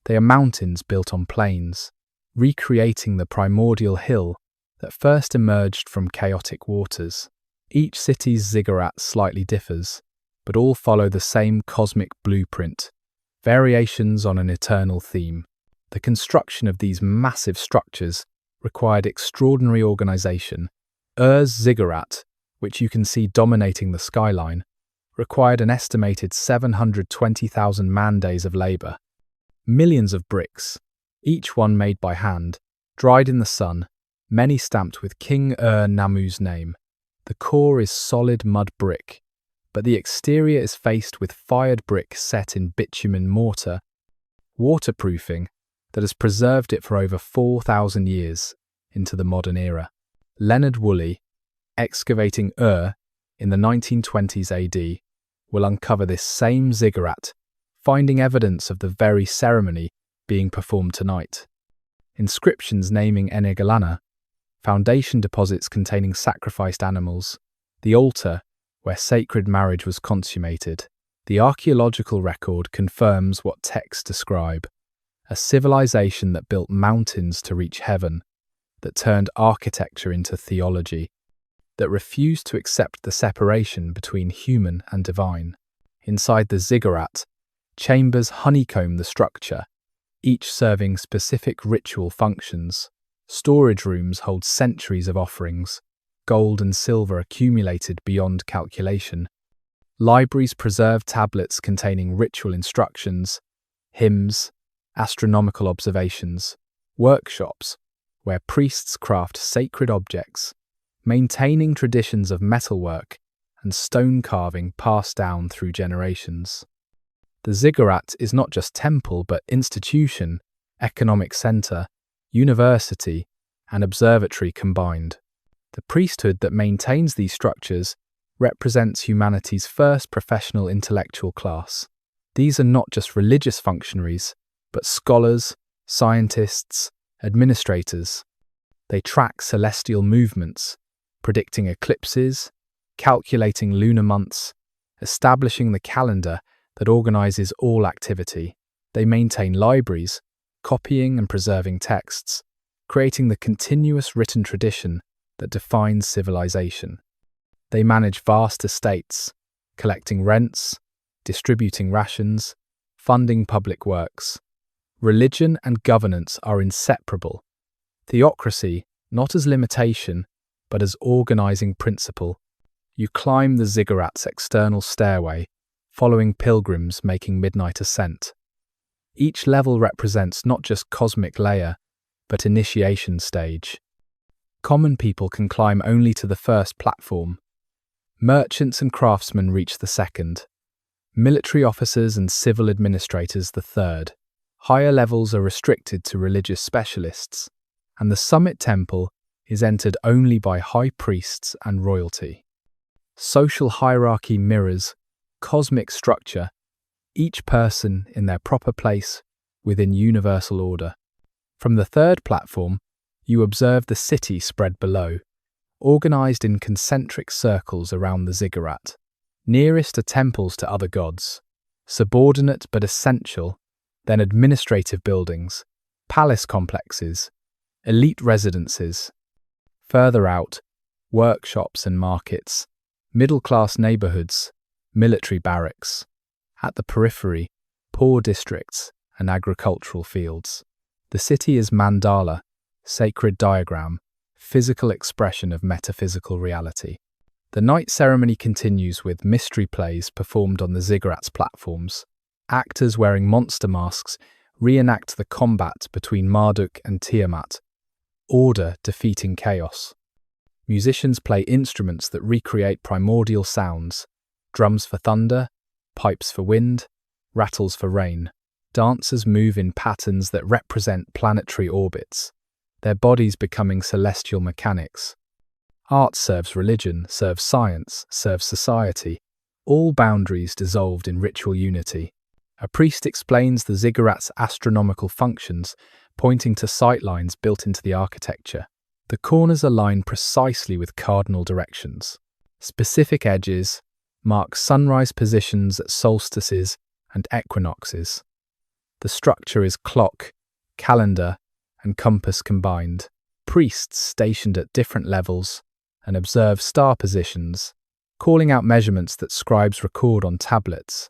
They are mountains built on plains, recreating the primordial hill that first emerged from chaotic waters. Each city's ziggurat slightly differs, but all follow the same cosmic blueprint, variations on an eternal theme. The construction of these massive structures required extraordinary organization. Ur's ziggurat, which you can see dominating the skyline, required an estimated 720,000 man-days of labor. Millions of bricks, each one made by hand, dried in the sun, many stamped with King Namu's name. The core is solid mud brick, but the exterior is faced with fired brick set in bitumen mortar, waterproofing that has preserved it for over 4,000 years into the modern era. Leonard Woolley, excavating in the 1920s AD, will uncover this same ziggurat, finding evidence of the very ceremony being performed tonight. Inscriptions naming Enigalana, foundation deposits containing sacrificed animals, the altar where sacred marriage was consummated. The archaeological record confirms what texts describe: a civilization that built mountains to reach heaven, that turned architecture into theology, that refused to accept the separation between human and divine. Inside the ziggurat, chambers honeycomb the structure, each serving specific ritual functions. Storage rooms hold centuries of offerings, gold and silver accumulated beyond calculation. Libraries preserve tablets containing ritual instructions, hymns, astronomical observations. Workshops, where priests craft sacred objects, maintaining traditions of metalwork and stone carving passed down through generations. The ziggurat is not just temple but institution, economic center, university, and observatory combined. The priesthood that maintains these structures represents humanity's first professional intellectual class. These are not just religious functionaries, but scholars, scientists, administrators. They track celestial movements, predicting eclipses, calculating lunar months, establishing the calendar that organizes all activity. They maintain libraries, copying and preserving texts, creating the continuous written tradition that defines civilization. They manage vast estates, collecting rents, distributing rations, funding public works. Religion and governance are inseparable. Theocracy, not as limitation, but as organizing principle. You climb the ziggurat's external stairway, following pilgrims making midnight ascent. Each level represents not just cosmic layer, but initiation stage. Common people can climb only to the first platform. Merchants and craftsmen reach the second. Military officers and civil administrators the third. Higher levels are restricted to religious specialists, and the summit temple is entered only by high priests and royalty. Social hierarchy mirrors cosmic structure, each person in their proper place within universal order. From the third platform, you observe the city spread below, organized in concentric circles around the ziggurat. Nearest are temples to other gods, subordinate but essential, then administrative buildings, palace complexes, elite residences. Further out, workshops and markets, middle-class neighborhoods, military barracks. At the periphery, poor districts and agricultural fields. The city is mandala, sacred diagram, physical expression of metaphysical reality. The night ceremony continues with mystery plays performed on the ziggurat's platforms. Actors wearing monster masks reenact the combat between Marduk and Tiamat, order defeating chaos. Musicians play instruments that recreate primordial sounds, drums for thunder, pipes for wind, rattles for rain. Dancers move in patterns that represent planetary orbits, their bodies becoming celestial mechanics. Art serves religion, serves science, serves society, all boundaries dissolved in ritual unity. A priest explains the ziggurat's astronomical functions, pointing to sightlines built into the architecture. The corners align precisely with cardinal directions. Specific edges mark sunrise positions at solstices and equinoxes. The structure is clock, calendar, and compass combined. Priests stationed at different levels and observe star positions, calling out measurements that scribes record on tablets.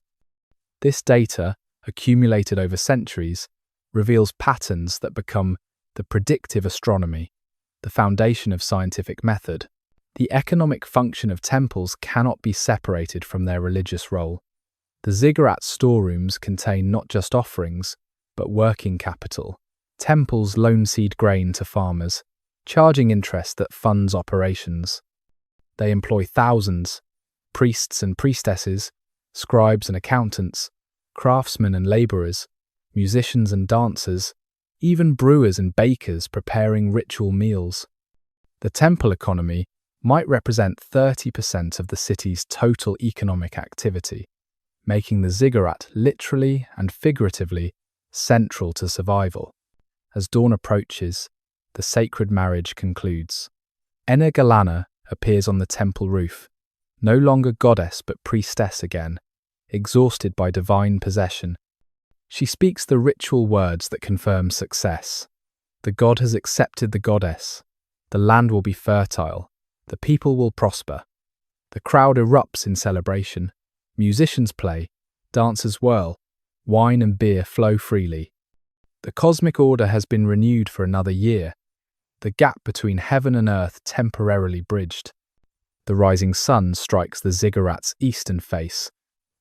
This data, accumulated over centuries, reveals patterns that become the predictive astronomy, the foundation of scientific method. The economic function of temples cannot be separated from their religious role. The ziggurat storerooms contain not just offerings, but working capital. Temples loan seed grain to farmers, charging interest that funds operations. They employ thousands, priests and priestesses, scribes and accountants, craftsmen and laborers, musicians and dancers, even brewers and bakers preparing ritual meals. The temple economy might represent 30% of the city's total economic activity, making the ziggurat literally and figuratively central to survival. As dawn approaches, the sacred marriage concludes. Galana appears on the temple roof, no longer goddess but priestess again, exhausted by divine possession. She speaks the ritual words that confirm success. The god has accepted the goddess. The land will be fertile. The people will prosper. The crowd erupts in celebration. Musicians play. Dancers whirl. Wine and beer flow freely. The cosmic order has been renewed for another year. The gap between heaven and earth temporarily bridged. The rising sun strikes the ziggurat's eastern face,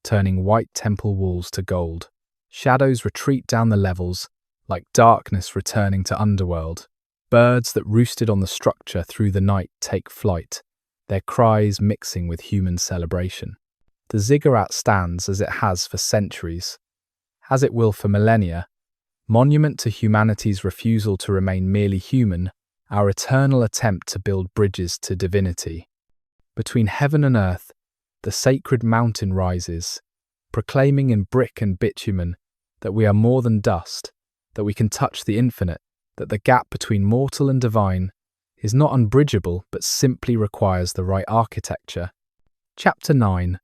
turning white temple walls to gold. Shadows retreat down the levels, like darkness returning to underworld. Birds that roosted on the structure through the night take flight, their cries mixing with human celebration. The ziggurat stands as it has for centuries, as it will for millennia, monument to humanity's refusal to remain merely human, our eternal attempt to build bridges to divinity. Between heaven and earth, the sacred mountain rises, proclaiming in brick and bitumen that we are more than dust, that we can touch the infinite, that the gap between mortal and divine is not unbridgeable but simply requires the right architecture. Chapter 9.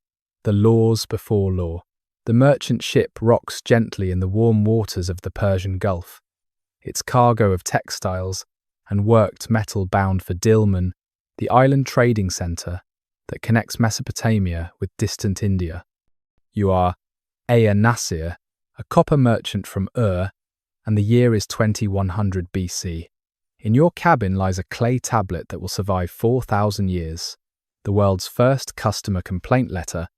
The Laws Before Law. The merchant ship rocks gently in the warm waters of the Persian Gulf, its cargo of textiles and worked metal bound for Dilmun, the island trading centre that connects Mesopotamia with distant India. You are Aya Nasir, a copper merchant from and the year is 2100 BC. In your cabin lies a clay tablet that will survive 4,000 years, the world's first customer complaint letter,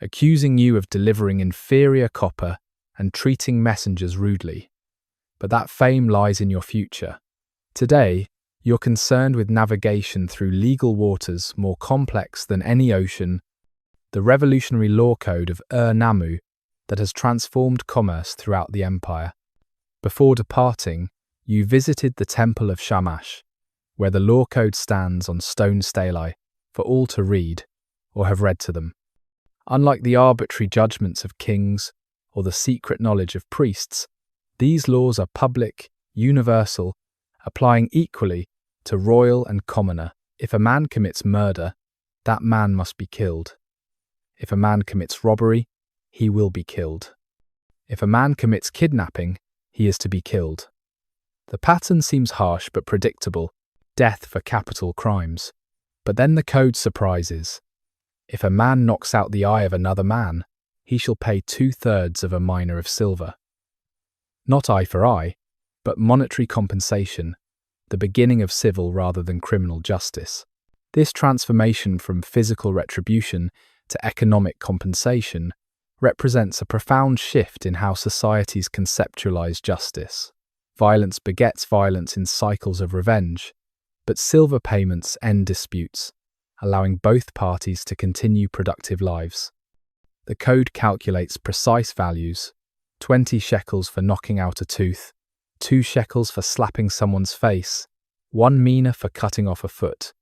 accusing you of delivering inferior copper and treating messengers rudely. But that fame lies in your future. Today, you're concerned with navigation through legal waters more complex than any ocean, the revolutionary law code of Namu that has transformed commerce throughout the empire. Before departing, you visited the Temple of Shamash, where the law code stands on stone stelae for all to read or have read to them. Unlike the arbitrary judgments of kings or the secret knowledge of priests, these laws are public, universal, applying equally to royal and commoner. If a man commits murder, that man must be killed. If a man commits robbery, he will be killed. If a man commits kidnapping, he is to be killed. The pattern seems harsh but predictable, death for capital crimes. But then the code surprises. If a man knocks out the eye of another man, he shall pay 2/3 of a mina of silver. Not eye for eye, but monetary compensation, the beginning of civil rather than criminal justice. This transformation from physical retribution to economic compensation represents a profound shift in how societies conceptualize justice. Violence begets violence in cycles of revenge, but silver payments end disputes, allowing both parties to continue productive lives. The code calculates precise values: 20 shekels for knocking out a tooth, 2 shekels for slapping someone's face, 1 mina for cutting off a foot.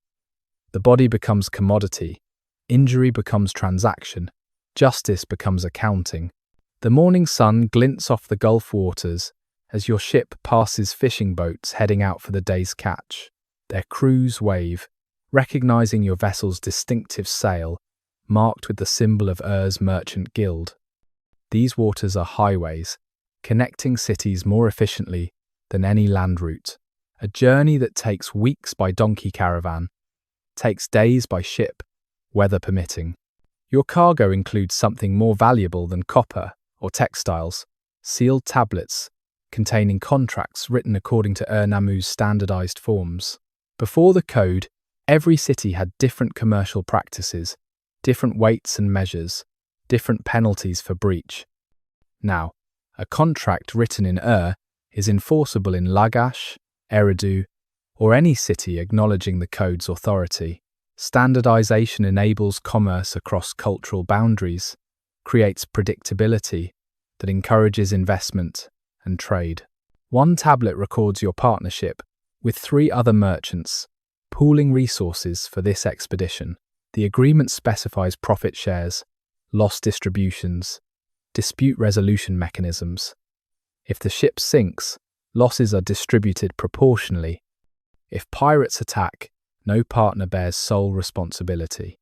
The body becomes commodity, injury becomes transaction, justice becomes accounting. The morning sun glints off the Gulf waters as your ship passes fishing boats heading out for the day's catch. Their crews wave, recognizing your vessel's distinctive sail, marked with the symbol of Ur's merchant guild. These waters are highways, connecting cities more efficiently than any land route. A journey that takes weeks by donkey caravan, takes days by ship, weather permitting. Your cargo includes something more valuable than copper or textiles: sealed tablets containing contracts written according to Namu's standardized forms. Before the code, every city had different commercial practices, different weights and measures, different penalties for breach. Now, a contract written in is enforceable in Lagash, Eridu, or any city acknowledging the code's authority. Standardization enables commerce across cultural boundaries, creates predictability that encourages investment and trade. One tablet records your partnership with 3 other merchants, pooling resources for this expedition. The agreement specifies profit shares, loss distributions, dispute resolution mechanisms. If the ship sinks, losses are distributed proportionally. If pirates attack, no partner bears sole responsibility.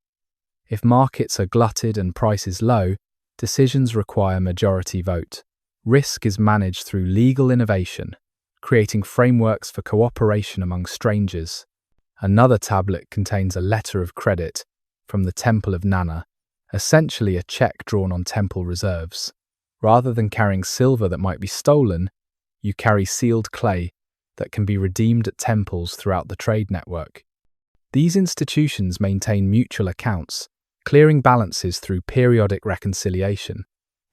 If markets are glutted and prices low, Decisions require majority vote. Risk is managed through legal innovation, creating frameworks for cooperation among strangers. Another tablet contains a letter of credit from the Temple of Nana, essentially a check drawn on temple reserves. Rather than carrying silver that might be stolen, you carry sealed clay that can be redeemed at temples throughout the trade network. These institutions maintain mutual accounts, clearing balances through periodic reconciliation.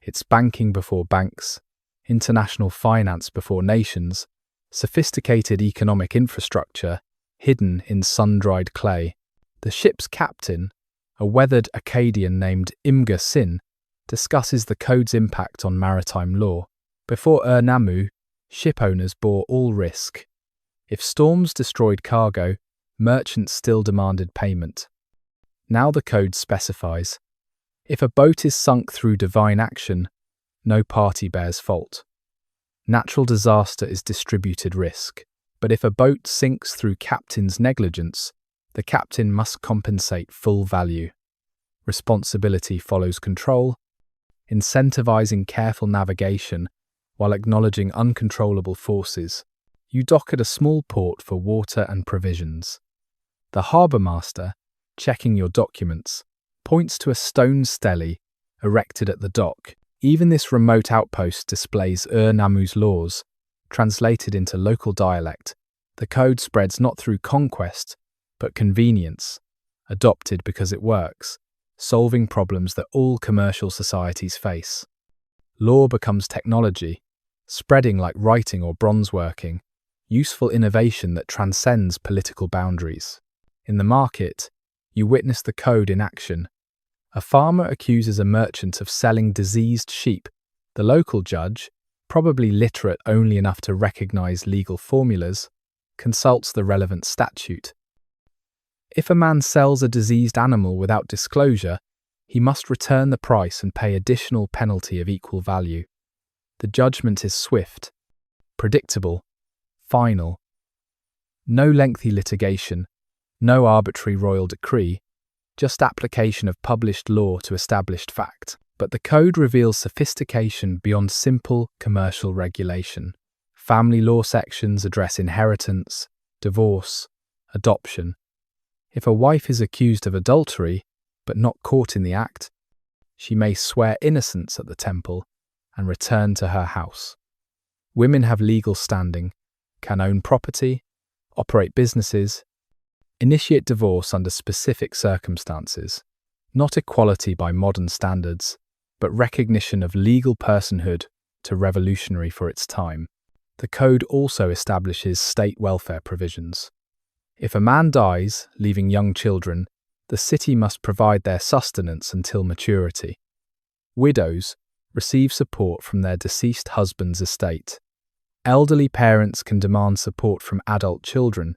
It's banking before banks, international finance before nations, sophisticated economic infrastructure hidden in sun-dried clay. The ship's captain, a weathered Akkadian named Imga Sin, discusses the code's impact on maritime law. Before Namu, ship owners bore all risk. If storms destroyed cargo, merchants still demanded payment. Now the code specifies, if a boat is sunk through divine action, no party bears fault. Natural disaster is distributed risk, but if a boat sinks through captain's negligence, the captain must compensate full value. Responsibility follows control, incentivizing careful navigation while acknowledging uncontrollable forces. You dock at a small port for water and provisions. The harbour master, checking your documents, points to a stone stele erected at the dock. Even this remote outpost displays Namu's laws, translated into local dialect. The code spreads not through conquest, but convenience, adopted because it works, solving problems that all commercial societies face. Law becomes technology, spreading like writing or bronzeworking, useful innovation that transcends political boundaries. In the market, you witness the code in action. A farmer accuses a merchant of selling diseased sheep. The local judge, probably literate only enough to recognize legal formulas, consults the relevant statute. If a man sells a diseased animal without disclosure, he must return the price and pay additional penalty of equal value. The judgment is swift, predictable, final. No lengthy litigation, no arbitrary royal decree, just application of published law to established fact. But the code reveals sophistication beyond simple commercial regulation. Family law sections address inheritance, divorce, adoption. If a wife is accused of adultery, but not caught in the act, she may swear innocence at the temple and return to her house. Women have legal standing, can own property, operate businesses, initiate divorce under specific circumstances. Not equality by modern standards, but recognition of legal personhood to revolutionary for its time. The code also establishes state welfare provisions. If a man dies, leaving young children, the city must provide their sustenance until maturity. Widows receive support from their deceased husband's estate. Elderly parents can demand support from adult children.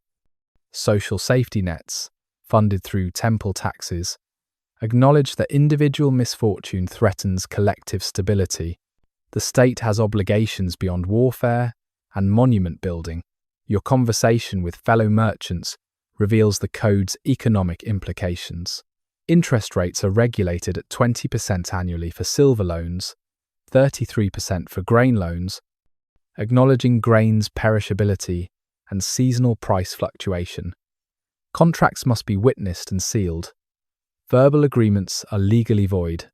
Social safety nets, funded through temple taxes, acknowledge that individual misfortune threatens collective stability. The state has obligations beyond warfare and monument building. Your conversation with fellow merchants reveals the code's economic implications. Interest rates are regulated at 20% annually for silver loans, 33% for grain loans, acknowledging grain's perishability and seasonal price fluctuation. Contracts must be witnessed and sealed. Verbal agreements are legally void.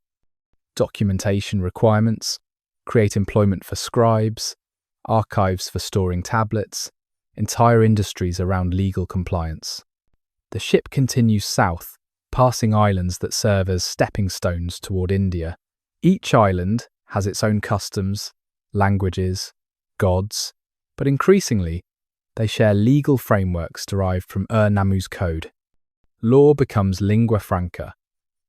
Documentation requirements create employment for scribes, archives for storing tablets, entire industries around legal compliance. The ship continues south, passing islands that serve as stepping stones toward India. Each island has its own customs, languages, gods, but increasingly, they share legal frameworks derived from Namu's code. Law becomes lingua franca,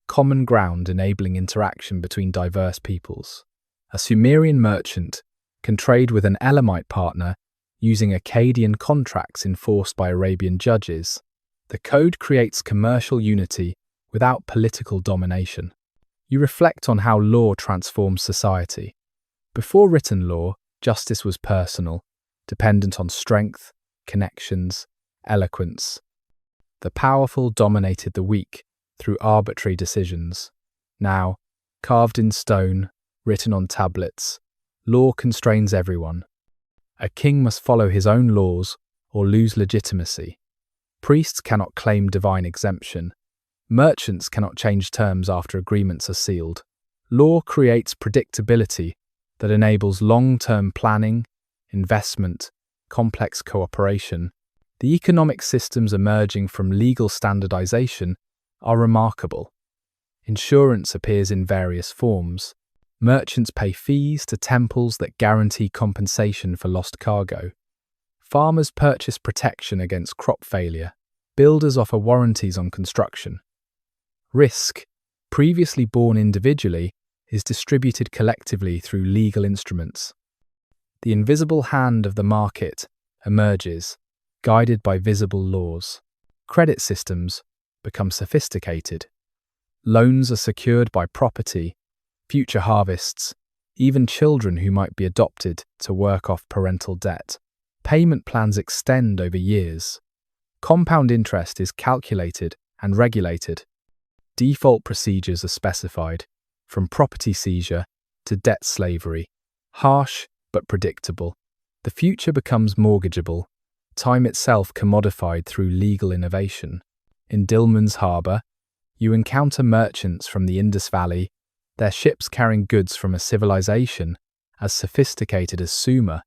common ground enabling interaction between diverse peoples. A Sumerian merchant can trade with an Elamite partner using Akkadian contracts enforced by Arabian judges. The code creates commercial unity without political domination. You reflect on how law transforms society. Before written law, justice was personal, dependent on strength, connections, eloquence. The powerful dominated the weak through arbitrary decisions. Now, carved in stone, written on tablets. Law constrains everyone. A king must follow his own laws or lose legitimacy. Priests cannot claim divine exemption. Merchants cannot change terms after agreements are sealed. Law creates predictability that enables long-term planning, investment, complex cooperation. The economic systems emerging from legal standardization are remarkable. Insurance appears in various forms. Merchants pay fees to temples that guarantee compensation for lost cargo. Farmers purchase protection against crop failure. Builders offer warranties on construction. Risk, previously borne individually, is distributed collectively through legal instruments. The invisible hand of the market emerges, guided by visible laws. Credit systems become sophisticated. Loans are secured by property, future harvests, even children who might be adopted to work off parental debt. Payment plans extend over years. Compound interest is calculated and regulated. Default procedures are specified, from property seizure to debt slavery. Harsh but predictable. The future becomes mortgageable, time itself commodified through legal innovation. In Dilmun's harbour, you encounter merchants from the Indus Valley, their ships carrying goods from a civilization as sophisticated as Sumer,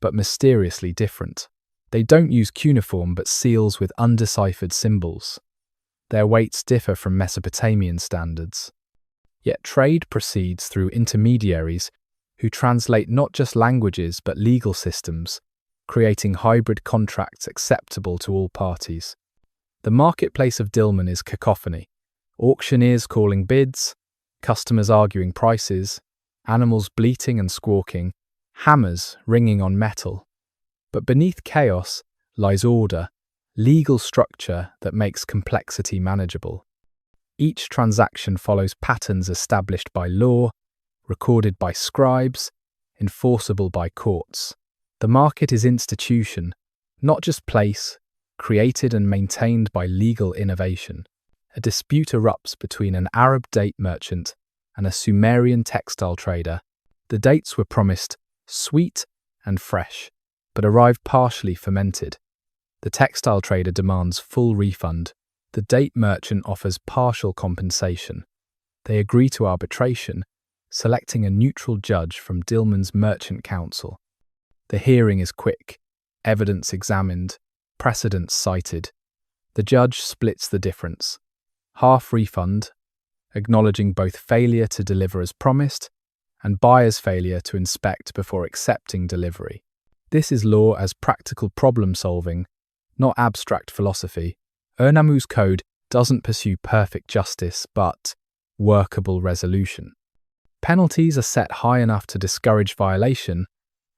but mysteriously different. They don't use cuneiform but seals with undeciphered symbols. Their weights differ from Mesopotamian standards. Yet trade proceeds through intermediaries who translate not just languages but legal systems, creating hybrid contracts acceptable to all parties. The marketplace of Dilmun is cacophony. Auctioneers calling bids, customers arguing prices, animals bleating and squawking, hammers ringing on metal. But beneath chaos lies order, legal structure that makes complexity manageable. Each transaction follows patterns established by law, recorded by scribes, enforceable by courts. The market is institution, not just place, created and maintained by legal innovation. A dispute erupts between an Arab date merchant and a Sumerian textile trader. The dates were promised sweet and fresh, but arrived partially fermented. The textile trader demands full refund. The date merchant offers partial compensation. They agree to arbitration, selecting a neutral judge from Dilmun's merchant council. The hearing is quick, evidence examined, precedents cited. The judge splits the difference. Half refund, acknowledging both failure to deliver as promised and buyer's failure to inspect before accepting delivery. This is law as practical problem solving, not abstract philosophy. Ur-Nammu's code doesn't pursue perfect justice, but workable resolution. Penalties are set high enough to discourage violation,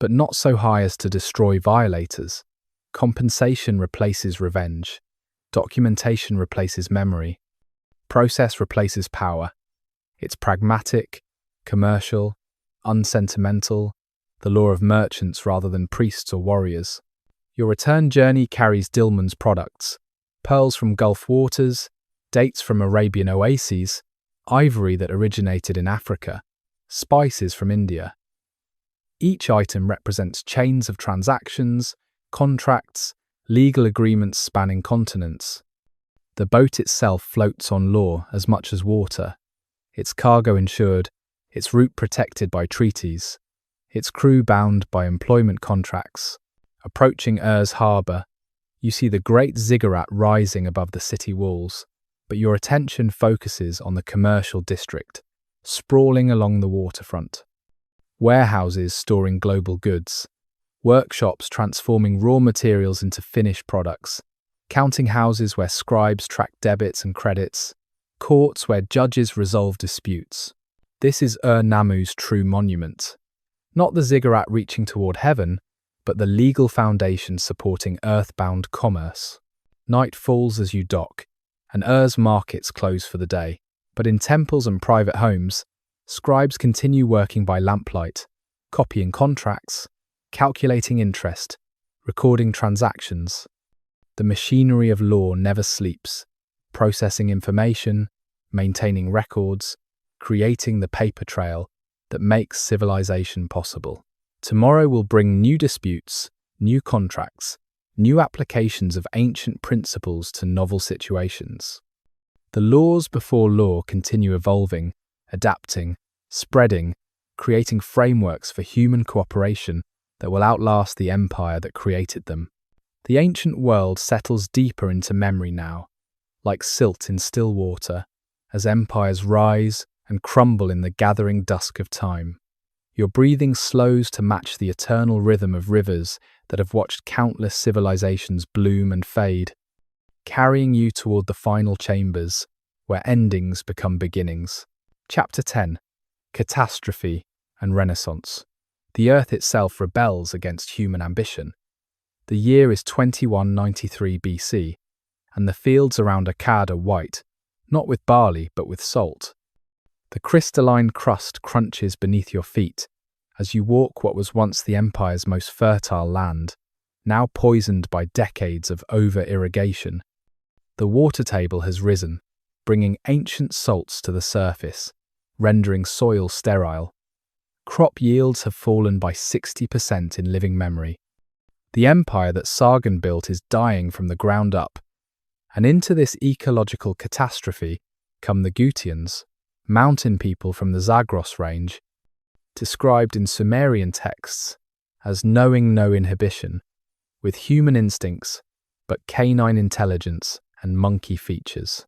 but not so high as to destroy violators. Compensation replaces revenge. Documentation replaces memory. Process replaces power. It's pragmatic, commercial, unsentimental, the law of merchants rather than priests or warriors. Your return journey carries Dilmun's products: pearls from Gulf waters, dates from Arabian oases, ivory that originated in Africa, spices from India. Each item represents chains of transactions, contracts, legal agreements spanning continents. The boat itself floats on law as much as water, its cargo insured, its route protected by treaties, its crew bound by employment contracts. Approaching Ur's harbour, you see the great ziggurat rising above the city walls, but your attention focuses on the commercial district, sprawling along the waterfront. Warehouses storing global goods, workshops transforming raw materials into finished products, counting houses where scribes track debits and credits, courts where judges resolve disputes. This is Ur-Nammu's true monument. Not the ziggurat reaching toward heaven, but the legal foundation supporting earthbound commerce. Night falls as you dock, and Ur's markets close for the day. But in temples and private homes, scribes continue working by lamplight, copying contracts, calculating interest, recording transactions. The machinery of law never sleeps, processing information, maintaining records, creating the paper trail that makes civilization possible. Tomorrow will bring new disputes, new contracts, new applications of ancient principles to novel situations. The laws before law continue evolving, adapting, spreading, creating frameworks for human cooperation that will outlast the empire that created them. The ancient world settles deeper into memory now, like silt in still water, as empires rise and crumble in the gathering dusk of time. Your breathing slows to match the eternal rhythm of rivers that have watched countless civilizations bloom and fade, carrying you toward the final chambers, where endings become beginnings. Chapter 10. Catastrophe and Renaissance. The Earth itself rebels against human ambition. The year is 2193 BC, and the fields around Akkad are white, not with barley but with salt. The crystalline crust crunches beneath your feet as you walk what was once the empire's most fertile land, now poisoned by decades of over-irrigation. The water table has risen, bringing ancient salts to the surface, rendering soil sterile. Crop yields have fallen by 60% in living memory. The empire that Sargon built is dying from the ground up. And into this ecological catastrophe come the Gutians, mountain people from the Zagros range, described in Sumerian texts as knowing no inhibition, with human instincts but canine intelligence and monkey features.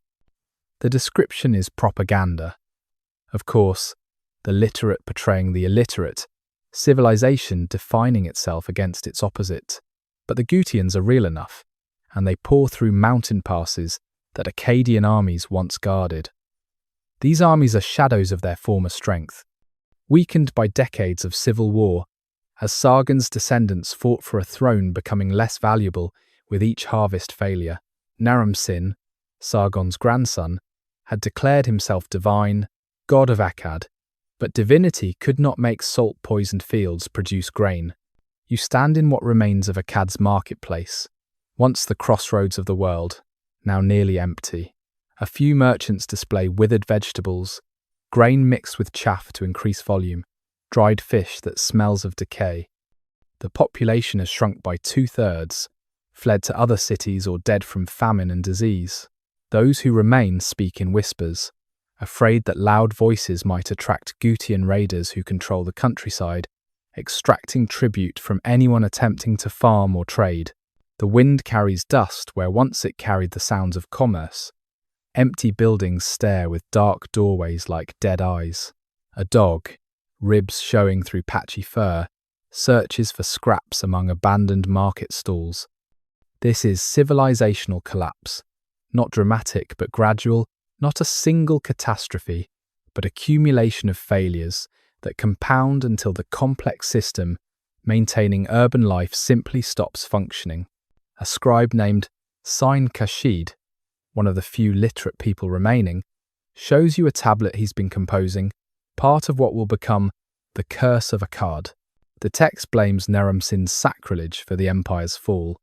The description is propaganda. Of course, the literate portraying the illiterate, civilization defining itself against its opposite. But the Gutians are real enough, and they pour through mountain passes that Akkadian armies once guarded. These armies are shadows of their former strength, weakened by decades of civil war, as Sargon's descendants fought for a throne becoming less valuable with each harvest failure. Naram-Sin, Sargon's grandson, had declared himself divine, god of Akkad, but divinity could not make salt-poisoned fields produce grain. You stand in what remains of Akkad's marketplace, once the crossroads of the world, now nearly empty. A few merchants display withered vegetables, grain mixed with chaff to increase volume, dried fish that smells of decay. The population has shrunk by 2/3, fled to other cities or dead from famine and disease. Those who remain speak in whispers, afraid that loud voices might attract Gutian raiders who control the countryside, extracting tribute from anyone attempting to farm or trade. The wind carries dust where once it carried the sounds of commerce. Empty buildings stare with dark doorways like dead eyes. A dog, ribs showing through patchy fur, searches for scraps among abandoned market stalls. This is civilizational collapse, not dramatic but gradual, not a single catastrophe, but accumulation of failures that compound until the complex system maintaining urban life simply stops functioning. A scribe named Sin Kashid, one of the few literate people remaining, shows you a tablet he's been composing, part of what will become the Curse of Akkad. The text blames Naram-Sin's sacrilege for the empire's fall.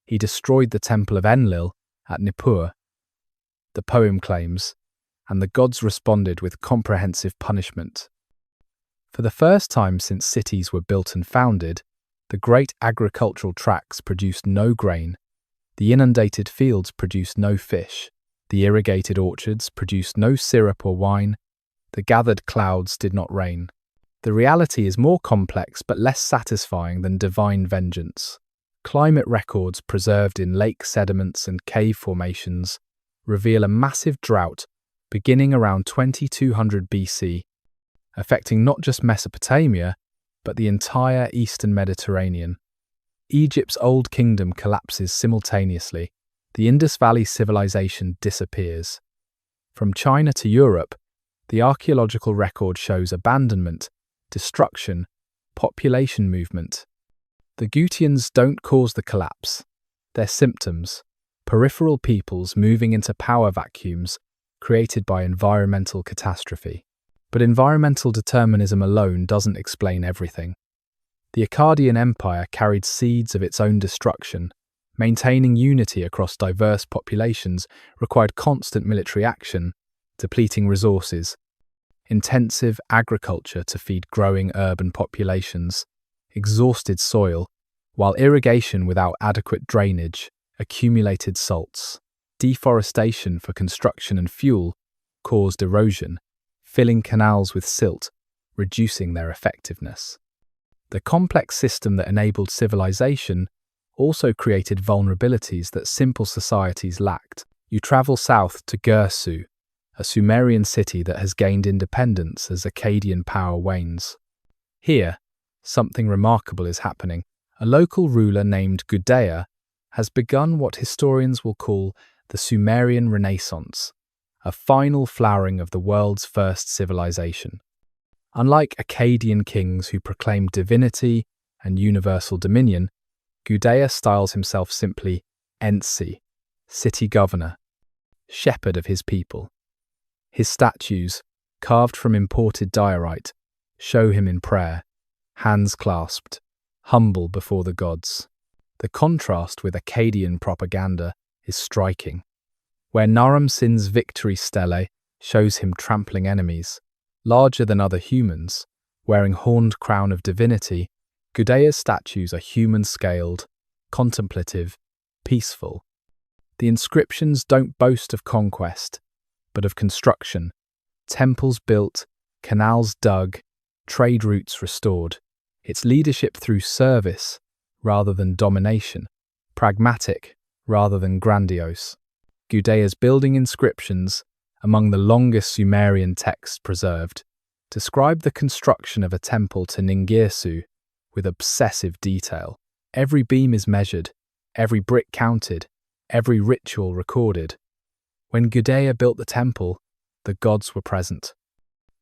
He destroyed the temple of Enlil at Nippur, the poem claims, and the gods responded with comprehensive punishment. For the first time since cities were built and founded, the great agricultural tracts produced no grain, the inundated fields produced no fish, the irrigated orchards produced no syrup or wine, the gathered clouds did not rain. The reality is more complex but less satisfying than divine vengeance. Climate records preserved in lake sediments and cave formations reveal a massive drought beginning around 2200 BC, affecting not just Mesopotamia, but the entire eastern Mediterranean. Egypt's old kingdom collapses simultaneously. The Indus Valley civilization disappears. From China to Europe, the archaeological record shows abandonment, destruction, population movement. The Gutians don't cause the collapse. They're symptoms, peripheral peoples moving into power vacuums created by environmental catastrophe. But environmental determinism alone doesn't explain everything. The Akkadian Empire carried seeds of its own destruction. Maintaining unity across diverse populations required constant military action, depleting resources. intensive agriculture to feed growing urban populations, exhausted soil, while irrigation without adequate drainage accumulated salts. Deforestation for construction and fuel caused erosion, filling canals with silt, reducing their effectiveness. The complex system that enabled civilization also created vulnerabilities that simple societies lacked. You travel south to Girsu, a Sumerian city that has gained independence as Akkadian power wanes. Here, something remarkable is happening. A local ruler named Gudea has begun what historians will call the Sumerian Renaissance, a final flowering of the world's first civilization. Unlike Akkadian kings who proclaimed divinity and universal dominion, Gudea styles himself simply Ensi, city governor, shepherd of his people. His statues, carved from imported diorite, show him in prayer, hands clasped, humble before the gods. The contrast with Akkadian propaganda is striking. Where Naram Sin's victory stele shows him trampling enemies, larger than other humans, wearing horned crown of divinity, Gudea's statues are human-scaled, contemplative, peaceful. The inscriptions don't boast of conquest, but of construction. Temples built, canals dug, trade routes restored. It's leadership through service rather than domination, pragmatic rather than grandiose. Gudea's building inscriptions, among the longest Sumerian texts preserved, describe the construction of a temple to Ningirsu with obsessive detail. Every beam is measured, every brick counted, every ritual recorded. When Gudea built the temple, the gods were present.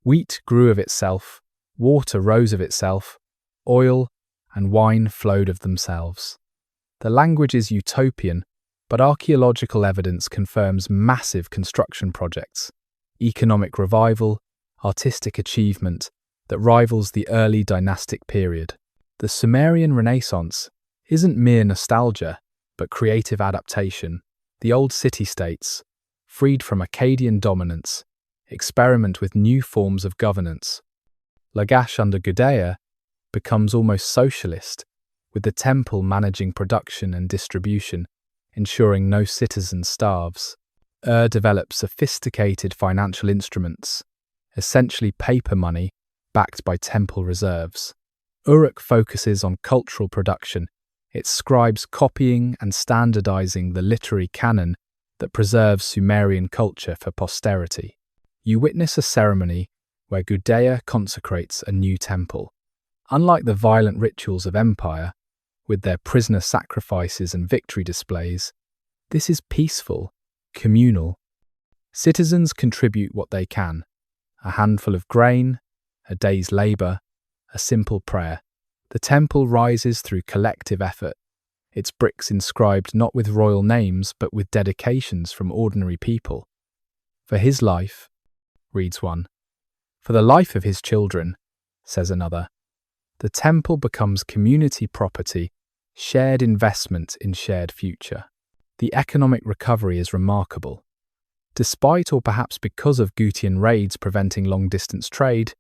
Wheat grew of itself, water rose of itself, oil and wine flowed of themselves. The language is utopian, but archaeological evidence confirms massive construction projects, economic revival, artistic achievement that rivals the early dynastic period. The Sumerian Renaissance isn't mere nostalgia, but creative adaptation. The old city-states, freed from Akkadian dominance, experiment with new forms of governance. Lagash under Gudea becomes almost socialist, with the temple managing production and distribution, ensuring no citizen starves. Develops sophisticated financial instruments, essentially paper money backed by temple reserves. Uruk focuses on cultural production, its scribes copying and standardizing the literary canon that preserves Sumerian culture for posterity. You witness a ceremony where Gudea consecrates a new temple. Unlike the violent rituals of empire, with their prisoner sacrifices and victory displays, this is peaceful, communal. Citizens contribute what they can: a handful of grain, a day's labor, a simple prayer. The temple rises through collective effort, its bricks inscribed not with royal names but with dedications from ordinary people. For his life, reads one. For the life of his children, says another. The temple becomes community property, shared investment in shared future. The economic recovery is remarkable. Despite or perhaps because of Gutian raids preventing long-distance trade,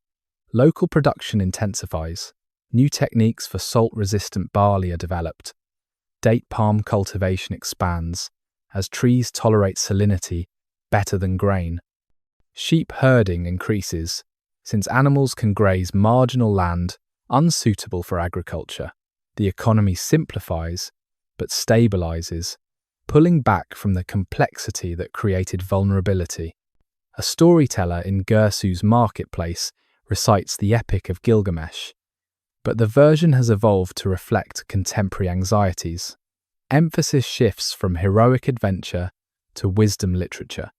local production intensifies. New techniques for salt-resistant barley are developed. Date palm cultivation expands, as trees tolerate salinity better than grain. Sheep herding increases, since animals can graze marginal land unsuitable for agriculture. The economy simplifies, but stabilizes, pulling back from the complexity that created vulnerability. A storyteller in Girsu's marketplace recites the Epic of Gilgamesh, but the version has evolved to reflect contemporary anxieties. Emphasis shifts from heroic adventure to wisdom literature,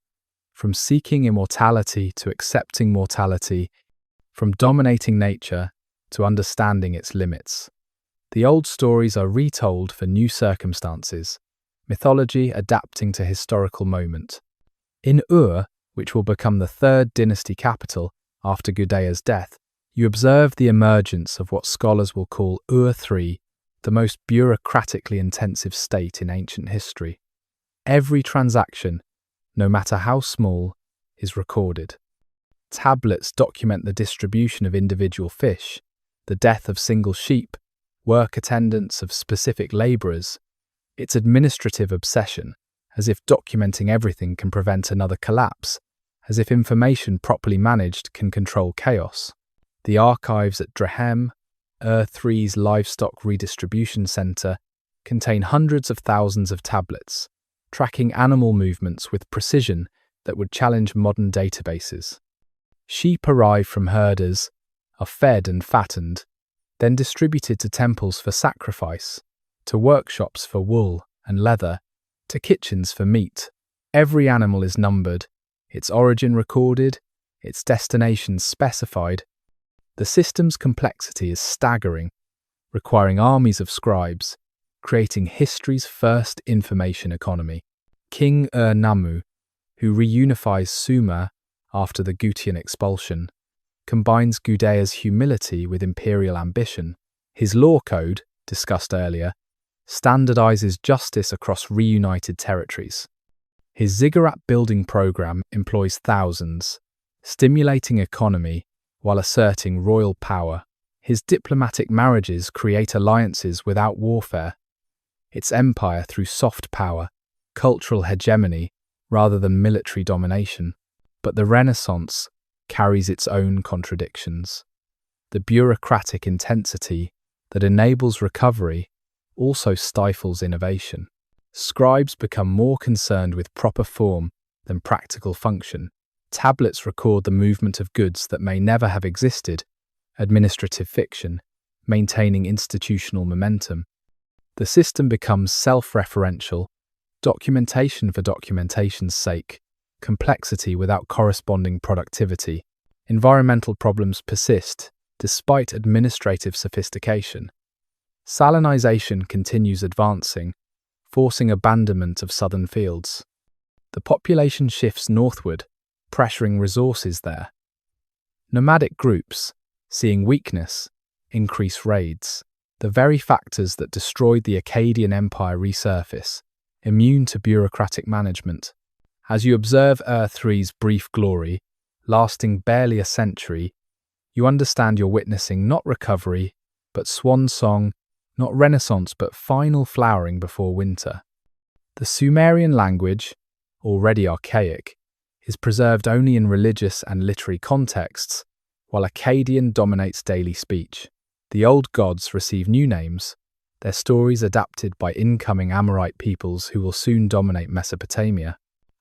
from seeking immortality to accepting mortality, from dominating nature to understanding its limits. The old stories are retold for new circumstances, mythology adapting to historical moment. In Ur, which will become the third dynasty capital after Gudea's death, you observe the emergence of what scholars will call Ur III, the most bureaucratically intensive state in ancient history. Every transaction, no matter how small, is recorded. Tablets document the distribution of individual fish, the death of single sheep, work attendance of specific labourers. It's administrative obsession, as if documenting everything can prevent another collapse, as if information properly managed can control chaos. The archives at Drahem, Ur-3's livestock redistribution centre, contain hundreds of thousands of tablets, tracking animal movements with precision that would challenge modern databases. Sheep arrive from herders, are fed and fattened, then distributed to temples for sacrifice, to workshops for wool and leather, to kitchens for meat. Every animal is numbered, its origin recorded, its destination specified. The system's complexity is staggering, requiring armies of scribes, creating history's first information economy. King Ur-Nammu, who reunifies Sumer after the Gutian expulsion, combines Gudea's humility with imperial ambition. His law code, discussed earlier, standardizes justice across reunited territories. His ziggurat building program employs thousands, stimulating economy while asserting royal power. His diplomatic marriages create alliances without warfare. Its empire through soft power, cultural hegemony, rather than military domination. But the Renaissance carries its own contradictions. The bureaucratic intensity that enables recovery also stifles innovation. Scribes become more concerned with proper form than practical function. Tablets record the movement of goods that may never have existed, administrative fiction, maintaining institutional momentum. The system becomes self-referential, documentation for documentation's sake, complexity without corresponding productivity. Environmental problems persist, despite administrative sophistication. Salinization continues advancing, forcing abandonment of southern fields. The population shifts northward, pressuring resources there. Nomadic groups, seeing weakness, increase raids. The very factors that destroyed the Akkadian Empire resurface, immune to bureaucratic management. As you observe Ur-3's brief glory, lasting barely a century, you understand you're witnessing not recovery, but swan song, not renaissance, but final flowering before winter. The Sumerian language, already archaic, is preserved only in religious and literary contexts, while Akkadian dominates daily speech. The old gods receive new names, their stories adapted by incoming Amorite peoples who will soon dominate Mesopotamia.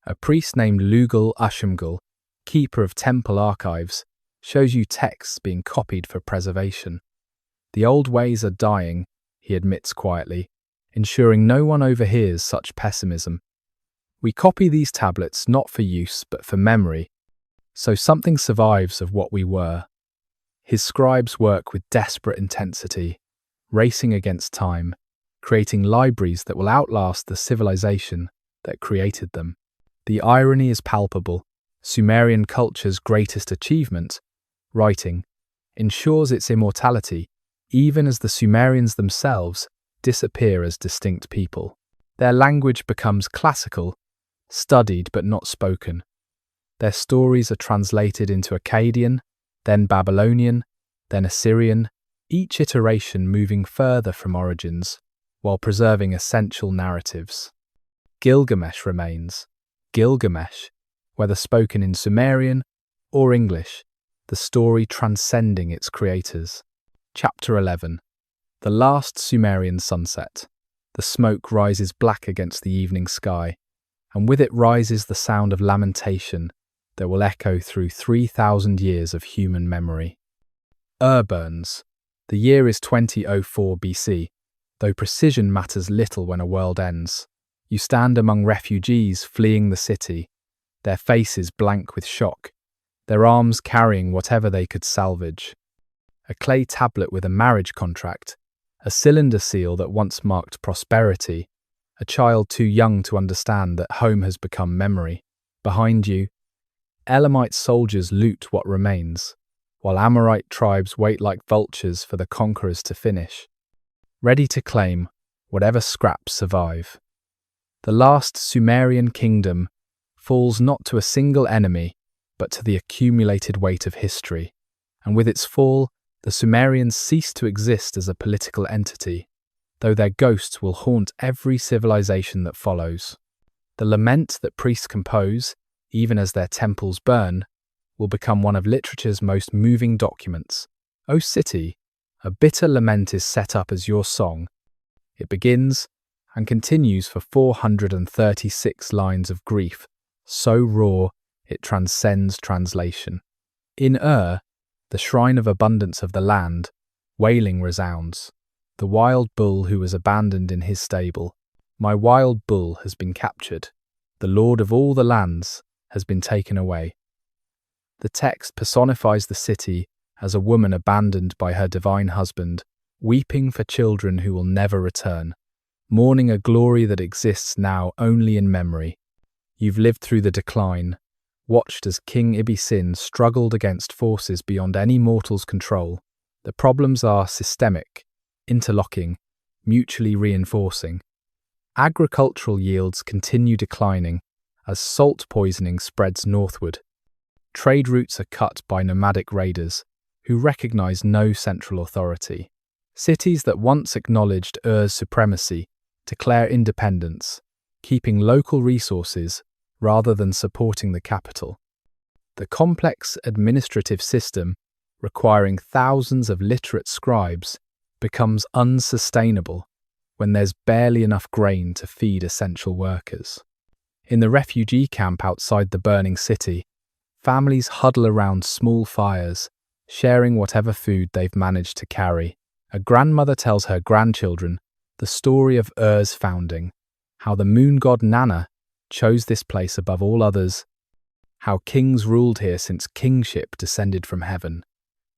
A priest named Lugal-Ashimgal, keeper of temple archives, shows you texts being copied for preservation. The old ways are dying, he admits quietly, ensuring no one overhears such pessimism. We copy these tablets not for use but for memory, so something survives of what we were. His scribes work with desperate intensity, racing against time, creating libraries that will outlast the civilization that created them. The irony is palpable. Sumerian culture's greatest achievement, writing, ensures its immortality, even as the Sumerians themselves disappear as distinct people. Their language becomes classical, studied but not spoken. Their stories are translated into Akkadian, then Babylonian, then Assyrian, each iteration moving further from origins, while preserving essential narratives. Gilgamesh remains. Gilgamesh, whether spoken in Sumerian or English, the story transcending its creators. Chapter 11. The last Sumerian sunset. The smoke rises black against the evening sky, and with it rises the sound of lamentation that will echo through 3,000 years of human memory. Burns. The year is 2004 BC, though precision matters little when a world ends. You stand among refugees fleeing the city, their faces blank with shock, their arms carrying whatever they could salvage. A clay tablet with a marriage contract, a cylinder seal that once marked prosperity, a child too young to understand that home has become memory. Behind you, Elamite soldiers loot what remains, while Amorite tribes wait like vultures for the conquerors to finish, ready to claim whatever scraps survive. The last Sumerian kingdom falls not to a single enemy, but to the accumulated weight of history, and with its fall, the Sumerians ceased to exist as a political entity, though their ghosts will haunt every civilization that follows. The lament that priests compose, even as their temples burn, will become one of literature's most moving documents. O city, a bitter lament is set up as your song. It begins and continues for 436 lines of grief, so raw it transcends translation. In the shrine of abundance of the land, wailing resounds. The wild bull who was abandoned in his stable. My wild bull has been captured. The lord of all the lands has been taken away. The text personifies the city as a woman abandoned by her divine husband, weeping for children who will never return, mourning a glory that exists now only in memory. You've lived through the decline, watched as King Ibisin struggled against forces beyond any mortal's control. The problems are systemic, interlocking, mutually reinforcing. Agricultural yields continue declining as salt poisoning spreads northward. Trade routes are cut by nomadic raiders who recognize no central authority. Cities that once acknowledged Ur's supremacy declare independence, keeping local resources rather than supporting the capital. The complex administrative system, requiring thousands of literate scribes, becomes unsustainable when there's barely enough grain to feed essential workers. In the refugee camp outside the burning city, families huddle around small fires, sharing whatever food they've managed to carry. A grandmother tells her grandchildren the story of Ur's founding, how the moon god Nana chose this place above all others, how kings ruled here since kingship descended from heaven.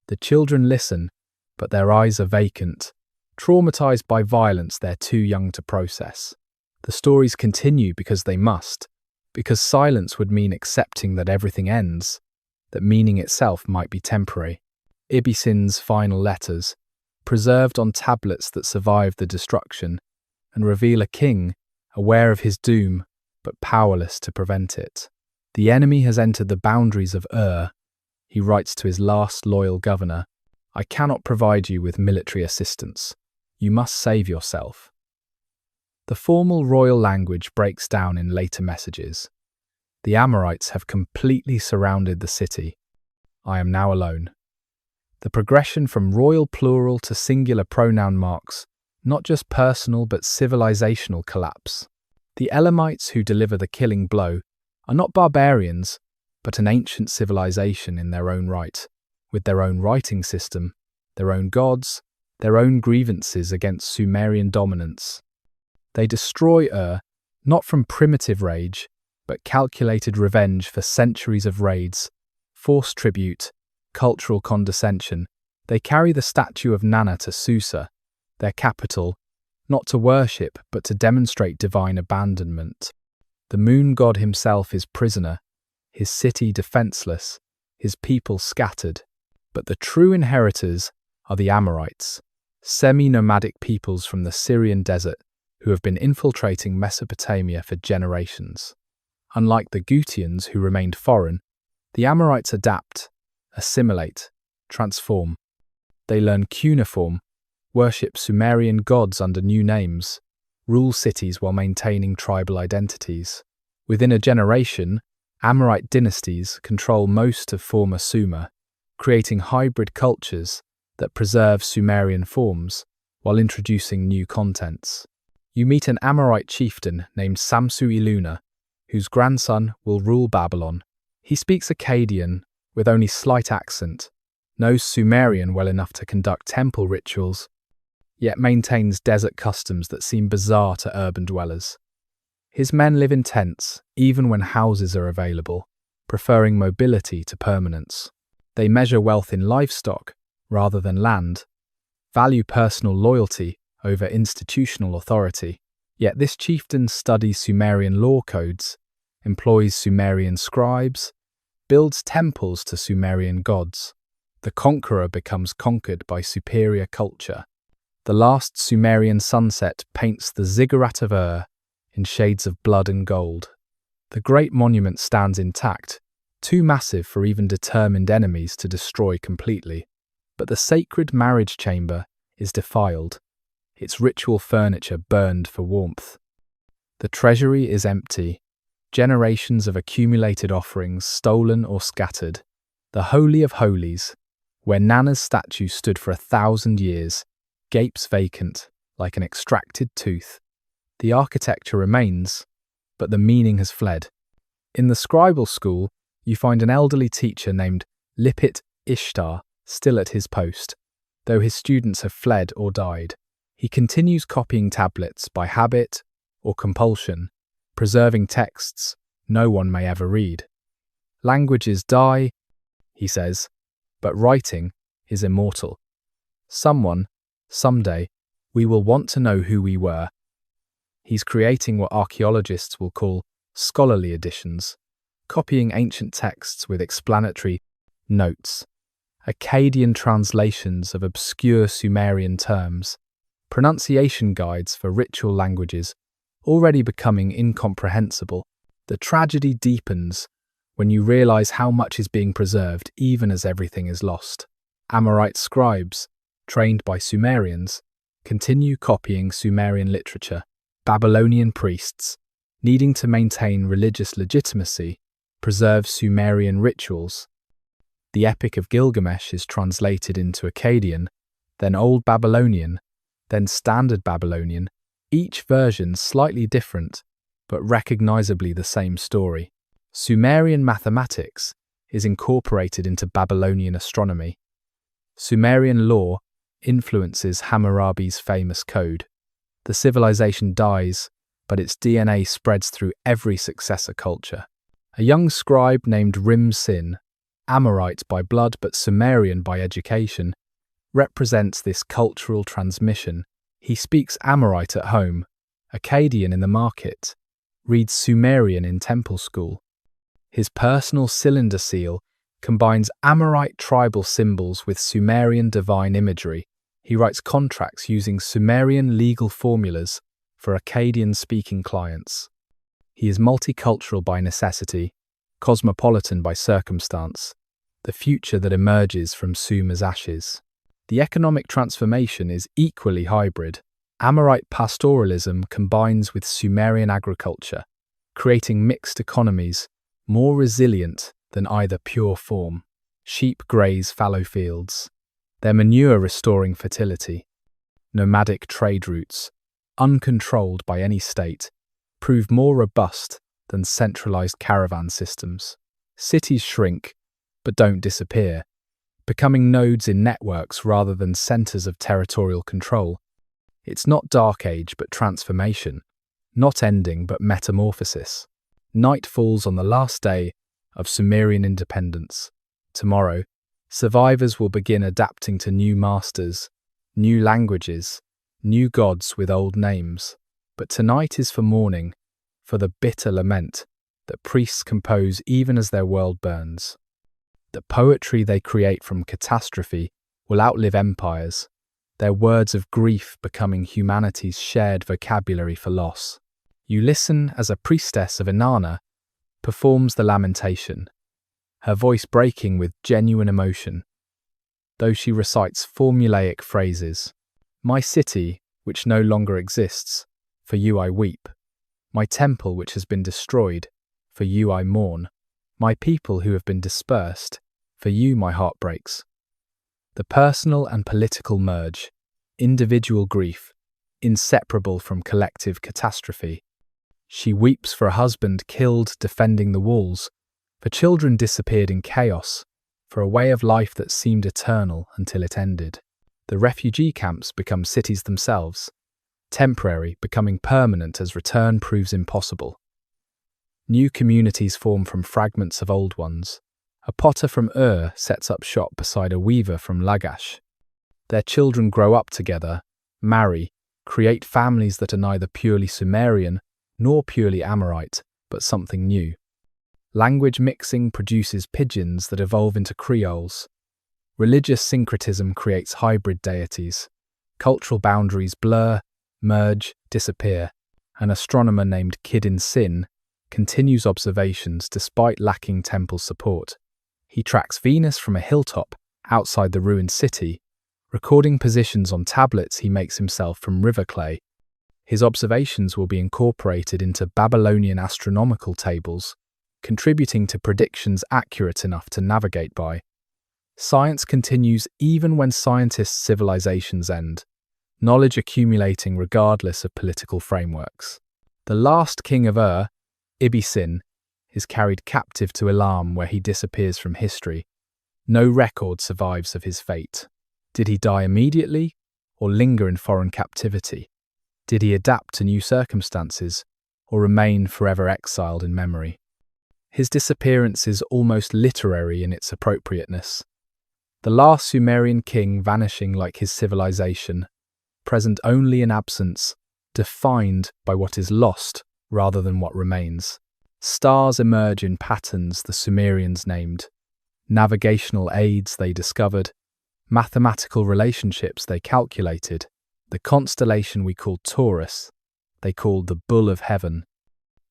The children listen, but their eyes are vacant, traumatized by violence they're too young to process. The stories continue because they must, because silence would mean accepting that everything ends, that meaning itself might be temporary. Ibisin's final letters, preserved on tablets that survived the destruction, and reveal a king aware of his doom but powerless to prevent it. The enemy has entered the boundaries of he writes to his last loyal governor. I cannot provide you with military assistance. You must save yourself. The formal royal language breaks down in later messages. The Amorites have completely surrounded the city. I am now alone. The progression from royal plural to singular pronoun marks not just personal but civilizational collapse. The Elamites who deliver the killing blow are not barbarians, but an ancient civilization in their own right, with their own writing system, their own gods, their own grievances against Sumerian dominance. They destroy not from primitive rage, but calculated revenge for centuries of raids, forced tribute, cultural condescension. They carry the statue of Nana to Susa, their capital, not to worship, but to demonstrate divine abandonment. The moon god himself is prisoner, his city defenseless, his people scattered. But the true inheritors are the Amorites, semi-nomadic peoples from the Syrian desert who have been infiltrating Mesopotamia for generations. Unlike the Gutians who remained foreign, the Amorites adapt, assimilate, transform. They learn cuneiform, worship Sumerian gods under new names, rule cities while maintaining tribal identities. Within a generation, Amorite dynasties control most of former Sumer, creating hybrid cultures that preserve Sumerian forms while introducing new contents. You meet an Amorite chieftain named Samsu-iluna, whose grandson will rule Babylon. He speaks Akkadian with only slight accent, knows Sumerian well enough to conduct temple rituals, yet maintains desert customs that seem bizarre to urban dwellers. His men live in tents, even when houses are available, preferring mobility to permanence. They measure wealth in livestock rather than land, value personal loyalty over institutional authority. Yet this chieftain studies Sumerian law codes, employs Sumerian scribes, builds temples to Sumerian gods. The conqueror becomes conquered by superior culture. The last Sumerian sunset paints the ziggurat of in shades of blood and gold. The great monument stands intact, too massive for even determined enemies to destroy completely. But the sacred marriage chamber is defiled, its ritual furniture burned for warmth. The treasury is empty, generations of accumulated offerings stolen or scattered. The Holy of Holies, where Nana's statue stood for 1,000 years, gapes vacant like an extracted tooth. The architecture remains, but the meaning has fled. In the scribal school, you find an elderly teacher named Lipit Ishtar still at his post. Though his students have fled or died, he continues copying tablets by habit or compulsion, preserving texts no one may ever read. Languages die, he says, but writing is immortal. Someday, we will want to know who we were. He's creating what archaeologists will call scholarly editions, copying ancient texts with explanatory notes, Akkadian translations of obscure Sumerian terms, pronunciation guides for ritual languages already becoming incomprehensible. The tragedy deepens when you realize how much is being preserved even as everything is lost. Amorite scribes, trained by Sumerians, continue copying Sumerian literature. Babylonian priests, needing to maintain religious legitimacy, preserve Sumerian rituals. The Epic of Gilgamesh is translated into Akkadian, then Old Babylonian, then Standard Babylonian, each version slightly different, but recognizably the same story. Sumerian mathematics is incorporated into Babylonian astronomy. Sumerian law influences Hammurabi's famous code. The civilization dies, but its DNA spreads through every successor culture. A young scribe named Rim-Sin, Amorite by blood but Sumerian by education, represents this cultural transmission. He speaks Amorite at home, Akkadian in the market, reads Sumerian in temple school. His personal cylinder seal combines Amorite tribal symbols with Sumerian divine imagery. He writes contracts using Sumerian legal formulas for Akkadian-speaking clients. He is multicultural by necessity, cosmopolitan by circumstance, the future that emerges from Sumer's ashes. The economic transformation is equally hybrid. Amorite pastoralism combines with Sumerian agriculture, creating mixed economies more resilient than either pure form. Sheep graze fallow fields, their manure restoring fertility. Nomadic trade routes, uncontrolled by any state, prove more robust than centralized caravan systems. Cities shrink, but don't disappear, becoming nodes in networks rather than centers of territorial control. It's not Dark Age but transformation, not ending but metamorphosis. Night falls on the last day of Sumerian independence. Tomorrow, survivors will begin adapting to new masters, new languages, new gods with old names. But tonight is for mourning, for the bitter lament that priests compose even as their world burns. The poetry they create from catastrophe will outlive empires, their words of grief becoming humanity's shared vocabulary for loss. You listen as a priestess of Inanna performs the lamentation, her voice breaking with genuine emotion, though she recites formulaic phrases. My city, which no longer exists, for you I weep. My temple, which has been destroyed, for you I mourn. My people who have been dispersed, for you my heart breaks. The personal and political merge, individual grief, inseparable from collective catastrophe. She weeps for a husband killed defending the walls, for children disappeared in chaos, for a way of life that seemed eternal until it ended. The refugee camps become cities themselves, temporary becoming permanent as return proves impossible. New communities form from fragments of old ones. A potter from Ur sets up shop beside a weaver from Lagash. Their children grow up together, marry, create families that are neither purely Sumerian nor purely Amorite, but something new. Language mixing produces pidgins that evolve into creoles. Religious syncretism creates hybrid deities. Cultural boundaries blur, merge, disappear. An astronomer named Kidin Sin continues observations despite lacking temple support. He tracks Venus from a hilltop outside the ruined city, recording positions on tablets he makes himself from river clay. His observations will be incorporated into Babylonian astronomical tables, contributing to predictions accurate enough to navigate by. Science continues even when scientists' civilizations end, knowledge accumulating regardless of political frameworks. The last king of Ur, Ibisin, is carried captive to Elam, where he disappears from history. No record survives of his fate. Did he die immediately or linger in foreign captivity? Did he adapt to new circumstances or remain forever exiled in memory? His disappearance is almost literary in its appropriateness. The last Sumerian king vanishing like his civilization, present only in absence, defined by what is lost rather than what remains. Stars emerge in patterns the Sumerians named, navigational aids they discovered, mathematical relationships they calculated, the constellation we call Taurus, they called the Bull of Heaven.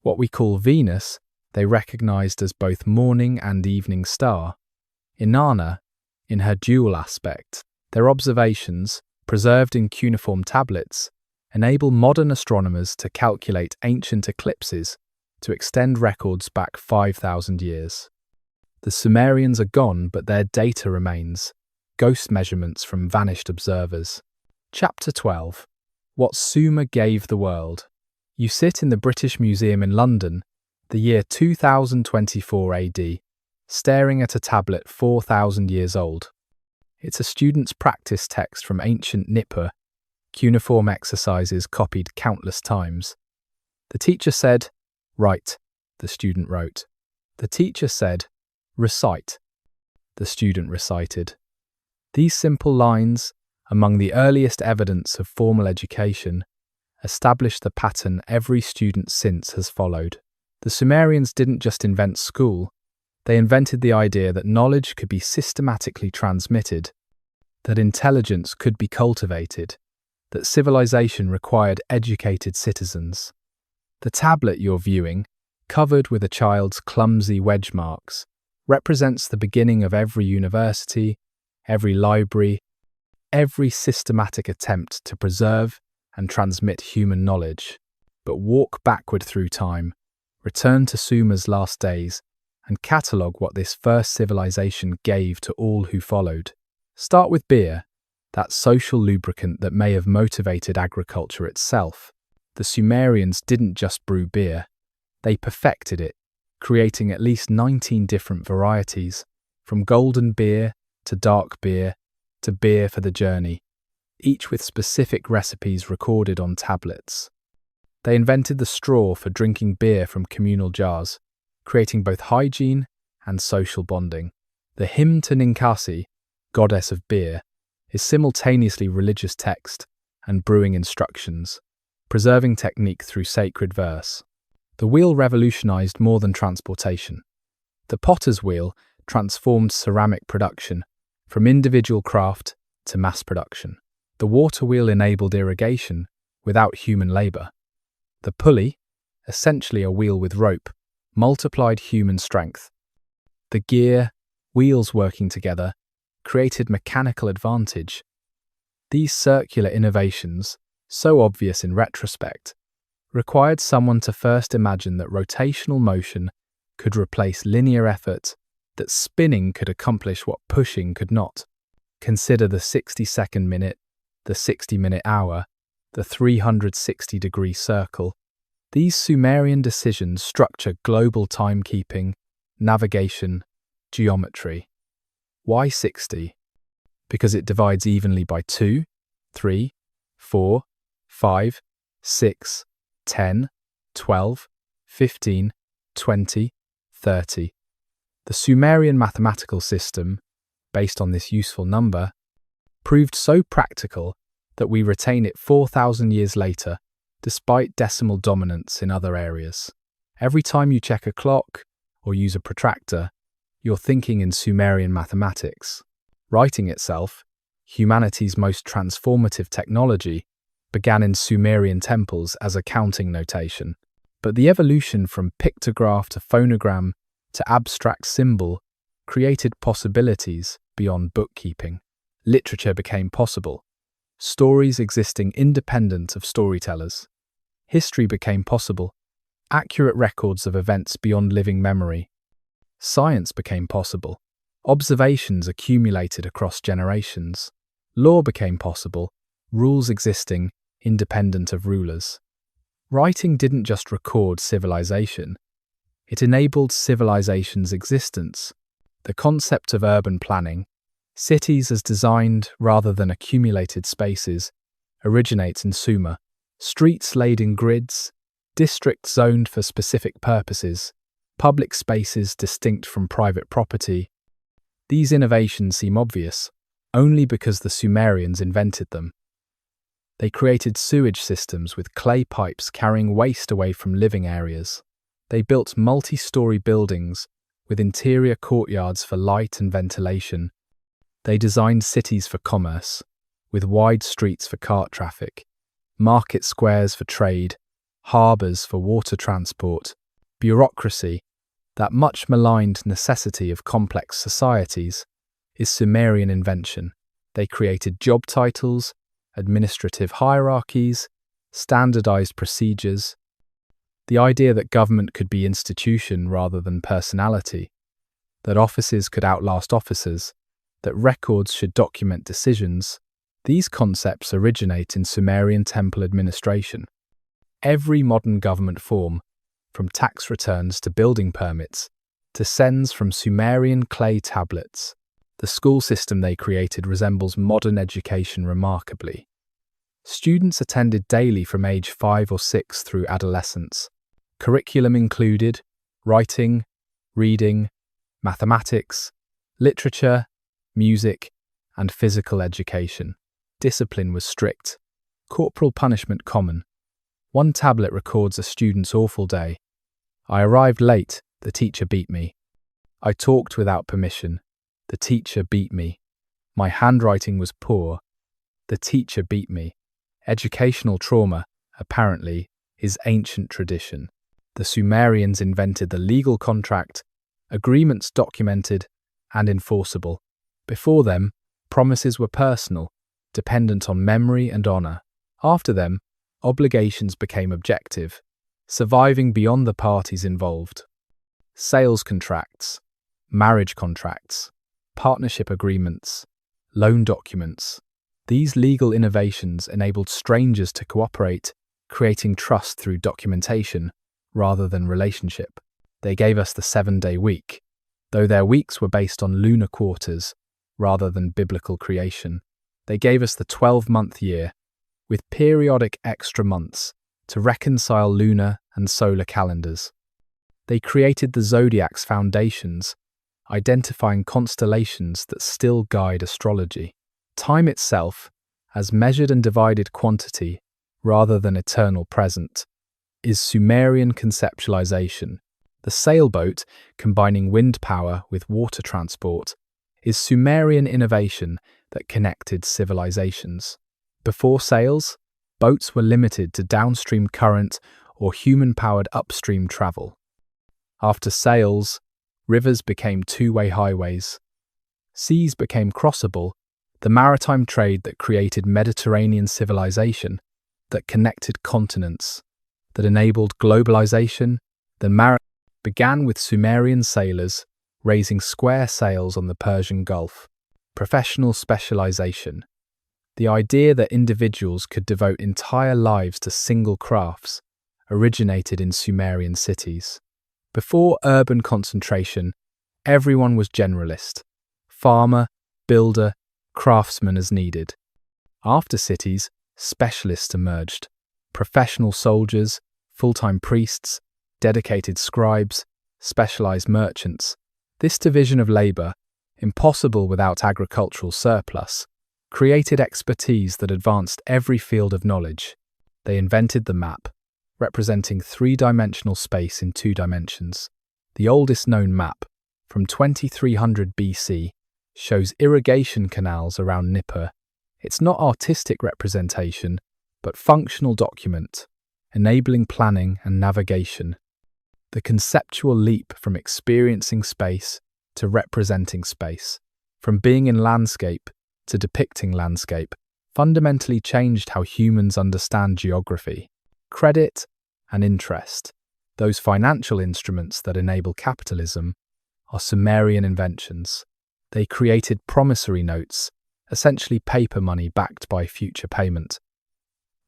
What we call Venus, they recognized as both morning and evening star. Inanna, in her dual aspect, their observations, preserved in cuneiform tablets, enable modern astronomers to calculate ancient eclipses to extend records back 5,000 years. The Sumerians are gone, but their data remains, ghost measurements from vanished observers. Chapter 12. What Sumer Gave the World. You sit in the British Museum in London, the year 2024 AD, staring at a tablet 4,000 years old. It's a student's practice text from ancient Nippur, cuneiform exercises copied countless times. The teacher said, "Write," the student wrote. The teacher said, "Recite," the student recited. These simple lines, among the earliest evidence of formal education, established the pattern every student since has followed. The Sumerians didn't just invent school, they invented the idea that knowledge could be systematically transmitted, that intelligence could be cultivated, that civilization required educated citizens. The tablet you're viewing, covered with a child's clumsy wedge marks, represents the beginning of every university, every library, every systematic attempt to preserve and transmit human knowledge. But walk backward through time, return to Sumer's last days, and catalogue what this first civilization gave to all who followed. Start with beer, that social lubricant that may have motivated agriculture itself. The Sumerians didn't just brew beer, they perfected it, creating at least 19 different varieties, from golden beer to dark beer to beer for the journey, each with specific recipes recorded on tablets. They invented the straw for drinking beer from communal jars, creating both hygiene and social bonding. The hymn to Ninkasi, goddess of beer, is simultaneously religious text and brewing instructions, preserving technique through sacred verse. The wheel revolutionized more than transportation. The potter's wheel transformed ceramic production, from individual craft to mass production. The water wheel enabled irrigation without human labor. The pulley, essentially a wheel with rope, multiplied human strength. The gear, wheels working together, created mechanical advantage. These circular innovations, so obvious in retrospect, required someone to first imagine that rotational motion could replace linear effort, that spinning could accomplish what pushing could not. Consider the 60-second minute, the 60-minute hour, the 360-degree circle. These Sumerian decisions structure global timekeeping, navigation, geometry. Why 60? Because it divides evenly by 2, 3, 4, 5, 6, 10, 12, 15, 20, 30. The Sumerian mathematical system, based on this useful number, proved so practical that we retain it 4,000 years later, despite decimal dominance in other areas. Every time you check a clock or use a protractor, you're thinking in Sumerian mathematics. Writing itself, humanity's most transformative technology, began in Sumerian temples as a counting notation. But the evolution from pictograph to phonogram to abstract symbol created possibilities beyond bookkeeping. Literature became possible, stories existing independent of storytellers. History became possible, accurate records of events beyond living memory. Science became possible, observations accumulated across generations. Law became possible, rules existing independent of rulers. Writing didn't just record civilization, it enabled civilization's existence. The concept of urban planning, cities as designed rather than accumulated spaces, originates in Sumer. Streets laid in grids, districts zoned for specific purposes, public spaces distinct from private property. These innovations seem obvious only because the Sumerians invented them. They created sewage systems with clay pipes carrying waste away from living areas. They built multi-story buildings with interior courtyards for light and ventilation. They designed cities for commerce, with wide streets for cart traffic, market squares for trade, harbours for water transport. Bureaucracy, that much maligned necessity of complex societies, is Sumerian invention. They created job titles, administrative hierarchies, standardized procedures. The idea that government could be institution rather than personality, that offices could outlast officers, that records should document decisions, these concepts originate in Sumerian temple administration. Every modern government form, from tax returns to building permits, descends from Sumerian clay tablets. The school system they created resembles modern education remarkably. Students attended daily from age 5 or 6 through adolescence. Curriculum included writing, reading, mathematics, literature, music, and physical education. Discipline was strict, corporal punishment common. One tablet records a student's awful day. I arrived late, the teacher beat me. I talked without permission. The teacher beat me. My handwriting was poor. The teacher beat me. Educational trauma, apparently, is ancient tradition. The Sumerians invented the legal contract, agreements documented and enforceable. Before them, promises were personal, dependent on memory and honor. After them, obligations became objective, surviving beyond the parties involved. Sales contracts, marriage contracts, partnership agreements, loan documents. These legal innovations enabled strangers to cooperate, creating trust through documentation rather than relationship. They gave us the 7-day week, though their weeks were based on lunar quarters rather than biblical creation. They gave us the 12-month year, with periodic extra months to reconcile lunar and solar calendars. They created the zodiac's foundations, identifying constellations that still guide astrology. Time itself, as measured and divided quantity rather than eternal present, is Sumerian conceptualization. The sailboat, combining wind power with water transport, is Sumerian innovation that connected civilizations. Before sails, boats were limited to downstream current or human-powered upstream travel. After sails, rivers became two-way highways. Seas became crossable, the maritime trade that created Mediterranean civilization, that connected continents, that enabled globalization. The maritime began with Sumerian sailors raising square sails on the Persian Gulf. Professional specialization. The idea that individuals could devote entire lives to single crafts originated in Sumerian cities. Before urban concentration, everyone was generalist, farmer, builder, craftsman as needed. After cities, specialists emerged, professional soldiers, full-time priests, dedicated scribes, specialized merchants. This division of labor, impossible without agricultural surplus, created expertise that advanced every field of knowledge. They invented the map, representing three-dimensional space in 2 dimensions. The oldest known map, from 2300 BC, shows irrigation canals around Nippur. It's not artistic representation, but functional document. enabling planning and navigation. The conceptual leap from experiencing space to representing space, from being in landscape to depicting landscape, fundamentally changed how humans understand geography. Credit and interest, those financial instruments that enable capitalism, are Sumerian inventions. They created promissory notes, essentially paper money backed by future payment.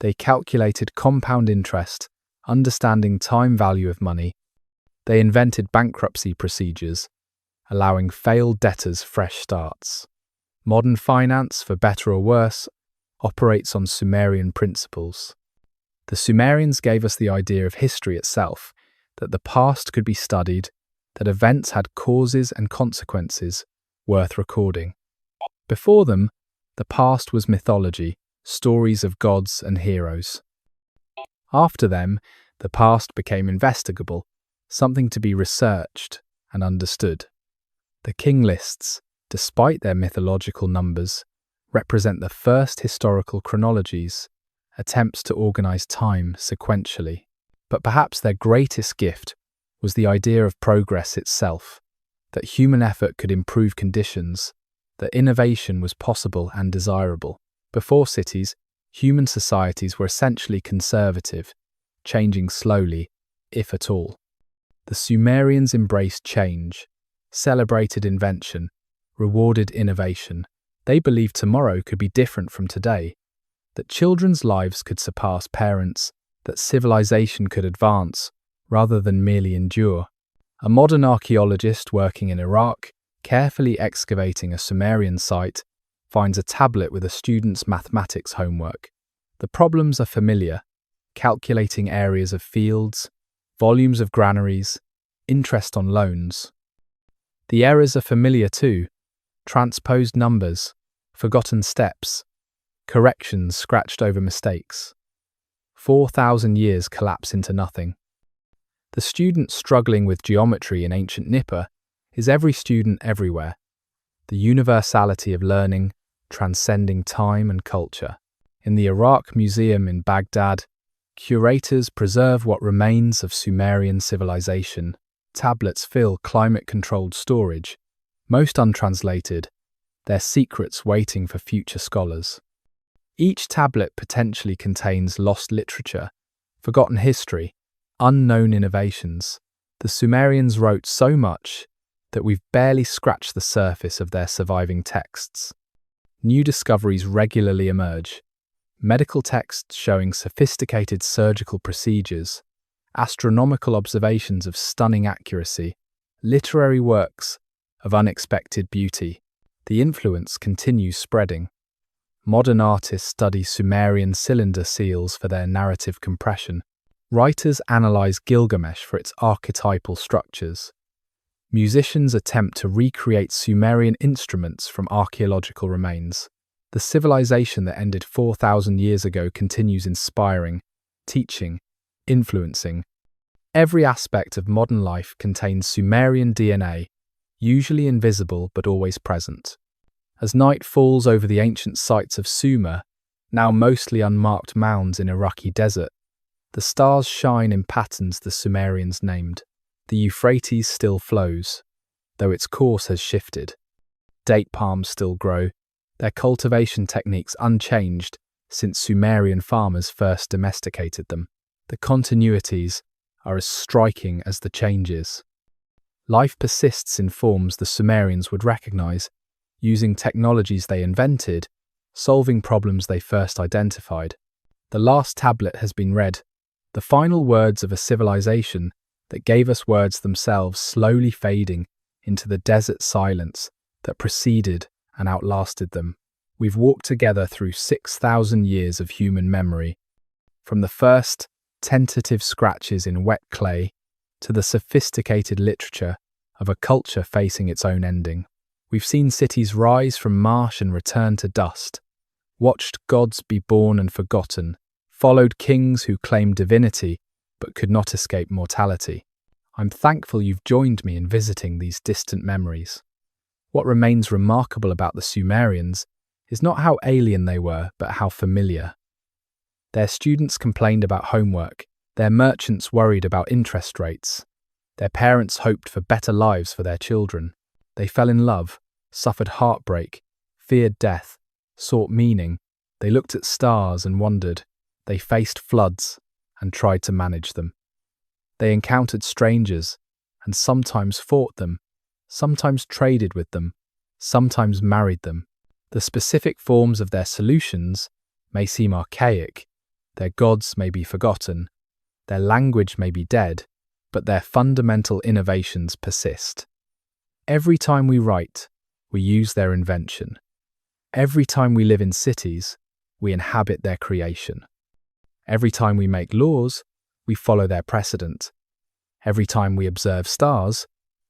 They calculated compound interest, understanding time value of money. They invented bankruptcy procedures, allowing failed debtors fresh starts. Modern finance, for better or worse, operates on Sumerian principles. The Sumerians gave us the idea of history itself, that the past could be studied, that events had causes and consequences worth recording. Before them, the past was mythology, stories of gods and heroes. After them, the past became investigable, something to be researched and understood. The king lists, despite their mythological numbers, represent the first historical chronologies, attempts to organize time sequentially. But perhaps their greatest gift was the idea of progress itself, that human effort could improve conditions, that innovation was possible and desirable. Before cities, human societies were essentially conservative, changing slowly, if at all. The Sumerians embraced change, celebrated invention, rewarded innovation. They believed tomorrow could be different from today, that children's lives could surpass parents', that civilization could advance rather than merely endure. A modern archaeologist working in Iraq, carefully excavating a Sumerian site, finds a tablet with a student's mathematics homework. The problems are familiar: calculating areas of fields, volumes of granaries, interest on loans. The errors are familiar too: transposed numbers, forgotten steps, corrections scratched over mistakes. 4,000 years collapse into nothing. The student struggling with geometry in ancient Nippur is every student everywhere. The universality of learning, transcending time and culture. In the Iraq Museum in Baghdad, curators preserve what remains of Sumerian civilization. Tablets fill climate-controlled storage, most untranslated, their secrets waiting for future scholars. Each tablet potentially contains lost literature, forgotten history, unknown innovations. The Sumerians wrote so much that we've barely scratched the surface of their surviving texts. New discoveries regularly emerge: medical texts showing sophisticated surgical procedures, astronomical observations of stunning accuracy, literary works of unexpected beauty. The influence continues spreading. Modern artists study Sumerian cylinder seals for their narrative compression. Writers analyze Gilgamesh for its archetypal structures. Musicians attempt to recreate Sumerian instruments from archaeological remains. The civilization that ended 4,000 years ago continues inspiring, teaching, influencing. Every aspect of modern life contains Sumerian DNA, usually invisible but always present. As night falls over the ancient sites of Sumer, now mostly unmarked mounds in Iraqi desert, the stars shine in patterns the Sumerians named. The Euphrates still flows, though its course has shifted. Date palms still grow, their cultivation techniques unchanged since Sumerian farmers first domesticated them. The continuities are as striking as the changes. Life persists in forms the Sumerians would recognize, using technologies they invented, solving problems they first identified. The last tablet has been read, the final words of a civilization that gave us words themselves slowly fading into the desert silence that preceded and outlasted them. We've walked together through 6,000 years of human memory, from the first tentative scratches in wet clay to the sophisticated literature of a culture facing its own ending. We've seen cities rise from marsh and return to dust, watched gods be born and forgotten, followed kings who claimed divinity but could not escape mortality. I'm thankful you've joined me in visiting these distant memories. What remains remarkable about the Sumerians is not how alien they were, but how familiar. Their students complained about homework, Their merchants worried about interest rates. Their parents hoped for better lives for their children. They fell in love, suffered heartbreak, feared death, sought meaning. They looked at stars and wondered. They faced floods and tried to manage them. They encountered strangers and sometimes fought them, sometimes traded with them, sometimes married them. The specific forms of their solutions may seem archaic, their gods may be forgotten, their language may be dead, but their fundamental innovations persist. Every time we write, we use their invention. Every time we live in cities, we inhabit their creation. Every time we make laws, we follow their precedent. Every time we observe stars,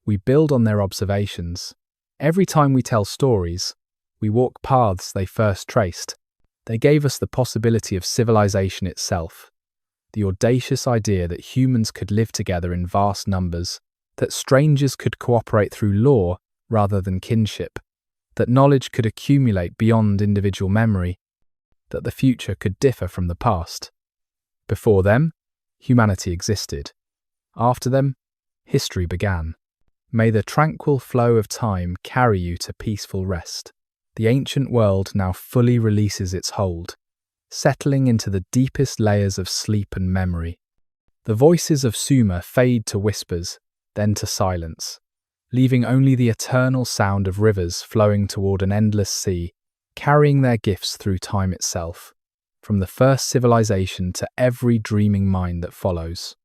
we build on their observations. Every time we tell stories, we walk paths they first traced. They gave us the possibility of civilization itself, the audacious idea that humans could live together in vast numbers, that strangers could cooperate through law rather than kinship, that knowledge could accumulate beyond individual memory, that the future could differ from the past. Before them, humanity existed. After them, history began. May the tranquil flow of time carry you to peaceful rest. The ancient world now fully releases its hold, settling into the deepest layers of sleep and memory. The voices of Sumer fade to whispers, then to silence, leaving only the eternal sound of rivers flowing toward an endless sea, carrying their gifts through time itself, from the first civilization to every dreaming mind that follows.